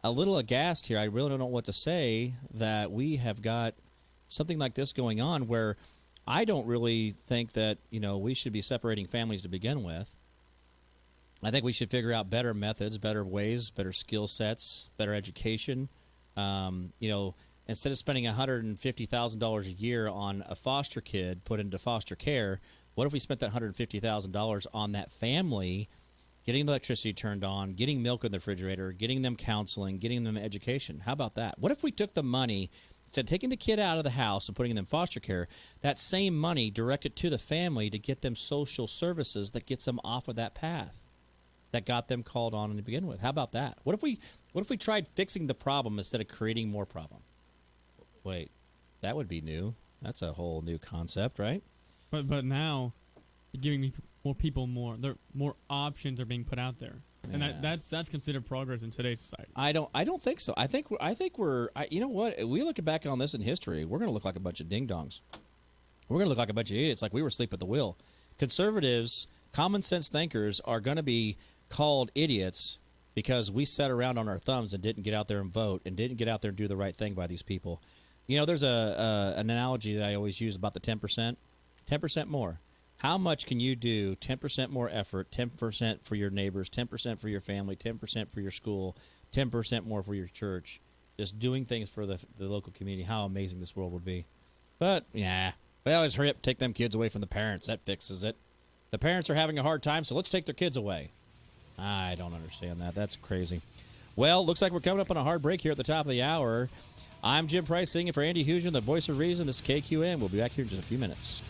a little aghast here. I really don't know what to say that we have got something like this going on where I don't really think that, we should be separating families to begin with. I think we should figure out better methods, better ways, better skill sets, better education. Instead of spending $150,000 a year on a foster kid put into foster care, what if we spent that $150,000 on that family, getting the electricity turned on, getting milk in the refrigerator, getting them counseling, getting them education? How about that? What if we took the money, instead of taking the kid out of the house and putting them in foster care, that same money directed to the family to get them social services that gets them off of that path that got them called on to begin with? How about that? What if we tried fixing the problem instead of creating more problem? Wait, that would be new. That's a whole new concept, right? But now, giving more people more options are being put out there, and that's considered progress in today's society. I don't think so. I think we're you know what? We look back on this in history, we're going to look like a bunch of ding dongs. We're going to look like a bunch of idiots, like we were asleep at the wheel. Conservatives, common sense thinkers are going to be called idiots because we sat around on our thumbs and didn't get out there and vote and didn't get out there and do the right thing by these people. There's an analogy that I always use about the 10%. 10% more. How much can you do 10% more effort, 10% for your neighbors, 10% for your family, 10% for your school, 10% more for your church, just doing things for the local community? How amazing this world would be. But, we always hurry up and take them kids away from the parents. That fixes it. The parents are having a hard time, so let's take their kids away. I don't understand that. That's crazy. Well, looks like we're coming up on a hard break here at the top of the hour. I'm Jim Price singing for Andy Husion, the voice of reason. This is KQM. We'll be back here in just a few minutes.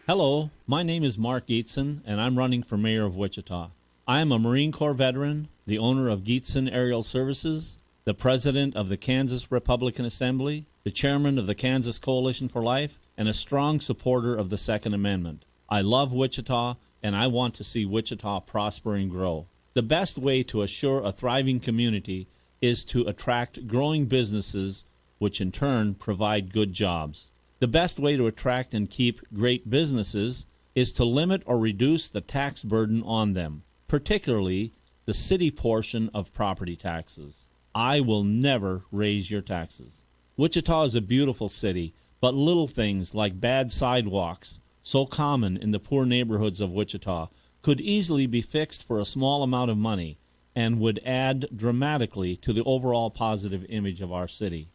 Hello, my name is Mark Gietzen, and I'm running for mayor of Wichita. I am a Marine Corps veteran, the owner of Gietzen Aerial Services, the president of the Kansas Republican Assembly, the chairman of the Kansas Coalition for Life, and a strong supporter of the Second Amendment. I love Wichita, and I want to see Wichita prosper and grow. The best way to assure a thriving community is to attract growing businesses, which in turn provide good jobs. The best way to attract and keep great businesses is to limit or reduce the tax burden on them, particularly the city portion of property taxes. I will never raise your taxes. Wichita is a beautiful city, but little things like bad sidewalks, so common in the poor neighborhoods of Wichita, could easily be fixed for a small amount of money and would add dramatically to the overall positive image of our city.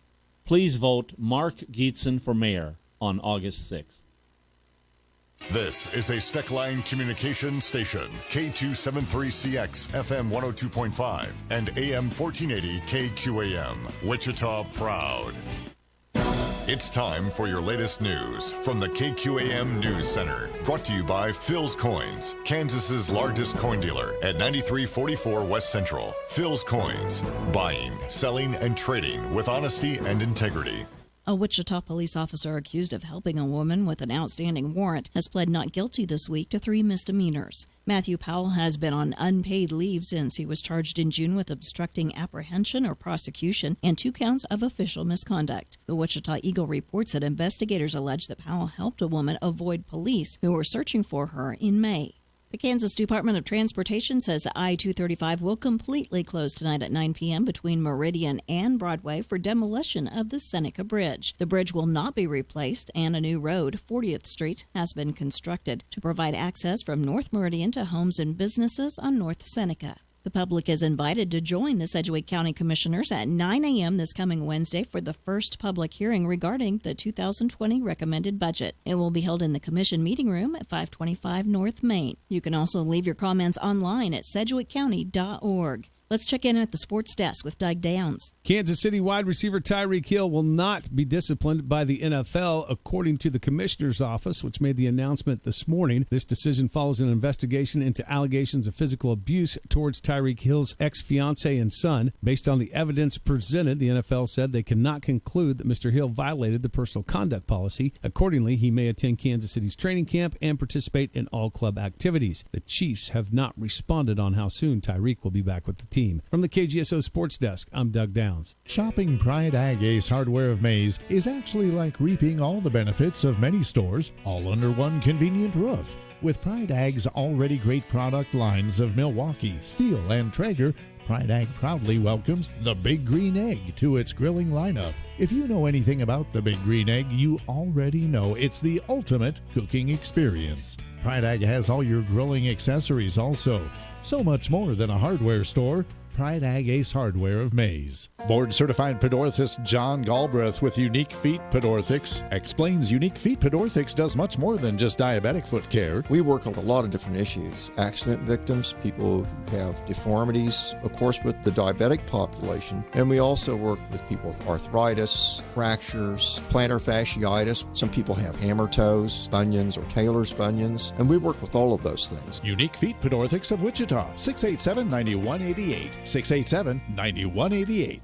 Please vote Mark Gietzen for mayor on August 6th. This is a Steckline communication station, K273CX, FM 102.5, and AM 1480 KQAM, Wichita Proud. It's time for your latest news from the KQAM News Center. Brought to you by Phil's Coins, Kansas's largest coin dealer at 9344 West Central. Phil's Coins, buying, selling, and trading with honesty and integrity. A Wichita police officer accused of helping a woman with an outstanding warrant has pled not guilty this week to 3 misdemeanors. Matthew Powell has been on unpaid leave since he was charged in June with obstructing apprehension or prosecution and 2 counts of official misconduct. The Wichita Eagle reports that investigators allege that Powell helped a woman avoid police who were searching for her in May. The Kansas Department of Transportation says the I-235 will completely close tonight at 9 p.m. between Meridian and Broadway for demolition of the Seneca Bridge. The bridge will not be replaced, and a new road, 40th Street, has been constructed to provide access from North Meridian to homes and businesses on North Seneca. The public is invited to join the Sedgwick County Commissioners at 9 a.m. this coming Wednesday for the first public hearing regarding the 2020 recommended budget. It will be held in the Commission meeting room at 525 North Main. You can also leave your comments online at sedgwickcounty.org. Let's check in at the sports desk with Doug Downs. Kansas City wide receiver Tyreek Hill will not be disciplined by the NFL, according to the commissioner's office, which made the announcement this morning. This decision follows an investigation into allegations of physical abuse towards Tyreek Hill's ex-fiancée and son. Based on the evidence presented, the NFL said they cannot conclude that Mr. Hill violated the personal conduct policy. Accordingly, he may attend Kansas City's training camp and participate in all club activities. The Chiefs have not responded on how soon Tyreek will be back with the team. From the KGSO Sports Desk, I'm Doug Downs. Shopping Pride Ag Ace Hardware of Maize is actually like reaping all the benefits of many stores, all under one convenient roof. With Pride Ag's already great product lines of Milwaukee, Steel, and Traeger, Pride Ag proudly welcomes the Big Green Egg to its grilling lineup. If you know anything about the Big Green Egg, you already know it's the ultimate cooking experience. Pride Ag has all your grilling accessories also. So much more than a hardware store. Pride Ag Ace Hardware of Maize. Board-certified podorthist John Galbraith with Unique Feet Podorthics explains Unique Feet Podorthics does much more than just diabetic foot care. We work on a lot of different issues. Accident victims, people who have deformities, of course with the diabetic population, and we also work with people with arthritis, fractures, plantar fasciitis. Some people have hammer toes, bunions, or Taylor's bunions, and we work with all of those things. Unique Feet Podorthics of Wichita, 687-9188. 687-9188.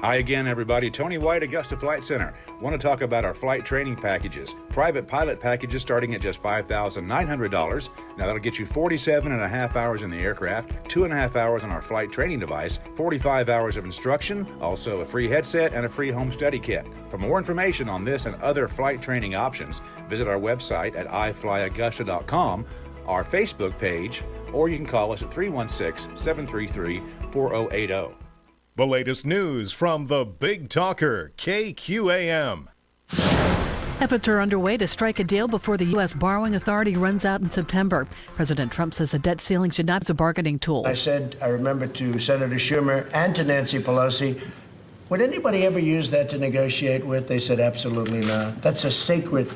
Hi again, everybody. Tony White, Augusta Flight Center. Want to talk about our flight training packages. Private pilot packages starting at just $5,900. Now that'll get you 47 and a half hours in the aircraft, 2.5 hours on our flight training device, 45 hours of instruction, also a free headset and a free home study kit. For more information on this and other flight training options, visit our website at iflyaugusta.com, our Facebook page, or you can call us at 316-733-4080. The latest news from the Big Talker, KQAM. Efforts are underway to strike a deal before the U.S. borrowing authority runs out in September. President Trump says a debt ceiling should not be a bargaining tool. I remember to Senator Schumer and to Nancy Pelosi, would anybody ever use that to negotiate with? They said absolutely not. That's a sacred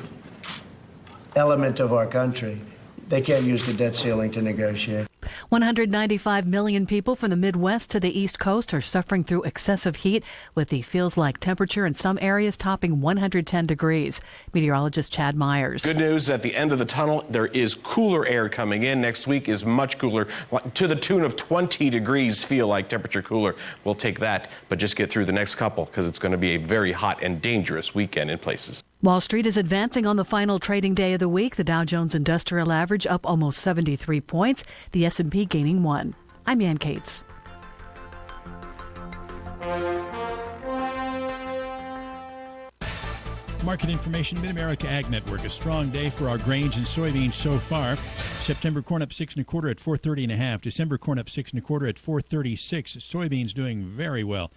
element of our country. They can't use the debt ceiling to negotiate. 195 million people from the Midwest to the East Coast are suffering through excessive heat, with the feels-like temperature in some areas topping 110 degrees. Meteorologist Chad Myers. Good news, at the end of the tunnel, there is cooler air coming in. Next week is much cooler, to the tune of 20 degrees feel like temperature cooler. We'll take that, but just get through the next couple because it's going to be a very hot and dangerous weekend in places. Wall Street is advancing on the final trading day of the week. The Dow Jones Industrial Average up almost 73 points. The S&P gaining 1. I'm Ann Cates. Market information, Mid-America Ag Network. A strong day for our grains and soybeans so far. September corn up 6 1/4 at 430.5. December corn up 6 1/4 at 436. Soybeans doing very well.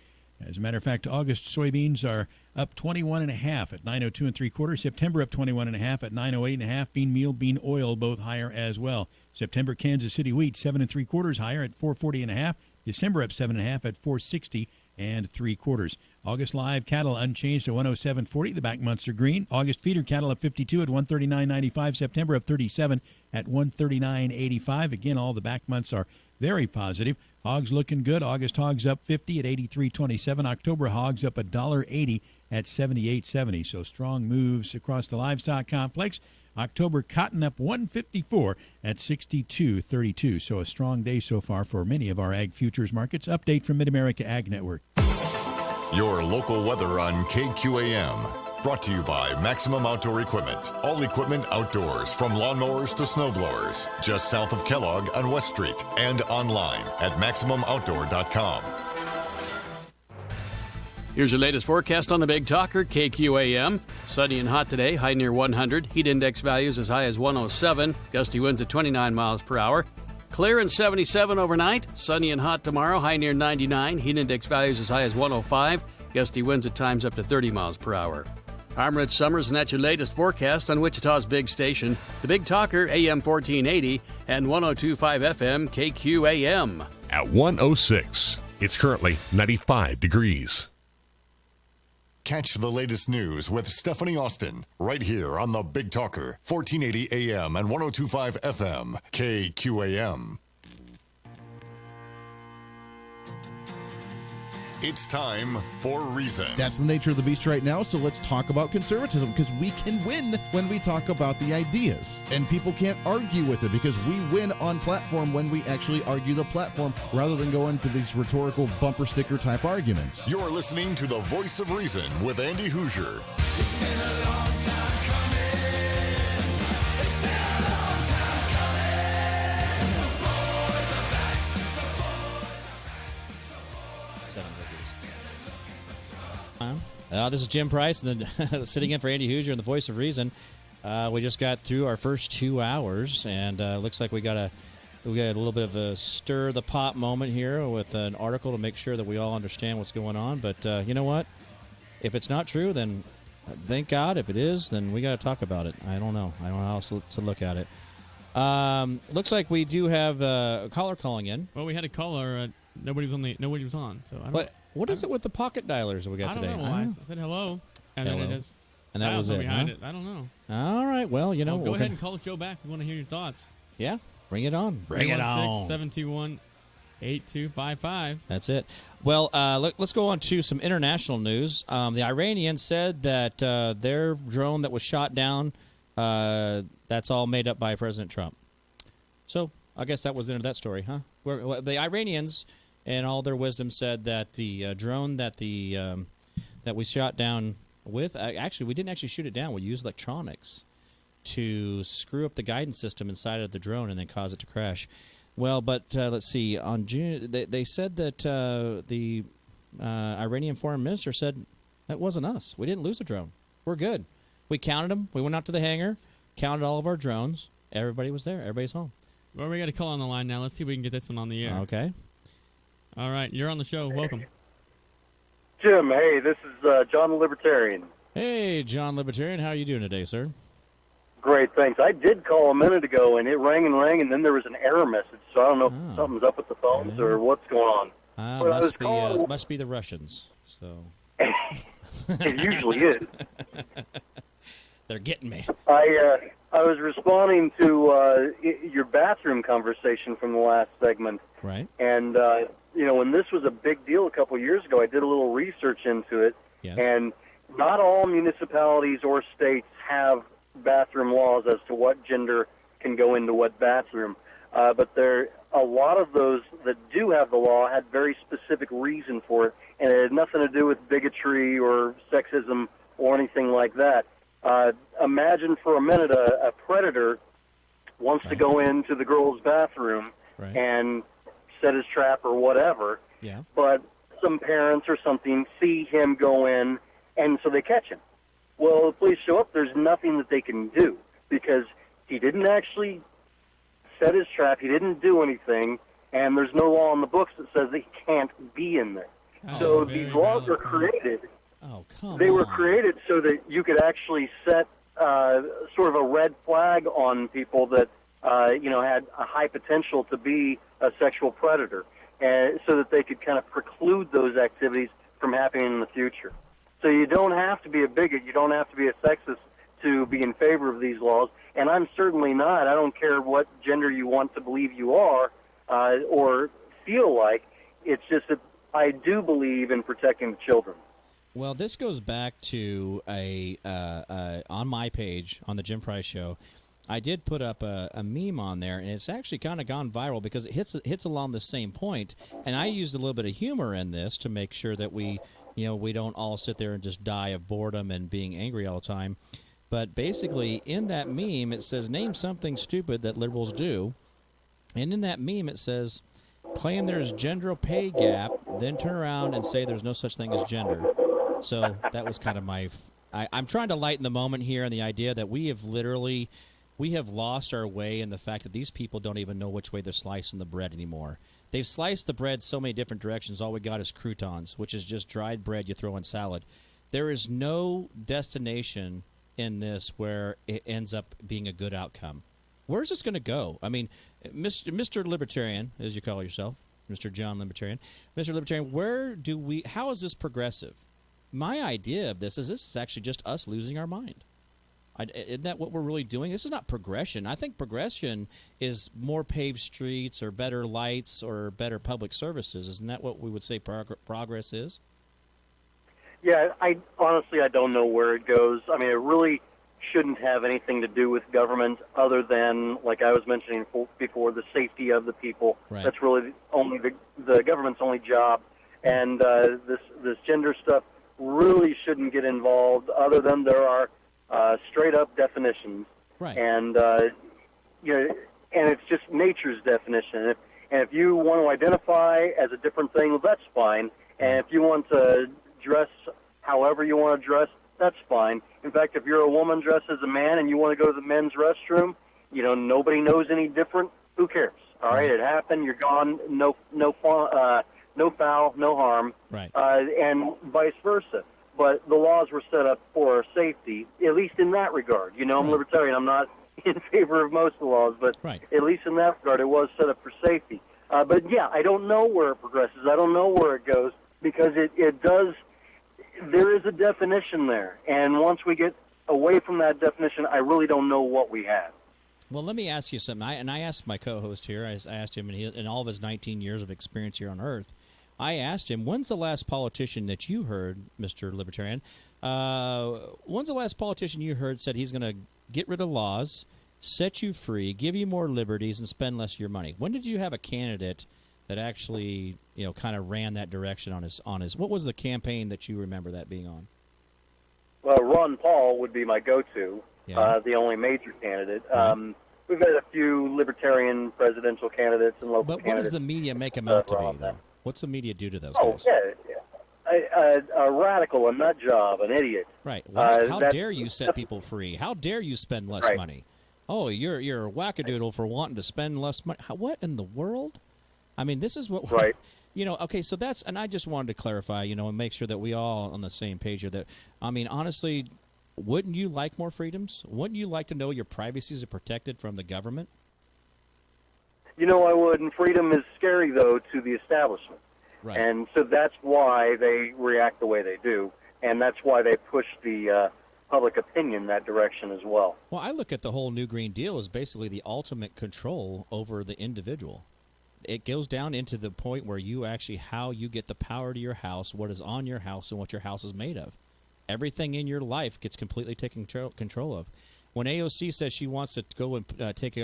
As a matter of fact, August soybeans are up 21.5 at 902 3/4. September up 21.5 at 908.5. Bean meal, bean oil, both higher as well. September Kansas City wheat 7 3/4 higher at 440.5. December up 7.5 at 460 3/4. August live cattle unchanged at 107.40. The back months are green. August feeder cattle up 52 at 139.95. September up 37 at 139.85. Again, all the back months are very positive. Hogs looking good. August hogs up 50 at 83.27. October hogs up $1.80 at 78.70. So strong moves across the livestock complex. October cotton up 154 at 62.32. So a strong day so far for many of our ag futures markets. Update from Mid-America Ag Network. Your local weather on KQAM. Brought to you by Maximum Outdoor Equipment. All equipment outdoors, from lawnmowers to snowblowers. Just south of Kellogg on West Street and online at MaximumOutdoor.com. Here's your latest forecast on the Big Talker, KQAM. Sunny and hot today, high near 100. Heat index values as high as 107. Gusty winds at 29 miles per hour. Clear and 77 overnight. Sunny and hot tomorrow, high near 99. Heat index values as high as 105. Gusty winds at times up to 30 miles per hour. I'm Rich Summers, and that's your latest forecast on Wichita's big station, the Big Talker, AM 1480 and 102.5 FM, KQAM. At 106, it's currently 95 degrees. Catch the latest news with Stephanie Austin right here on the Big Talker, 1480 AM and 102.5 FM, KQAM. It's time for Reason. That's the nature of the beast right now, so let's talk about conservatism, because we can win when we talk about the ideas. And people can't argue with it, because we win on platform when we actually argue the platform rather than go into these rhetorical bumper sticker type arguments. You're listening to the Voice of Reason with Andy Hoosier. It's been a long time coming. It's been a long time coming. The boys are back. The boys are back. This is Jim Price, and then sitting in for Andy Hoosier and the Voice of Reason. We just got through our first 2 hours, and looks like we got a little bit of a stir the pot moment here with an article to make sure that we all understand what's going on. But you know what? If it's not true, then thank God. If it is, then we got to talk about it. I don't know. I don't know how else to look at it. Looks like we do have a caller calling in. Well, we had a caller. Nobody was on. So I don't. What is it with the pocket dialers that we got today? I don't know. I said hello, and then it just that was it. Behind it. I don't know. All right. Well, you know. Go ahead and call the show back. We want to hear your thoughts. Yeah. Bring it on. Bring it on. 721-8255. That's it. Well, let's go on to some international news. The Iranians said that their drone that was shot down, that's all made up by President Trump. So I guess that was the end of that story, huh? Where the Iranians, in all their wisdom, said that the drone that that we shot down with, actually, we didn't actually shoot it down. We used electronics to screw up the guidance system inside of the drone and then cause it to crash. Well, but let's see. On June, they said that the Iranian foreign minister said that wasn't us. We didn't lose a drone. We're good. We counted them. We went out to the hangar, counted all of our drones. Everybody was there. Everybody's home. Well, we got a call on the line now. Let's see if we can get this one on the air. Okay. All right, you're on the show. Welcome. Jim, hey, this is John the Libertarian. Hey, John Libertarian. How are you doing today, sir? Great, thanks. I did call a minute ago, and it rang, and then there was an error message, so I don't know if something's up with the phones or what's going on. Must be the Russians. So It usually is. They're getting me. I was responding to your bathroom conversation from the last segment. Right. And, when this was a big deal a couple years ago, I did a little research into it. Yes. And not all municipalities or states have bathroom laws as to what gender can go into what bathroom. But a lot of those that do have the law had very specific reason for it, and it had nothing to do with bigotry or sexism or anything like that. Imagine for a minute a predator wants to go into the girl's bathroom and set his trap or whatever, but some parents or something see him go in, and so they catch him. Well, the police show up, there's nothing that they can do because he didn't actually set his trap, he didn't do anything, and there's no law in the books that says that he can't be in there. So these laws were created. They were created so that you could actually set sort of a red flag on people that had a high potential to be a sexual predator, and so that they could kind of preclude those activities from happening in the future. So you don't have to be a bigot, you don't have to be a sexist to be in favor of these laws, and I'm certainly not. I don't care what gender you want to believe you are or feel like. It's just that I do believe in protecting the children. Well, this goes back to on my page on the Jim Price Show. I did put up a meme on there, and it's actually kind of gone viral because it hits along the same point. And I used a little bit of humor in this to make sure that we don't all sit there and just die of boredom and being angry all the time. But basically, in that meme, it says, name something stupid that liberals do. And in that meme, it says, claim there's gender pay gap, then turn around and say there's no such thing as gender. So that was kind of I'm trying to lighten the moment here, and the idea that we have lost our way in the fact that these people don't even know which way they're slicing the bread anymore. They've sliced the bread so many different directions. All we got is croutons, which is just dried bread you throw in salad. There is no destination in this where it ends up being a good outcome. Where's this going to go? I mean, Mr. Libertarian, as you call yourself, Mr. John Libertarian, Mr. Libertarian, how is this progressive? My idea of this is actually just us losing our mind. Isn't that what we're really doing? This is not progression. I think progression is more paved streets or better lights or better public services. Isn't that what we would say progress is? Yeah, I don't know where it goes. I mean, it really shouldn't have anything to do with government other than, like I was mentioning before, the safety of the people. Right. That's really only the government's only job. And this gender stuff really shouldn't get involved other than there are straight up definitions. Right. And, and it's just nature's definition. And if you want to identify as a different thing, well, that's fine. And if you want to dress however you want to dress, that's fine. In fact, if you're a woman dressed as a man and you want to go to the men's restroom, nobody knows any different. Who cares? All right, it happened. You're gone. No foul, no harm. Right. And vice versa. But the laws were set up for our safety, at least in that regard. I'm libertarian. I'm not in favor of most of the laws, but at least in that regard, it was set up for safety. But yeah, I don't know where it progresses. I don't know where it goes because it does. There is a definition there, and once we get away from that definition, I really don't know what we have. Well, let me ask you something. I asked my co-host here. I asked him, in all of his 19 years of experience here on Earth, I asked him, when's the last politician that you heard, Mr. Libertarian, when's the last politician you heard said he's going to get rid of laws, set you free, give you more liberties, and spend less of your money? When did you have a candidate that actually, kind of ran that direction on his? What was the campaign that you remember that being on? Well, Ron Paul would be my go-to, the only major candidate. Right. We've had a few libertarian presidential candidates and local But candidates. what does the media make him out to be, though? What's the media do to those Oh, guys? yeah. A radical, a nut job, an idiot. Right. How that's- dare you set people free? How dare you spend less money? Oh, you're a wackadoodle for wanting to spend less money. What in the world? I mean, this is what. Right. Okay, so that's, and I just wanted to clarify, and make sure that we all on the same page here. That, I mean, honestly, wouldn't you like more freedoms? Wouldn't you like to know your privacies are protected from the government? I would, and freedom is scary, though, to the establishment. Right. And so that's why they react the way they do, and that's why they push the public opinion that direction as well. Well, I look at the whole New Green Deal as basically the ultimate control over the individual. It goes down into the point where how you get the power to your house, what is on your house, and what your house is made of. Everything in your life gets completely taken control of. When AOC says she wants to go and take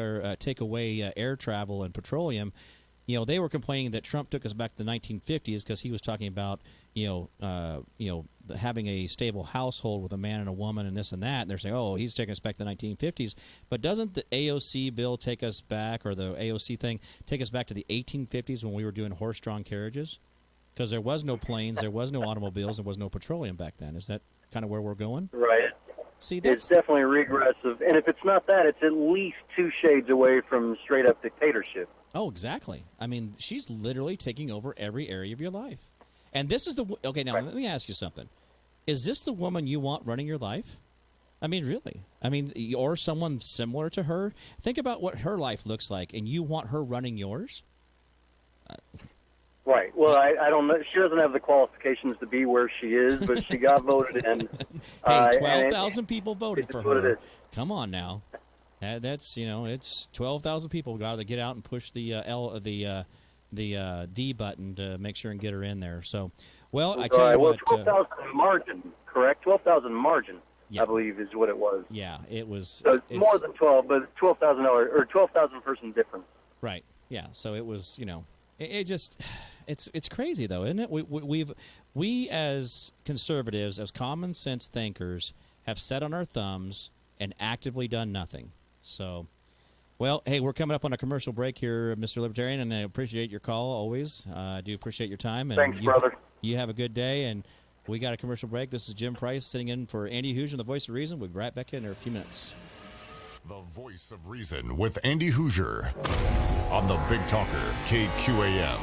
away air travel and petroleum, they were complaining that Trump took us back to the 1950s because he was talking about having a stable household with a man and a woman and this and that. And they're saying, oh, he's taking us back to the 1950s. But doesn't the AOC bill take us back, or the AOC thing take us back to the 1850s when we were doing horse-drawn carriages? Because there was no planes, there was no automobiles, there was no petroleum back then. Is that kind of where we're going? Right. See, it's definitely regressive, and if it's not that, it's at least 2 shades away from straight-up dictatorship. Oh, exactly. I mean, she's literally taking over every area of your life. And this is okay, now let me ask you something. Is this the woman you want running your life? I mean, really? I mean, or someone similar to her? Think about what her life looks like, and you want her running yours? Right. Well, I don't know. She doesn't have the qualifications to be where she is, but she got voted in. Hey, 12,000 people voted for her. Come on now. That's it's 12,000 people got to get out and push the D button to make sure and get her in there. So, well, I tell you what. 12,000 margin, correct? 12,000 margin, yeah. I believe, is what it was. Yeah, it was. So it's more than 12, but $12,000 or 12,000 person difference. Right. Yeah. So it was. It just. It's crazy though, isn't it? We as conservatives, as common sense thinkers, have sat on our thumbs and actively done nothing. So, well, hey, we're coming up on a commercial break here, Mr. Libertarian, and I appreciate your call always. I do appreciate your time. And thanks, brother. You have a good day, and we got a commercial break. This is Jim Price sitting in for Andy Hoosier, the voice of reason. We'll be right back in a few minutes. The voice of reason with Andy Hoosier on the Big Talker KQAM.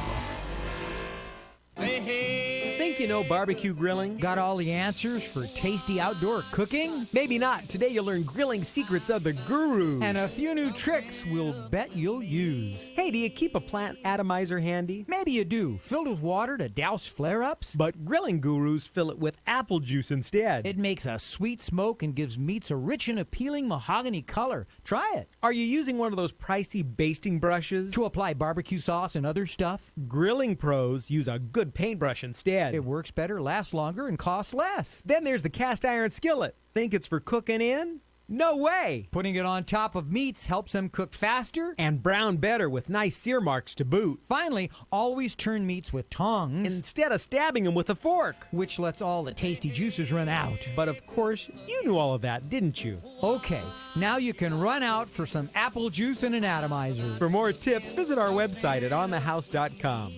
Think Think you know barbecue grilling? Got all the answers for tasty outdoor cooking? Maybe not. Today you'll learn grilling secrets of the guru. And a few new tricks we'll bet you'll use. Hey, do you keep a plant atomizer handy? Maybe you do, filled with water to douse flare-ups? But grilling gurus fill it with apple juice instead. It makes a sweet smoke and gives meats a rich and appealing mahogany color. Try it. Are you using one of those pricey basting brushes to apply barbecue sauce and other stuff? Grilling pros use a good paintbrush instead. It works better, lasts longer, and costs less. Then there's the cast iron skillet. Think it's for cooking in? No way! Putting it on top of meats helps them cook faster and brown better with nice sear marks to boot. Finally, always turn meats with tongs instead of stabbing them with a fork, which lets all the tasty juices run out. But of course, you knew all of that, didn't you? Okay, now you can run out for some apple juice and an atomizer. For more tips, visit our website at onthehouse.com.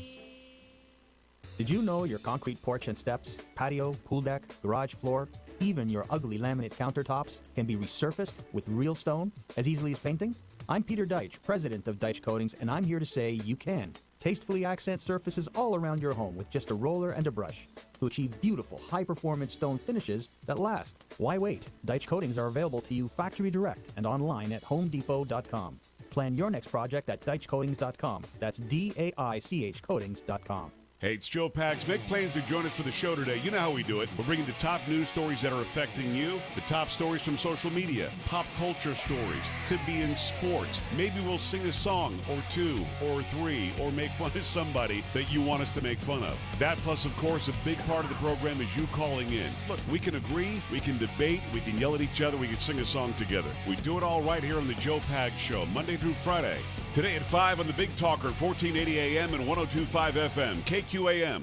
Did you know your concrete porch and steps, patio, pool deck, garage floor, even your ugly laminate countertops can be resurfaced with real stone as easily as painting? I'm Peter Deitch, president of Deitch Coatings, and I'm here to say you can. Tastefully accent surfaces all around your home with just a roller and a brush to achieve beautiful, high-performance stone finishes that last. Why wait? Deitch Coatings are available to you factory direct and online at homedepot.com. Plan your next project at deitchcoatings.com. That's D-A-I-C-H coatings.com. Hey, it's Joe Pags. Make plans to join us for the show today. You know how we do it. We're bringing the top news stories that are affecting you, the top stories from social media, pop culture stories, could be in sports. Maybe we'll sing a song or two or three or make fun of somebody that you want us to make fun of. That plus, of course, a big part of the program is you calling in. Look, we can agree, we can debate, we can yell at each other, we can sing a song together. We do it all right here on the Joe Pags Show, Monday through Friday. Today at 5 on the Big Talker, 1480 AM and 102.5 FM, KQAM.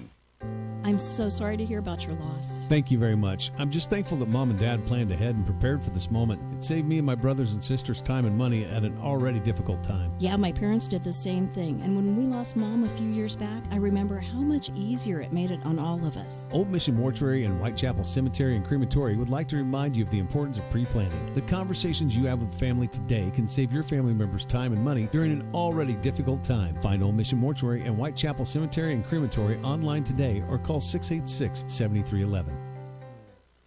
I'm so sorry to hear about your loss. Thank you very much. I'm just thankful that Mom and Dad planned ahead and prepared for this moment. It saved me and my brothers and sisters time and money at an already difficult time. Yeah, my parents did the same thing. And when we lost Mom a few years back, I remember how much easier it made it on all of us. Old Mission Mortuary and Whitechapel Cemetery and Crematory would like to remind you of the importance of pre-planning. The conversations you have with family today can save your family members time and money during an already difficult time. Find Old Mission Mortuary and Whitechapel Cemetery and Crematory online today or call 686-7311.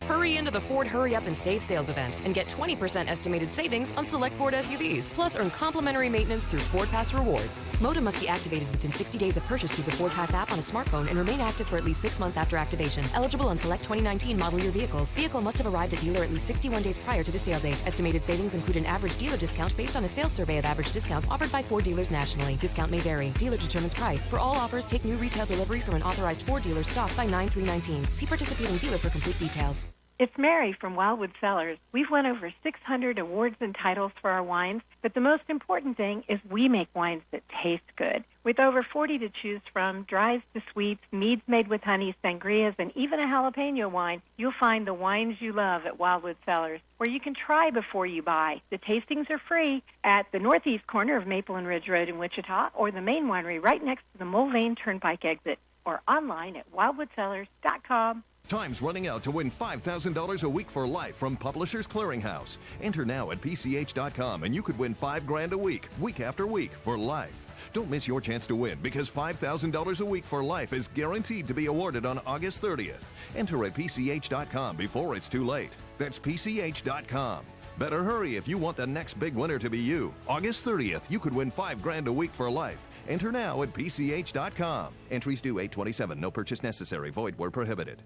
Hurry into the Ford Hurry Up and Save sales event and get 20% estimated savings on select Ford SUVs. Plus, earn complimentary maintenance through Ford Pass Rewards. Modem must be activated within 60 days of purchase through the Ford Pass app on a smartphone and remain active for at least 6 months after activation. Eligible on select 2019 model year vehicles. Vehicle must have arrived at dealer at least 61 days prior to the sale date. Estimated savings include an average dealer discount based on a sales survey of average discounts offered by Ford dealers nationally. Discount may vary. Dealer determines price. For all offers, take new retail delivery from an authorized Ford dealer stock by 9/3/19. See participating dealer for complete details. It's Mary from Wildwood Cellars. We've won over 600 awards and titles for our wines, but the most important thing is we make wines that taste good. With over 40 to choose from, dries to sweets, meads made with honey, sangrias, and even a jalapeno wine, you'll find the wines you love at Wildwood Cellars, where you can try before you buy. The tastings are free at the northeast corner of Maple and Ridge Road in Wichita, or the main winery right next to the Mulvane Turnpike exit, or online at wildwoodcellars.com. Time's running out to win $5,000 a week for life from Publishers Clearinghouse. Enter now at PCH.com and you could win $5,000 a week after week, for life. Don't miss your chance to win, because $5,000 a week for life is guaranteed to be awarded on August 30th. Enter at PCH.com before it's too late. That's PCH.com. Better hurry if you want the next big winner to be you. August 30th, you could win $5,000 a week for life. Enter now at PCH.com. Entries due 8/27. No purchase necessary. Void where prohibited.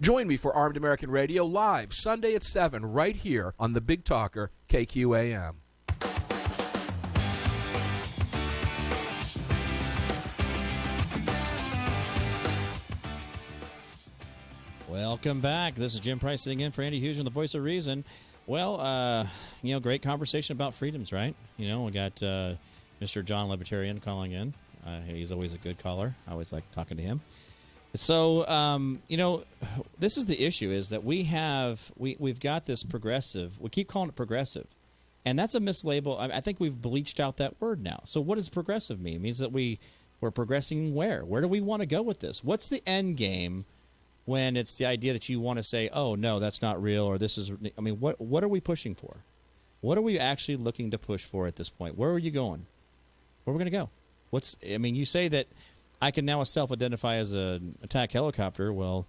Join me for Armed American Radio live Sunday at 7 right here on the Big Talker, KQAM. Welcome back. This is Jim Price sitting in for Andy Hughes on the Voice of Reason. Well, great conversation about freedoms, right? We got Mr. John Libertarian calling in. He's always a good caller. I always like talking to him. So, this is the issue, is that we've got this progressive. We keep calling it progressive, and that's a mislabel. I think we've bleached out that word now. So what does progressive mean? It means that we're progressing where? Where do we want to go with this? What's the end game when it's the idea that you want to say, oh, no, that's not real, or this is, what are we pushing for? What are we actually looking to push for at this point? Where are you going? Where are we going to go? You say that I can now self-identify as an attack helicopter. Well,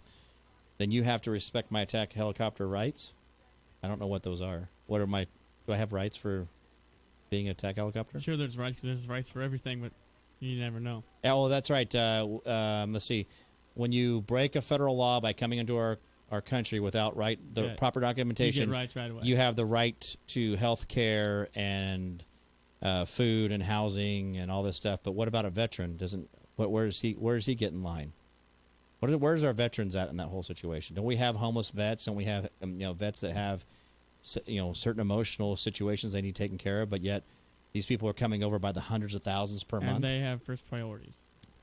then you have to respect my attack helicopter rights. I don't know what those are. What are my? Do I have rights for being an attack helicopter? Sure, there's rights. There's rights for everything, but you never know. Yeah, well, that's right. Let's see. When you break a federal law by coming into our country without the proper documentation, you get rights right away. You have the right to health care and food and housing and all this stuff. But what about a veteran? Where does he get in line? Where's our veterans at in that whole situation? Don't we have homeless vets? Don't we have vets that have certain emotional situations they need taken care of? But yet these people are coming over by the hundreds of thousands per month. And they have first priorities.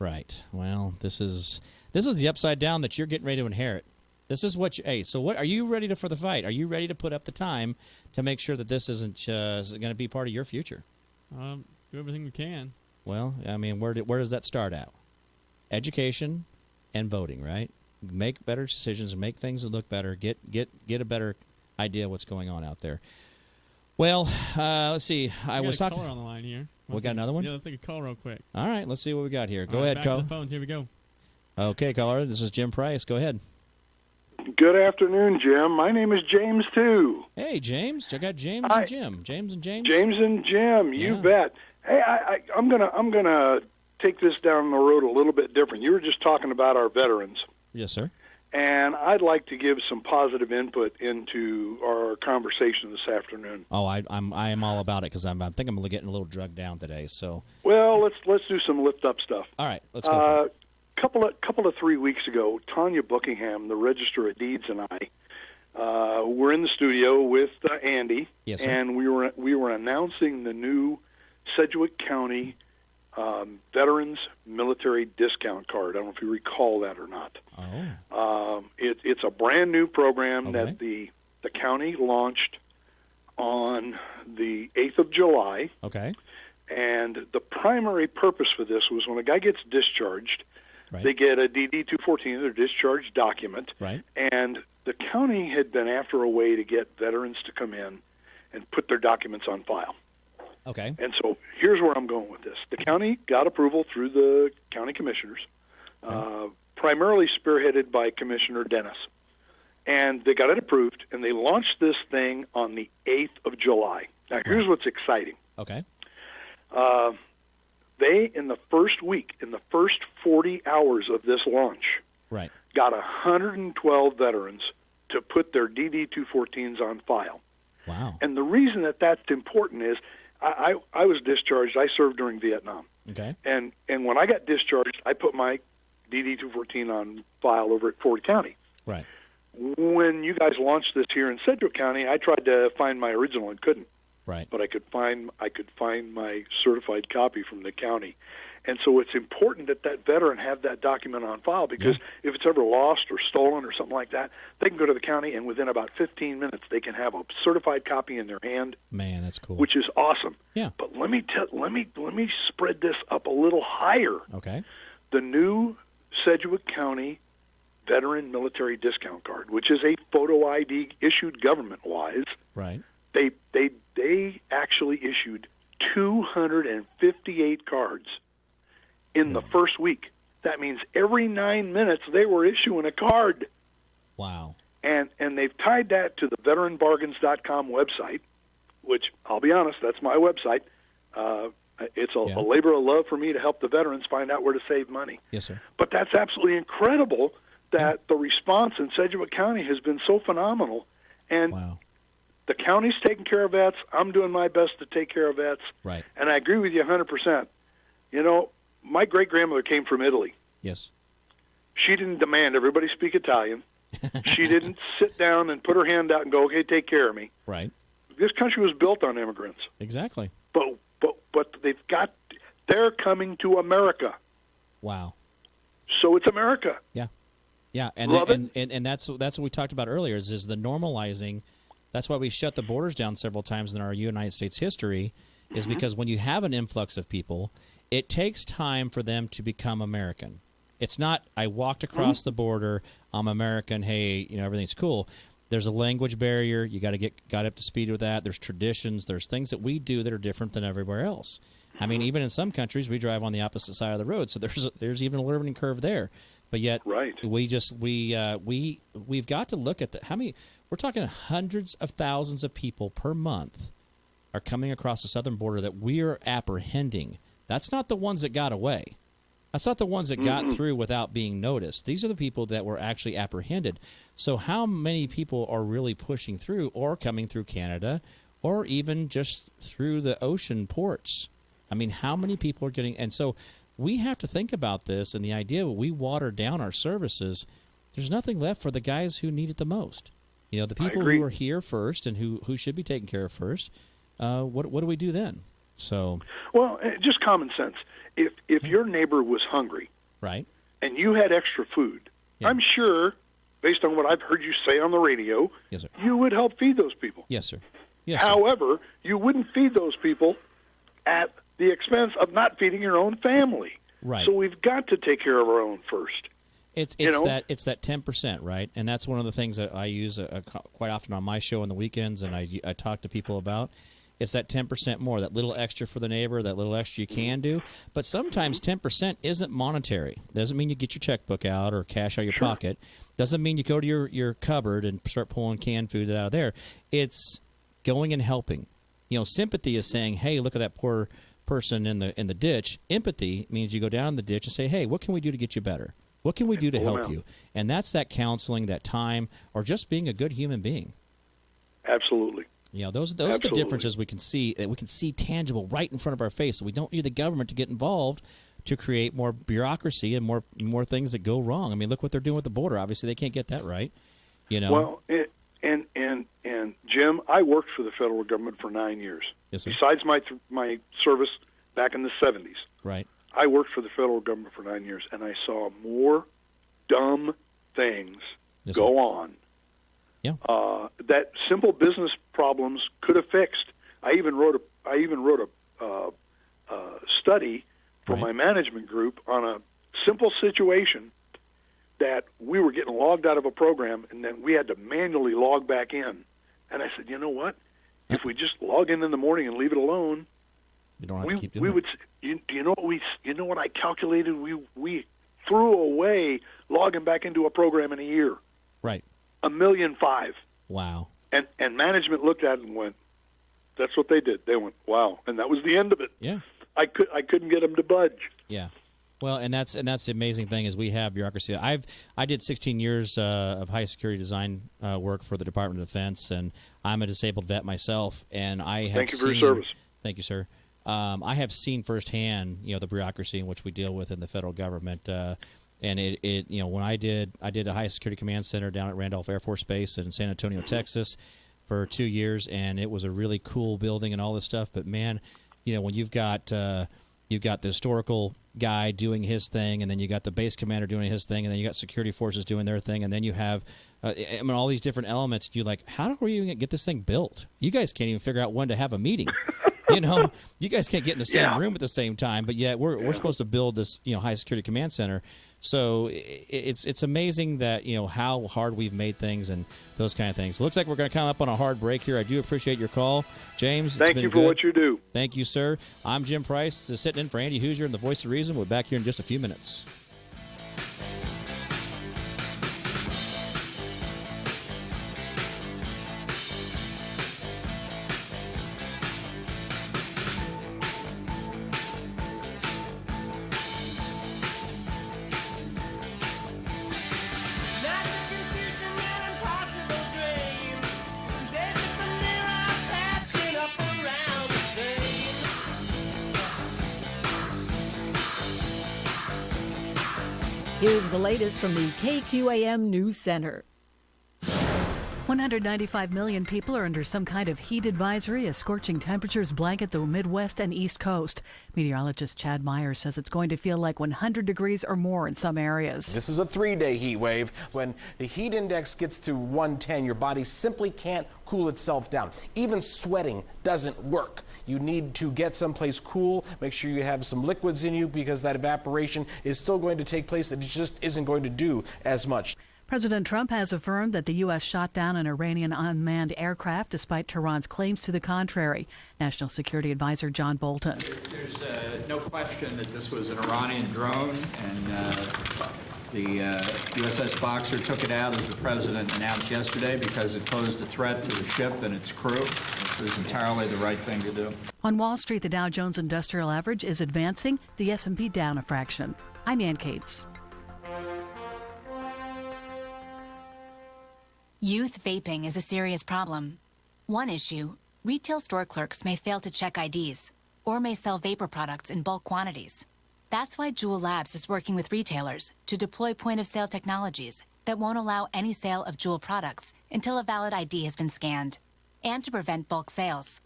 Right. Well, this is the upside down that you're getting ready to inherit. This is what so what are you ready for the fight? Are you ready to put up the time to make sure that this isn't going to be part of your future? Do everything we can. Well, I mean, where does that start out? Education and voting, right? Make better decisions, make things that look better, get a better idea of what's going on out there. Well, let's see. I was talking. Caller on the line here. We got another one? Yeah, let's take a call real quick. All right, let's see what we got here. Go ahead, back caller. to the phones. Here we go. Okay, caller. This is Jim Price. Go ahead. Good afternoon, Jim. My name is James, too. Hey, James. I got James and Jim. James and James? James and Jim, you bet. Hey, I'm gonna take this down the road a little bit different. You were just talking about our veterans. Yes, sir. And I'd like to give some positive input into our conversation this afternoon. Oh, I am all about it because I think I'm getting a little drugged down today. So. Well, let's do some lift up stuff. All right, let's go. For it. Couple of 3 weeks ago, Tanya Buckingham, the Register of Deeds, and I were in the studio with Andy, yes, sir. And we were announcing the new Sedgwick County Veterans Military Discount Card. I don't know if you recall that or not. Oh. It's a brand new program that the county launched on the 8th of July. Okay. And the primary purpose for this was when a guy gets discharged, they get a DD-214, their discharge document. Right. And the county had been after a way to get veterans to come in and put their documents on file. Okay. And so here's where I'm going with this. The county got approval through the county commissioners, primarily spearheaded by Commissioner Dennis. And they got it approved, and they launched this thing on the 8th of July. Now, here's what's exciting. Okay. They, in the first week, in the first 40 hours of this launch, got 112 veterans to put their DD-214s on file. Wow. And the reason that that's important is I was discharged. I served during Vietnam. Okay. And when I got discharged, I put my DD-214 on file over at Ford County. Right. When you guys launched this here in Sedgwick County, I tried to find my original and couldn't. Right. But I could find my certified copy from the county. And so it's important that that veteran have that document on file because if it's ever lost or stolen or something like that, they can go to the county and within about 15 minutes they can have a certified copy in their hand. Man, that's cool. Which is awesome. Yeah. But let me spread this up a little higher. Okay. The new Sedgwick County Veteran Military Discount Card, which is a photo ID issued government-wise. Right. They actually issued 258 cards in the first week. That means every 9 minutes they were issuing a card. Wow. And they've tied that to the veteranbargains.com website, which I'll be honest, that's my website. It's a labor of love for me to help the veterans find out where to save money. Yes, sir. But that's absolutely incredible that the response in Sedgwick County has been so phenomenal. And the county's taking care of vets. I'm doing my best to take care of vets. Right. And I agree with you 100%. You know, my great-grandmother came from Italy. Yes. She didn't demand everybody speak Italian. She didn't sit down and put her hand out and go, okay, take care of me. Right. This country was built on immigrants. Exactly. But they're coming to America. Wow. So it's America. Yeah. Yeah, and that's what we talked about earlier is the normalizing. That's why we shut the borders down several times in our United States history, is because when you have an influx of people, it takes time for them to become American. It's not, I walked across the border, I'm American, hey, everything's cool. There's a language barrier. You got to get up to speed with that. There's traditions. There's things that we do that are different than everywhere else. I mean, even in some countries, we drive on the opposite side of the road, so there's even a learning curve there. But yet, we've got to look at how many. We're talking hundreds of thousands of people per month are coming across the southern border that we're apprehending. That's not the ones that got away. That's not the ones that got through without being noticed. These are the people that were actually apprehended. So how many people are really pushing through or coming through Canada or even just through the ocean ports? I mean, how many people are getting – and so we have to think about this, and the idea that we water down our services, there's nothing left for the guys who need it the most. You know, the people who are here first and who should be taken care of first, what do we do then? So, well, just common sense. If your neighbor was hungry, right, and you had extra food, I'm sure, based on what I've heard you say on the radio, yes, sir, you would help feed those people. Yes, sir. Yes, However, you wouldn't feed those people at the expense of not feeding your own family. Right. So we've got to take care of our own first. It's that 10%, right? And that's one of the things that I use quite often on my show on the weekends, and I talk to people about. It's that 10% more, that little extra for the neighbor, that little extra you can do. But sometimes 10% isn't monetary. Doesn't mean you get your checkbook out or cash out of your pocket. Doesn't mean you go to your cupboard and start pulling canned food out of there. It's going and helping. You know, sympathy is saying, hey, look at that poor person in the ditch. Empathy means you go down in the ditch and say, hey, what can we do to get you better? What can we do to help you? And that's that counseling, that time, or just being a good human being. Absolutely. You know, those are the differences we can see, that we can see tangible right in front of our face. So we don't need the government to get involved to create more bureaucracy and more things that go wrong. I mean, look what they're doing with the border. Obviously, they can't get that right. You know. Well, and Jim, I worked for the federal government for 9 years. Yes, sir. Besides my service back in the 70s. Right. I worked for the federal government for 9 years, and I saw more dumb things go on. Yeah. That simple business problems could have fixed. I even wrote a study for my management group on a simple situation that we were getting logged out of a program, and then we had to manually log back in. And I said, you know what? If we just log in the morning and leave it alone, you don't have to keep doing we would. You know what I calculated? We threw away logging back into a program in a year. Right. $1.5 million. Wow. And management looked at it and went, that's what they did. They went, wow, and that was the end of it. Yeah. I couldn't get them to budge. Yeah. Well, and that's the amazing thing is we have bureaucracy. I did 16 years of high security design work for the Department of Defense, and I'm a disabled vet myself, and I have Thank you for your service. Thank you, sir. I have seen firsthand, the bureaucracy in which we deal with in the federal government. And it when I did a high security command center down at Randolph Air Force Base in San Antonio, Texas, for 2 years, and it was a really cool building and all this stuff. But man, when you've got the historical guy doing his thing, and then you got the base commander doing his thing, and then you got security forces doing their thing, and then you have all these different elements. You how do we even get this thing built? You guys can't even figure out when to have a meeting. You guys can't get in the same room at the same time, but yet we're supposed to build this high security command center. So it's amazing that how hard we've made things and those kind of things. Looks like we're going to come up on a hard break here. I do appreciate your call, James. Thank you for what you do. Thank you, sir. I'm Jim Price, sitting in for Andy Hoosier and the Voice of Reason. We'll be back here in just a few minutes. Here's the latest from the KQAM News Center. 195 million people are under some kind of heat advisory as scorching temperatures blanket the Midwest and East Coast. Meteorologist Chad Myers says it's going to feel like 100 degrees or more in some areas. This is a 3-day heat wave. When the heat index gets to 110, your body simply can't cool itself down. Even sweating doesn't work. You need to get someplace cool. Make sure you have some liquids in you because that evaporation is still going to take place. It just isn't going to do as much. President Trump has affirmed that the U.S. shot down an Iranian unmanned aircraft despite Tehran's claims to the contrary. National Security Advisor John Bolton. There's no question that this was an Iranian drone, and the USS Boxer took it out, as the president announced yesterday, because it posed a threat to the ship and its crew. This was entirely the right thing to do. On Wall Street, the Dow Jones Industrial Average is advancing, the S&P down a fraction. I'm Ann Cates. Youth vaping is a serious problem. One issue, retail store clerks may fail to check IDs or may sell vapor products in bulk quantities. That's why Juul Labs is working with retailers to deploy point-of-sale technologies that won't allow any sale of Juul products until a valid ID has been scanned, and to prevent bulk sales.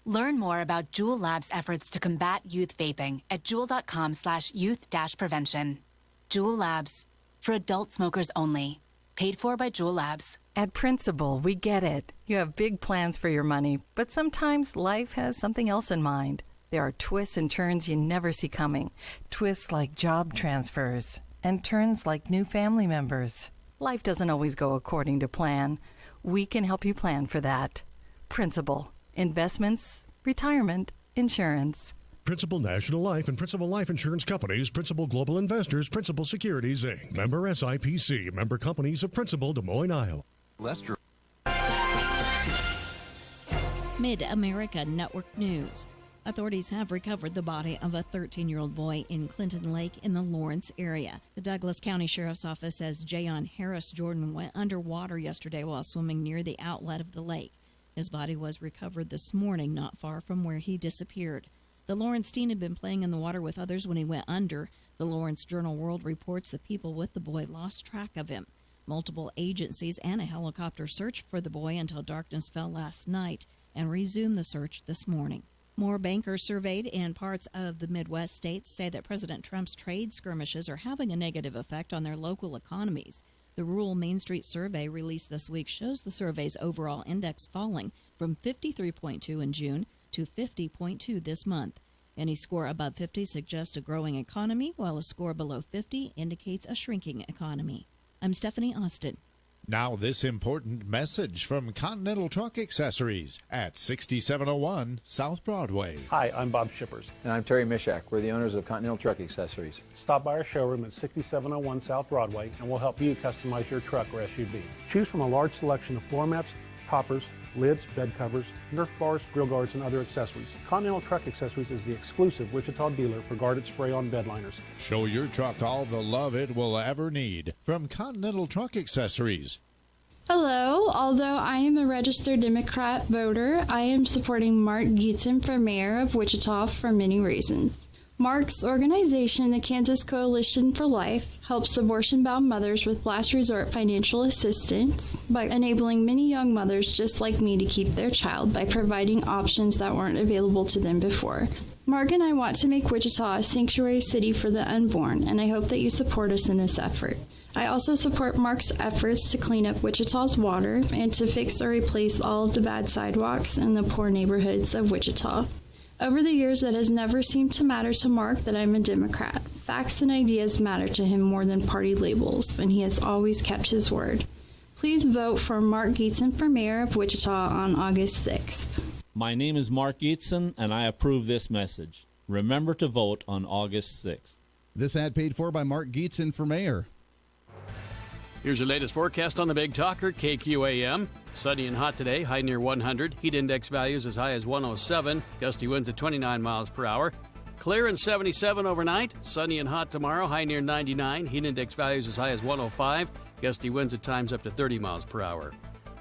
Learn more about Juul Labs' efforts to combat youth vaping at juul.com/youth-prevention. Juul Labs, for adult smokers only. Paid for by Juul Labs. At Principal, we get it. You have big plans for your money, but sometimes life has something else in mind. There are twists and turns you never see coming. Twists like job transfers, and turns like new family members. Life doesn't always go according to plan. We can help you plan for that. Principal. Investments, retirement, insurance. Principal National Life and Principal Life Insurance Companies, Principal Global Investors, Principal Securities, Inc. Member SIPC, member companies of Principal, Des Moines, Iowa. Lester. Mid-America Network News. Authorities have recovered the body of a 13-year-old boy in Clinton Lake in the Lawrence area. The Douglas County Sheriff's Office says Jayon Harris Jordan went underwater yesterday while swimming near the outlet of the lake. His body was recovered this morning, not far from where he disappeared. The Lawrence teen had been playing in the water with others when he went under. The Lawrence Journal-World reports the people with the boy lost track of him. Multiple agencies and a helicopter searched for the boy until darkness fell last night and resumed the search this morning. More bankers surveyed in parts of the Midwest states say that President Trump's trade skirmishes are having a negative effect on their local economies. The Rural Main Street survey released this week shows the survey's overall index falling from 53.2 in June to 50.2 this month. Any score above 50 suggests a growing economy, while a score below 50 indicates a shrinking economy. I'm Stephanie Austin. Now this important message from Continental Truck Accessories at 6701 South Broadway. Hi, I'm Bob Shippers. And I'm Terry Mishak. We're the owners of Continental Truck Accessories. Stop by our showroom at 6701 South Broadway and we'll help you customize your truck or SUV. Choose from a large selection of floor mats, toppers, lids, bed covers, Nerf bars, grill guards, and other accessories. Continental Truck Accessories is the exclusive Wichita dealer for guarded spray-on bed liners. Show your truck all the love it will ever need from Continental Truck Accessories. Hello. Although I am a registered Democrat voter, I am supporting Mark Gietzen for mayor of Wichita for many reasons. Mark's organization, the Kansas Coalition for Life, helps abortion-bound mothers with last resort financial assistance by enabling many young mothers just like me to keep their child by providing options that weren't available to them before. Mark and I want to make Wichita a sanctuary city for the unborn, and I hope that you support us in this effort. I also support Mark's efforts to clean up Wichita's water and to fix or replace all of the bad sidewalks in the poor neighborhoods of Wichita. Over the years, it has never seemed to matter to Mark that I'm a Democrat. Facts and ideas matter to him more than party labels, and he has always kept his word. Please vote for Mark Gietzen for mayor of Wichita on August 6th. My name is Mark Gietzen, and I approve this message. Remember to vote on August 6th. This ad paid for by Mark Gietzen for mayor. Here's your latest forecast on the Big Talker, KQAM. Sunny and hot today, high near 100. Heat index values as high as 107. Gusty winds at 29 miles per hour. Clear and 77 overnight. Sunny and hot tomorrow, high near 99. Heat index values as high as 105. Gusty winds at times up to 30 miles per hour.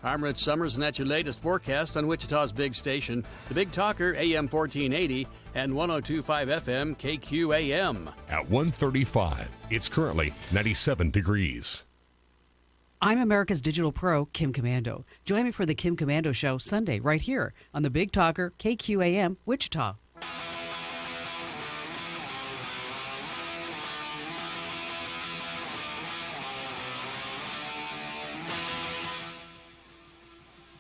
I'm Rich Summers, and that's your latest forecast on Wichita's big station, the Big Talker, AM 1480 and 102.5 FM, KQAM. At 1:35, it's currently 97 degrees. I'm America's Digital Pro, Kim Commando. Join me for the Kim Commando Show Sunday right here on the Big Talker, KQAM, Wichita.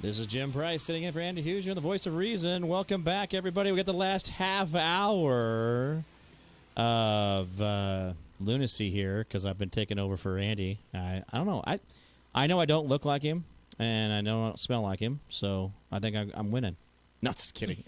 This is Jim Price sitting in for Andy Hughes. You're the voice of reason. Welcome back, everybody. We got the last half hour of lunacy here because I've been taking over for Andy. I don't know. I know I don't look like him, and I know I don't smell like him, so I think I'm winning. No, just kidding.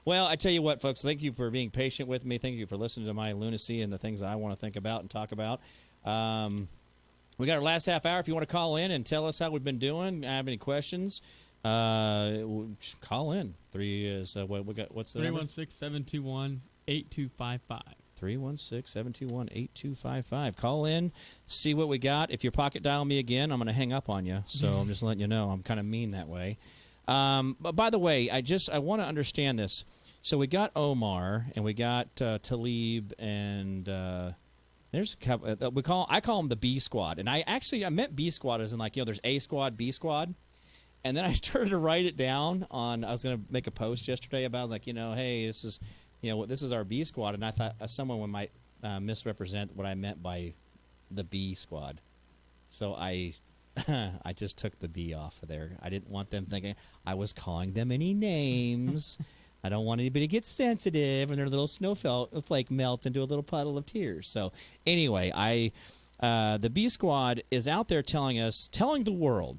Well, I tell you what, folks, thank you for being patient with me. Thank you for listening to my lunacy and the things I want to think about and talk about. We got our last half hour. If you want to call in and tell us how we've been doing, have any questions, call in. What we got? What's the 316-721-8255. 316-721-8255. Call in, see what we got. If you're pocket dial me again, I'm going to hang up on you. So I'm just letting you know. I'm kind of mean that way. But by the way, I want to understand this. So we got Omar and we got Talib and there's a couple. I call them the B squad, and I meant B squad as in like there's A squad, B squad, and then I started to write it down on. I was going to make a post yesterday about like hey, this is this is our B squad, and I thought someone might misrepresent what I meant by the B squad, so I just took the B off of there. I didn't want them thinking I was calling them any names. I don't want anybody to get sensitive and their little snowflake melt into a little puddle of tears. So anyway, the B Squad is out there telling the world,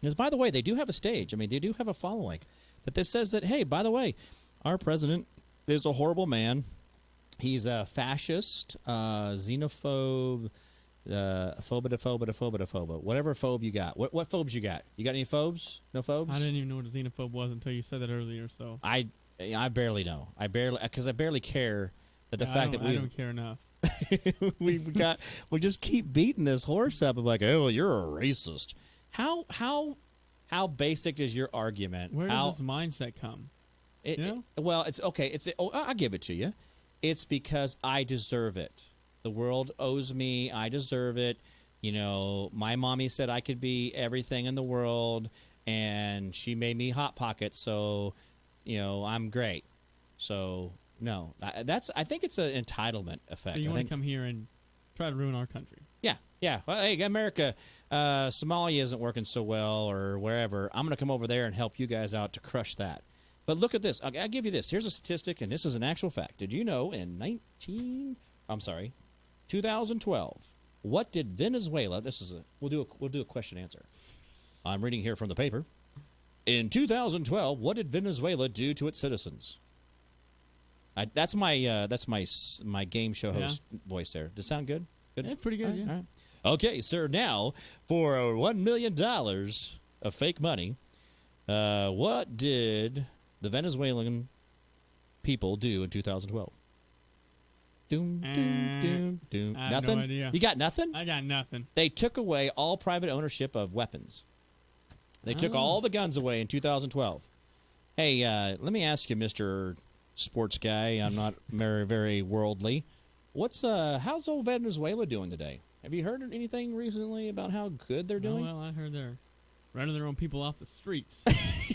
because by the way, they do have a stage. I mean, they do have a following. But this says that, hey, by the way, our president is a horrible man. He's a fascist, xenophobe, phobia, whatever phobe you got. What phobes you got? You got any phobes? No phobes? I didn't even know what a xenophobe was until you said that earlier. So I barely know. I barely care that the fact that I don't care enough. we just keep beating this horse up of like, oh, you're a racist. How basic is your argument? Where does this mindset come? Well, it's okay. I'll give it to you. It's because I deserve it. The world owes me. I deserve it. My mommy said I could be everything in the world, and she made me Hot Pocket, so, I'm great. So, no. I think it's an entitlement effect. So you want to come here and try to ruin our country? Yeah. Well, hey, America, Somalia isn't working so well or wherever. I'm going to come over there and help you guys out to crush that. But look at this. I'll give you this. Here's a statistic, and this is an actual fact. Did you know in 2012, what did Venezuela? We'll do a question answer. I'm reading here from the paper. In 2012, what did Venezuela do to its citizens? That's my game show host voice there. Does it sound good? Good. Yeah, pretty good. All right. Okay, sir. Now for $1 million of fake money, what did the Venezuelan people do in 2012? Doom. I have Nothing? no idea. You got nothing? I got nothing. They took away all private ownership of weapons. They took all the guns away in 2012. Hey, let me ask you, Mr. Sports Guy. I'm not very, very worldly. How's old Venezuela doing today? Have you heard anything recently about how good they're doing? Well, I heard they're running their own people off the streets.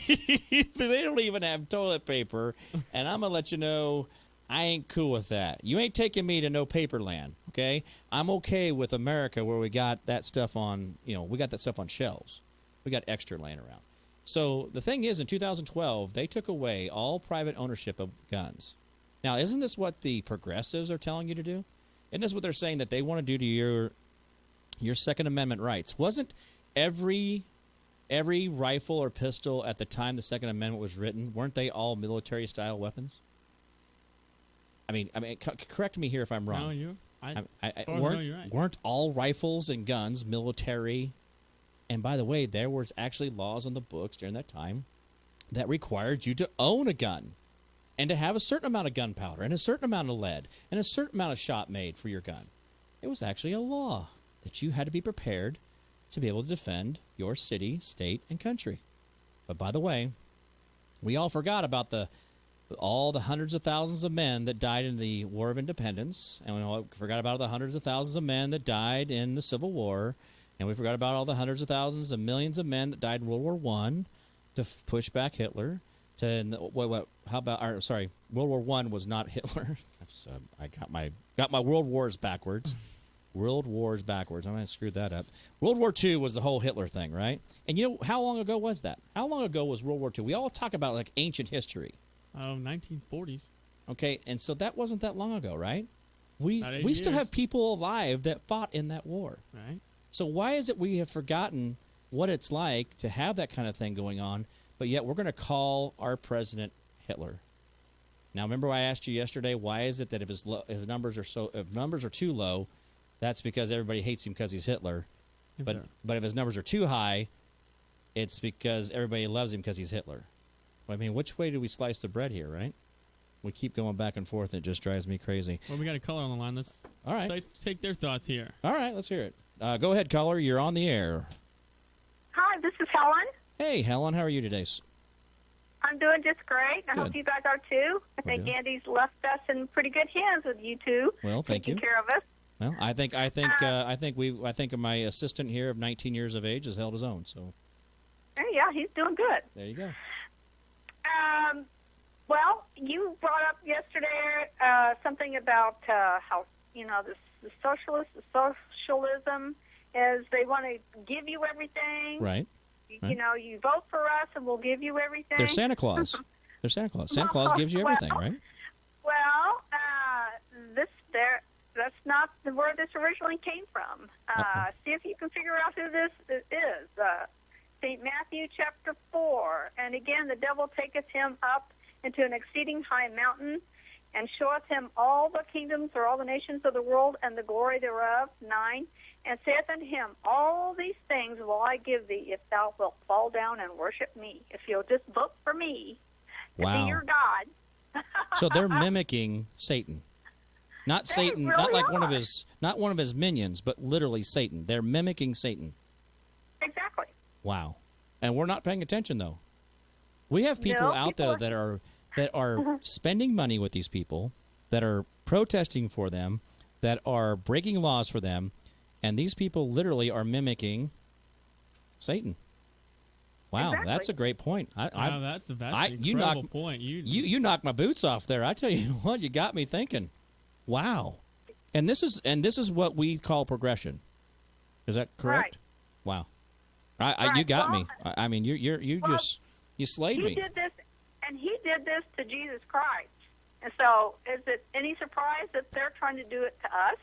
They don't even have toilet paper, and I'm going to let you know I ain't cool with that. You ain't taking me to no paper land, okay? I'm okay with America where we got that stuff on, we got that stuff on shelves. We got extra laying around. So the thing is, in 2012, they took away all private ownership of guns. Now, isn't this what the progressives are telling you to do? Isn't this what they're saying that they want to do to your Second Amendment rights? Wasn't every rifle or pistol at the time the Second Amendment was written, weren't they all military-style weapons? I mean, correct me here if I'm wrong. No, you're right. Weren't all rifles and guns military? And by the way, there was actually laws on the books during that time that required you to own a gun and to have a certain amount of gunpowder and a certain amount of lead and a certain amount of shot made for your gun. It was actually a law that you had to be prepared to be able to defend your city, state, and country. But by the way, we all forgot about all the hundreds of thousands of men that died in the War of Independence, and we all forgot about the hundreds of thousands of men that died in the Civil War, and we forgot about all the hundreds of thousands and millions of men that died in World War I to push back Hitler. World War I was not Hitler. I got my World Wars backwards. World Wars backwards. I might have screwed that up. World War II was the whole Hitler thing, right? And how long ago was that? How long ago was World War II? We all talk about like ancient history. 1940s. Okay, and so that wasn't that long ago, right? We still have people alive that fought in that war. Right. So why is it we have forgotten what it's like to have that kind of thing going on, but yet we're going to call our president Hitler? Now, remember I asked you yesterday, why is it that if numbers are too low, that's because everybody hates him because he's Hitler. But if his numbers are too high, it's because everybody loves him because he's Hitler. I mean, which way do we slice the bread here, right? We keep going back and forth, and it just drives me crazy. Well, we got a caller on the line. Let's take their thoughts here. All right, let's hear it. Go ahead, caller. You're on the air. Hi, this is Helen. Hey, Helen. How are you today? I'm doing just great. I hope you guys are too. I think Andy's left us in pretty good hands with you two. Well, thank you. Taking care of us. Well, I think my assistant here of 19 years of age has held his own. So. Yeah, he's doing good. There you go. Well, you brought up yesterday something about how the socialism is they want to give you everything. Right. You vote for us and we'll give you everything. They're Santa Claus. They're Santa Claus. Santa Claus gives you everything, right? Well, that's not where this originally came from. See if you can figure out who this is. St. Matthew chapter 4. And again, the devil taketh him up into an exceeding high mountain and showeth him all the kingdoms or all the nations of the world and the glory thereof. 9. And saith unto him, all these things will I give thee if thou wilt fall down and worship me. If you'll just vote for me to be your God. So they're mimicking Satan. Not Satan, really not like are. not one of his minions, but literally Satan. They're mimicking Satan. Exactly. Wow. And we're not paying attention though. We have people out there that are spending money with these people, that are protesting for them, that are breaking laws for them, and these people literally are mimicking Satan. Wow, exactly. That's a great point. That's an incredible point. You knocked my boots off there. I tell you what, you got me thinking. Wow. And this is what we call progression. Is that correct? Right. Wow. You got me. I mean, you slayed me. He did this to Jesus Christ. And so, is it any surprise that they're trying to do it to us?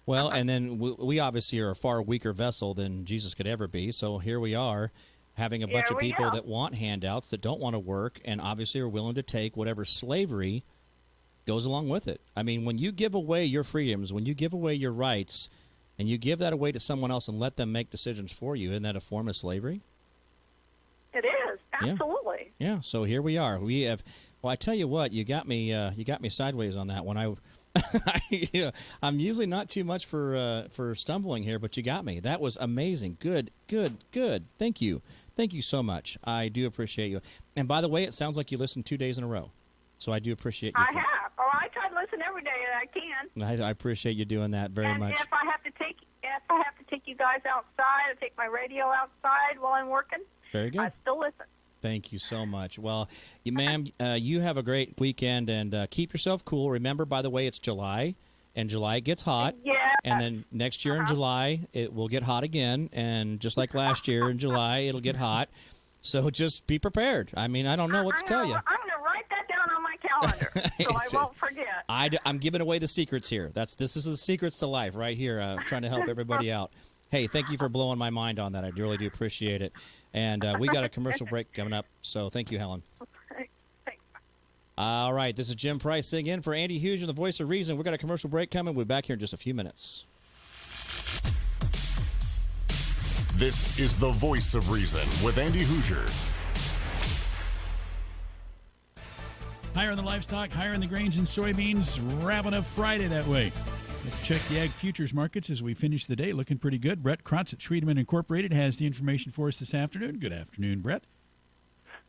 Well, and then we obviously are a far weaker vessel than Jesus could ever be. So here we are, having a bunch of people that want handouts, that don't want to work, and obviously are willing to take whatever slavery goes along with it. I mean, when you give away your freedoms, when you give away your rights, and you give that away to someone else and let them make decisions for you, isn't that a form of slavery? It is, absolutely. Yeah. So here we are. We have. Well, I tell you what, you got me sideways on that one. I'm usually not too much for stumbling here, but you got me. That was amazing. Good. Thank you so much. I do appreciate you. And by the way, it sounds like you listened 2 days in a row, so I do appreciate you. I have. Oh, I try to listen every day that I can. I appreciate you doing that very much. And if I have to take you guys outside, or take my radio outside while I'm working, very good. I still listen. Thank you so much. Well, ma'am, you have a great weekend, and keep yourself cool. Remember, by the way, it's July, and July gets hot. Yeah. And then next year in July, it will get hot again, and just like last year in July, it'll get hot. So just be prepared. I mean, I don't know what to tell you. I'm going to write that down on my calendar so I won't forget. I'm giving away the secrets here. This is the secrets to life right here, trying to help everybody out. Hey, thank you for blowing my mind on that. I really do appreciate it. And we got a commercial break coming up, so thank you, Helen. Thanks. All right, this is Jim Price sitting in for Andy Huger, the voice of reason. We've got a commercial break coming. We'll be back here in just a few minutes. This is the voice of reason with Andy Huger. Higher in the livestock, higher in the grains and soybeans. Wrapping up Friday that way. Let's check the ag futures markets as we finish the day. Looking pretty good. Brett Krotz at Schwiedeman Incorporated has the information for us this afternoon. Good afternoon, Brett.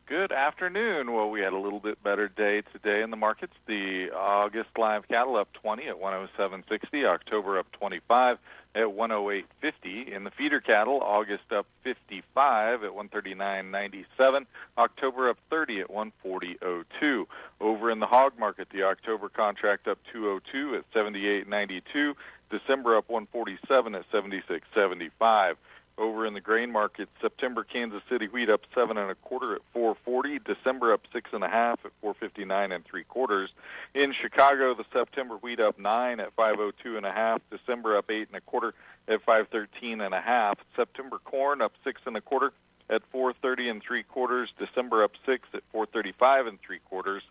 Good afternoon. Well, we had a little bit better day today in the markets. The August live cattle up 20 at 107.60. October up 25 at 108.50. In the feeder cattle, August up 55 at 139.97. October up 30 at 140.02. Over in the hog market, the October contract up 202 at 78.92. December up 147 at 76.75. Over in the grain market, September Kansas City wheat up 7 1/4 at 440. December up 6 1/2 at 459 3/4. In Chicago, the September wheat up 9 at 502 1/2. December up 8 1/4 at 513 1/2. September corn up 6 1/4 at 430 3/4. December up 6 at 435 3/4.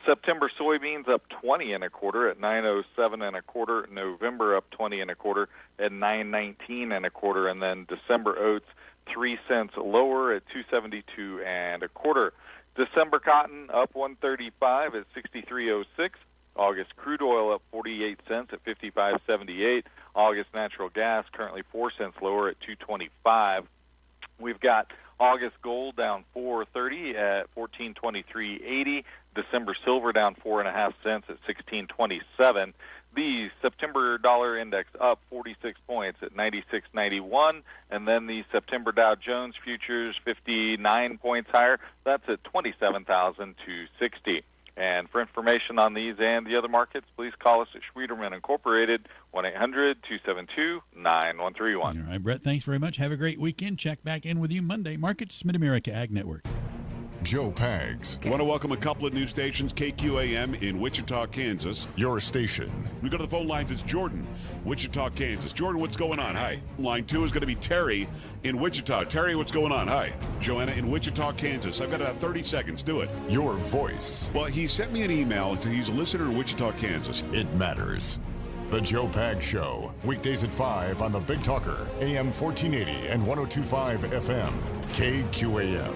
September soybeans up 20 1/4 at 907 1/4. November up 20 1/4 at 919 1/4, and then December oats 3 cents lower at 272 1/4. December cotton up 135 at 63.06. August crude oil up 48 cents at 55.78. August natural gas currently 4 cents lower at 225. We've got August gold down 4.30 at 1423.80. December silver down 4.5 cents at 1627. The September dollar index up 46 points at 96.91, and then the September Dow Jones futures 59 points higher. That's at 27,260. And for information on these and the other markets, please call us at Schwieterman Incorporated, 1-800-272-9131. All right, Brett, thanks very much. Have a great weekend. Check back in with you Monday. Markets, Mid-America Ag Network. Joe Pags. I want to welcome a couple of new stations, KQAM in Wichita, Kansas. Your station. We go to the phone lines. It's Jordan, Wichita, Kansas. Jordan, what's going on? Hi. Line 2 is going to be Terry in Wichita. Terry, what's going on? Hi. Joanna in Wichita, Kansas. I've got about 30 seconds. Do it. Your voice. Well, he sent me an email. He's a listener in Wichita, Kansas. It matters. The Joe Pags Show. Weekdays at 5 on the Big Talker, AM 1480 and 102.5 FM, KQAM.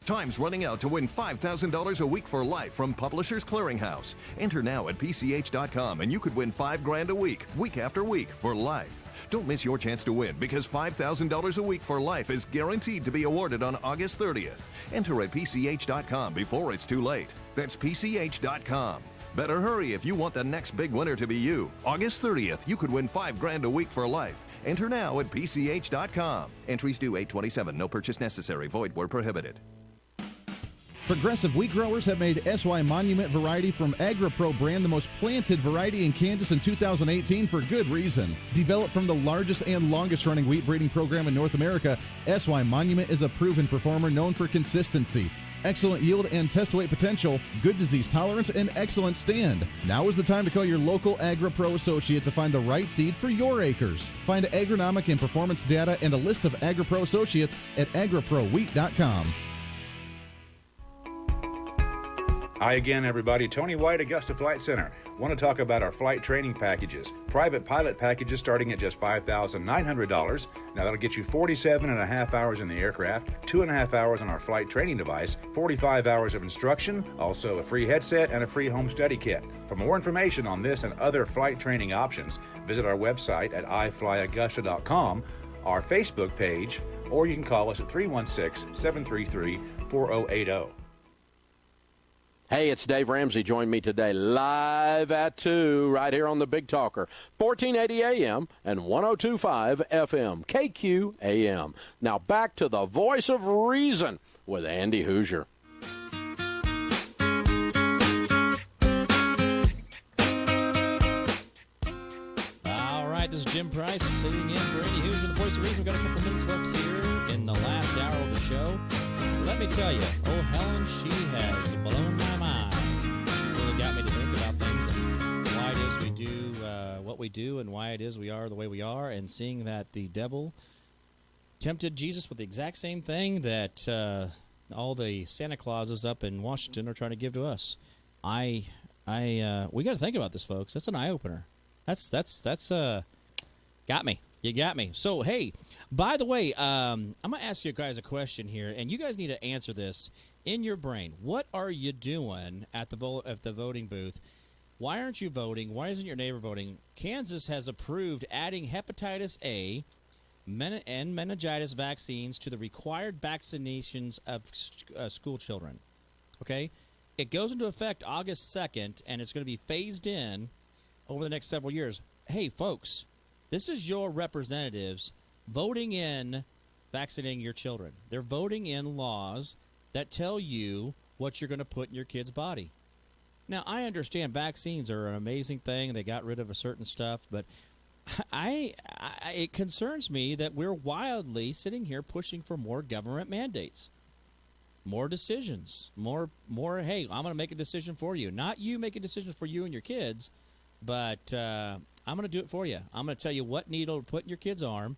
Time's running out to win $5,000 a week for life from Publishers Clearinghouse. Enter now at PCH.com and you could win $5,000 a week after week, for life. Don't miss your chance to win, because $5,000 a week for life is guaranteed to be awarded on August 30th. Enter at PCH.com before it's too late. That's PCH.com. Better hurry if you want the next big winner to be you. August 30th, you could win $5,000 a week for life. Enter now at PCH.com. Entries due 8/27. No purchase necessary. Void where prohibited. Progressive wheat growers have made SY Monument variety from AgriPro brand the most planted variety in Kansas in 2018 for good reason. Developed from the largest and longest running wheat breeding program in North America, SY Monument is a proven performer known for consistency, excellent yield and test weight potential, good disease tolerance, and excellent stand. Now is the time to call your local AgriPro associate to find the right seed for your acres. Find agronomic and performance data and a list of AgriPro associates at agriprowheat.com. Hi again, everybody. Tony White, Augusta Flight Center. Want to talk about our flight training packages. Private pilot packages starting at just $5,900. Now that'll get you 47.5 hours in the aircraft, 2.5 hours on our flight training device, 45 hours of instruction, also a free headset and a free home study kit. For more information on this and other flight training options, visit our website at iflyaugusta.com, our Facebook page, or you can call us at 316-733-4080. Hey, it's Dave Ramsey. Join me today live at 2 right here on the Big Talker, 1480 AM and 102.5 FM, KQAM. Now back to the voice of reason with Andy Hoosier. All right, this is Jim Price sitting in for Andy Hoosier, the voice of reason. We've got a couple minutes left here in the last hour of the show. Let me tell you, oh, Helen, she has blown my mind. She really got me to think about things and why it is we do what we do and why it is we are the way we are, and seeing that the devil tempted Jesus with the exact same thing that all the Santa Clauses up in Washington are trying to give to us. We got to think about this, folks. That's an eye-opener. That's got me. You got me. So, hey, by the way, I'm going to ask you guys a question here, and you guys need to answer this in your brain. What are you doing at the voting booth? Why aren't you voting? Why isn't your neighbor voting? Kansas has approved adding hepatitis A and meningitis vaccines to the required vaccinations of school children. Okay? It goes into effect August 2nd, and it's going to be phased in over the next several years. Hey, folks. This is your representatives voting in vaccinating your children. They're voting in laws that tell you what you're going to put in your kid's body. Now, I understand vaccines are an amazing thing. They got rid of a certain stuff, but It concerns me that we're wildly sitting here pushing for more government mandates, more decisions, more. Hey, I'm going to make a decision for you. Not you making decisions for you and your kids, but I'm going to do it for you. I'm going to tell you what needle to put in your kid's arm,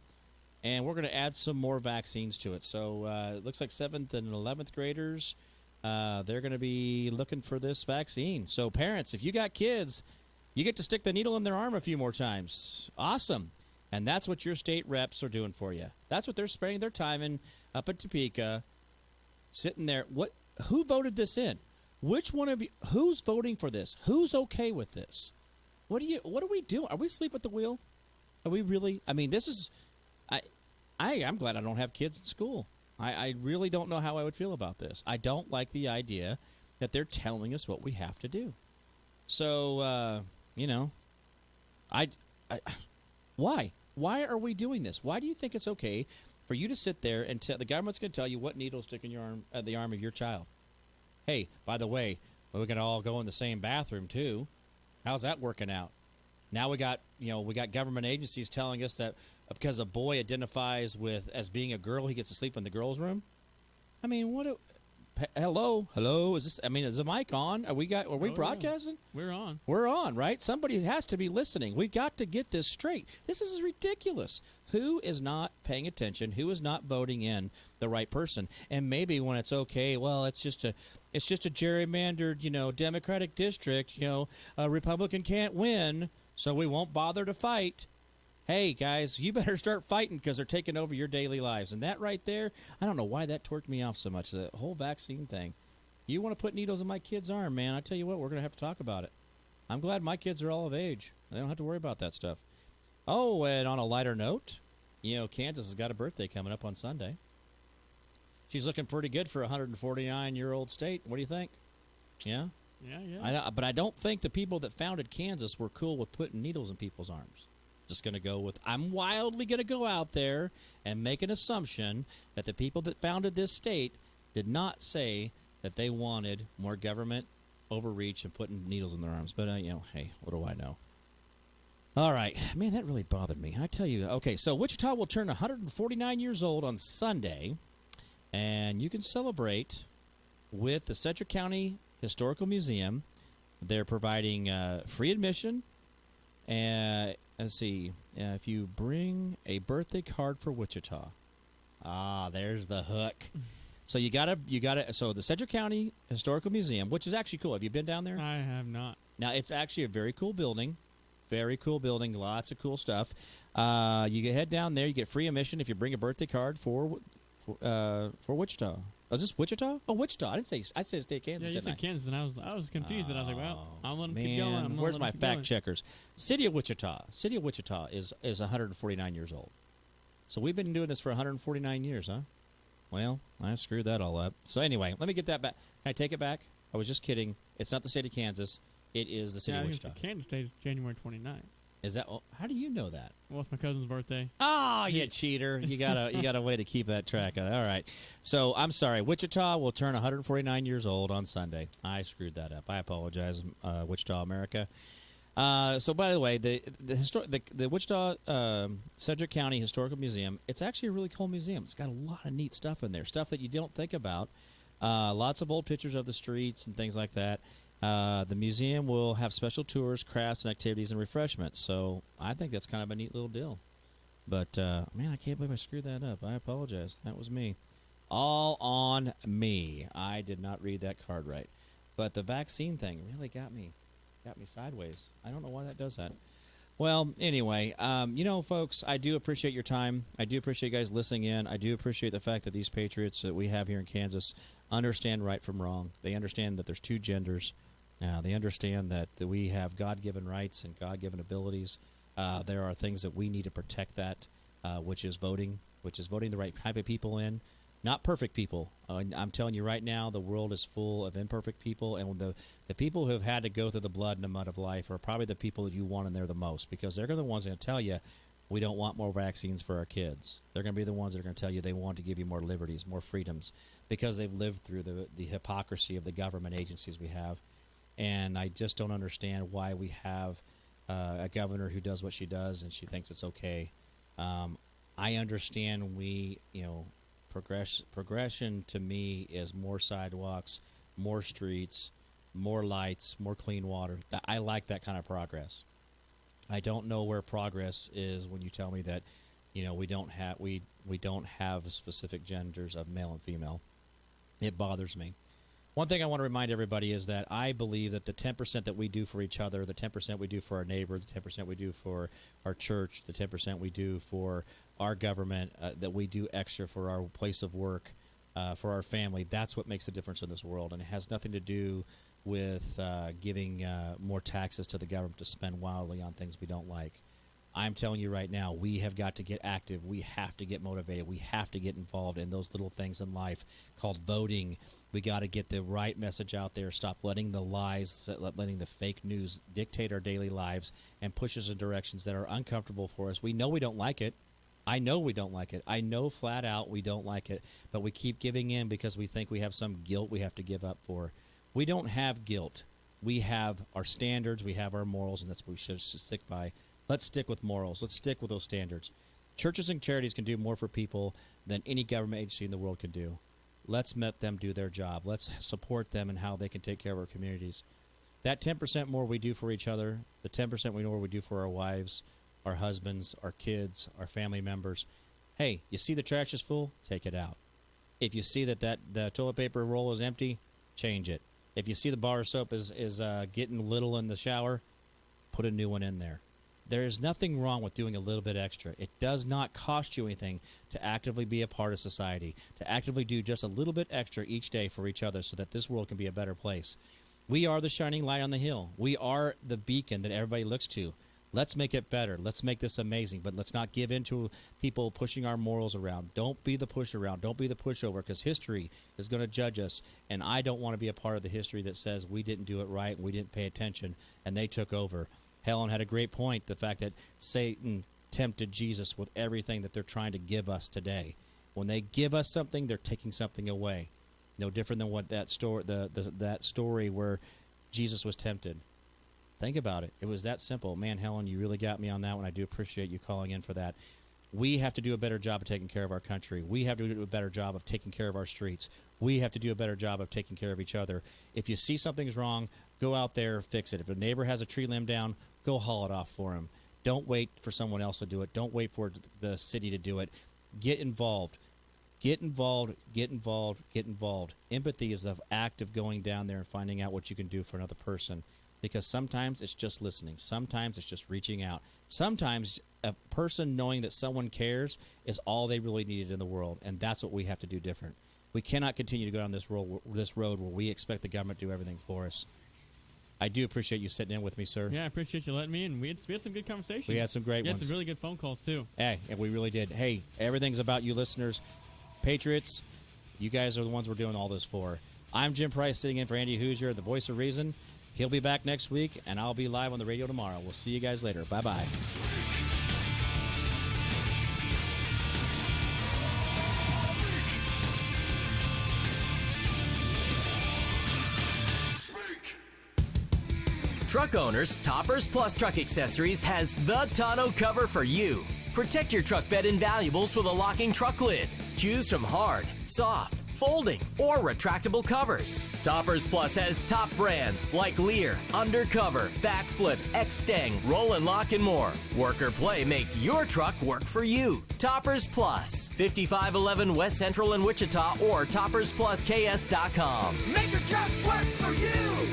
and we're going to add some more vaccines to it. So it looks like 7th and 11th graders, they're going to be looking for this vaccine. So parents, if you got kids, you get to stick the needle in their arm a few more times. Awesome. And that's what your state reps are doing for you. That's what they're spending their time in up at Topeka, sitting there. Who voted this in? Which one of you? Who's voting for this? Who's okay with this? What are we doing? Are we asleep at the wheel? Are we really? I mean, this is. I'm glad I don't have kids in school. I really don't know how I would feel about this. I don't like the idea that they're telling us what we have to do. So, why? Why are we doing this? Why do you think it's okay for you to sit there and the government's going to tell you what needle to stick in your arm, the arm of your child? Hey, by the way, we're going to all go in the same bathroom too. How's that working out? Now we got government agencies telling us that because a boy identifies as being a girl, he gets to sleep in the girls' room. I mean, hello? Is this? I mean, is the mic on? Are we broadcasting? Yeah. We're on, right? Somebody has to be listening. We got to get this straight. This is ridiculous. Who is not paying attention? Who is not voting in the right person? And maybe when it's okay, well, it's just a gerrymandered, Democratic district. A Republican can't win, so we won't bother to fight. Hey, guys, you better start fighting because they're taking over your daily lives. And that right there, I don't know why that torqued me off so much, the whole vaccine thing. You want to put needles in my kid's arm, man, I tell you what, we're going to have to talk about it. I'm glad my kids are all of age. They don't have to worry about that stuff. Oh, and on a lighter note, Kansas has got a birthday coming up on Sunday. She's looking pretty good for a 149-year-old state. What do you think? Yeah? Yeah. But I don't think the people that founded Kansas were cool with putting needles in people's arms. Just going to go with, I'm wildly going to go out there and make an assumption that the people that founded this state did not say that they wanted more government overreach and putting needles in their arms. But, hey, what do I know? All right. Man, that really bothered me. I tell you. Okay, so Wichita will turn 149 years old on Sunday, and you can celebrate with the Sedgwick County Historical Museum. They're providing free admission. And let's see, if you bring a birthday card for Wichita, there's the hook. So you gotta. So the Sedgwick County Historical Museum, which is actually cool. Have you been down there? I have not. Now it's actually a very cool building, lots of cool stuff. You can head down there. You get free admission if you bring a birthday card for Wichita. Oh, is this Wichita? Oh, Wichita. I said state of Kansas. Yeah, you said Kansas, and I was confused, but I was like, well, I'm going to man, keep going. Where's my fact checkers? City of Wichita. City of Wichita is 149 years old. So we've been doing this for 149 years, huh? Well, I screwed that all up. So anyway, let me get that back. Can I take it back? I was just kidding. It's not the state of Kansas. It is the city of Wichita. Kansas State is January 29th. Is that? How do you know that? Well, it's my cousin's birthday. Oh, you cheater! You got a way to keep that track of it. All right. So I'm sorry. Wichita will turn 149 years old on Sunday. I screwed that up. I apologize, Wichita, America. So by the way, the Wichita Sedgwick County Historical Museum. It's actually a really cool museum. It's got a lot of neat stuff in there. Stuff that you don't think about. Lots of old pictures of the streets and things like that. The museum will have special tours, crafts, and activities and refreshments. So I think that's kind of a neat little deal. But, man, I can't believe I screwed that up. I apologize. That was me. All on me. I did not read that card right. But the vaccine thing really got me sideways. I don't know why that does that. Well, anyway, folks, I do appreciate your time. I do appreciate you guys listening in. I do appreciate the fact that these patriots that we have here in Kansas understand right from wrong. They understand that there's two genders. They understand that we have God-given rights and God-given abilities. There are things that we need to protect that, which is voting the right type of people in. Not perfect people. I'm telling you right now, the world is full of imperfect people, and the people who have had to go through the blood and the mud of life are probably the people that you want in there the most, because they're the ones that are going to tell you, we don't want more vaccines for our kids. They're going to be the ones that are going to tell you they want to give you more liberties, more freedoms, because they've lived through the hypocrisy of the government agencies we have. And I just don't understand why we have a governor who does what she does and she thinks it's okay. I understand progression to me is more sidewalks, more streets, more lights, more clean water. I like that kind of progress. I don't know where progress is when you tell me that, we don't have specific genders of male and female. It bothers me. One thing I want to remind everybody is that I believe that the 10% that we do for each other, the 10% we do for our neighbor, the 10% we do for our church, the 10% we do for our government, that we do extra for our place of work, for our family, that's what makes a difference in this world. And it has nothing to do with giving more taxes to the government to spend wildly on things we don't like. I'm telling you right now, we have got to get active. We have to get motivated. We have to get involved in those little things in life called voting. We got to get the right message out there. Stop letting the lies, letting the fake news dictate our daily lives and push us in directions that are uncomfortable for us. We know we don't like it. I know we don't like it. I know flat out we don't like it. But we keep giving in because we think we have some guilt we have to give up for. We don't have guilt. We have our standards. We have our morals, and that's what we should stick by. Let's stick with morals. Let's stick with those standards. Churches and charities can do more for people than any government agency in the world can do. Let's let them do their job. Let's support them in how they can take care of our communities. That 10% more we do for each other, the 10% more we do for our wives, our husbands, our kids, our family members. Hey, you see the trash is full? Take it out. If you see that the toilet paper roll is empty, change it. If you see the bar of soap is getting little in the shower, put a new one in there. There is nothing wrong with doing a little bit extra. It does not cost you anything to actively be a part of society, to actively do just a little bit extra each day for each other so that this world can be a better place. We are the shining light on the hill. We are the beacon that everybody looks to. Let's make it better. Let's make this amazing, but let's not give in to people pushing our morals around. Don't be the push around. Don't be the pushover, because history is going to judge us, and I don't want to be a part of the history that says we didn't do it right and we didn't pay attention and they took over. Helen had a great point, the fact that Satan tempted Jesus with everything that they're trying to give us today. When they give us something, they're taking something away. No different than what that story where Jesus was tempted. Think about it. It was that simple. Man, Helen, you really got me on that one. I do appreciate you calling in for that. We have to do a better job of taking care of our country. We have to do a better job of taking care of our streets. We have to do a better job of taking care of each other. If you see something's wrong, go out there, fix it. If a neighbor has a tree limb down, go haul it off for him. Don't wait for someone else to do it. Don't wait for the city to do it. Get involved. Get involved, get involved, get involved. Empathy is the act of going down there and finding out what you can do for another person. Because sometimes it's just listening. Sometimes it's just reaching out. Sometimes a person knowing that someone cares is all they really needed in the world. And that's what we have to do different. We cannot continue to go down this road where we expect the government to do everything for us. I do appreciate you sitting in with me, sir. Yeah, I appreciate you letting me in. We had some good conversations. We had some great ones. We had some really good phone calls, too. Hey, and we really did. Hey, everything's about you listeners. Patriots, you guys are the ones we're doing all this for. I'm Jim Price, sitting in for Andy Hoosier, the voice of reason. He'll be back next week, and I'll be live on the radio tomorrow. We'll see you guys later. Bye-bye. Truck owners, Toppers Plus Truck Accessories has the tonneau cover for you. Protect your truck bed and valuables with a locking truck lid. Choose from hard, soft, folding, or retractable covers. Toppers Plus has top brands like Lear, Undercover, Backflip, X-Stang, Roll and Lock, and more. Work or play, make your truck work for you. Toppers Plus, 5511 West Central in Wichita, or toppersplusks.com. Make your truck work for you!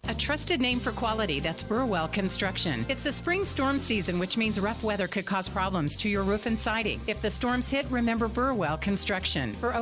A trusted name for quality, that's Burwell Construction. It's the spring storm season, which means rough weather could cause problems to your roof and siding. If the storms hit, remember Burwell Construction. For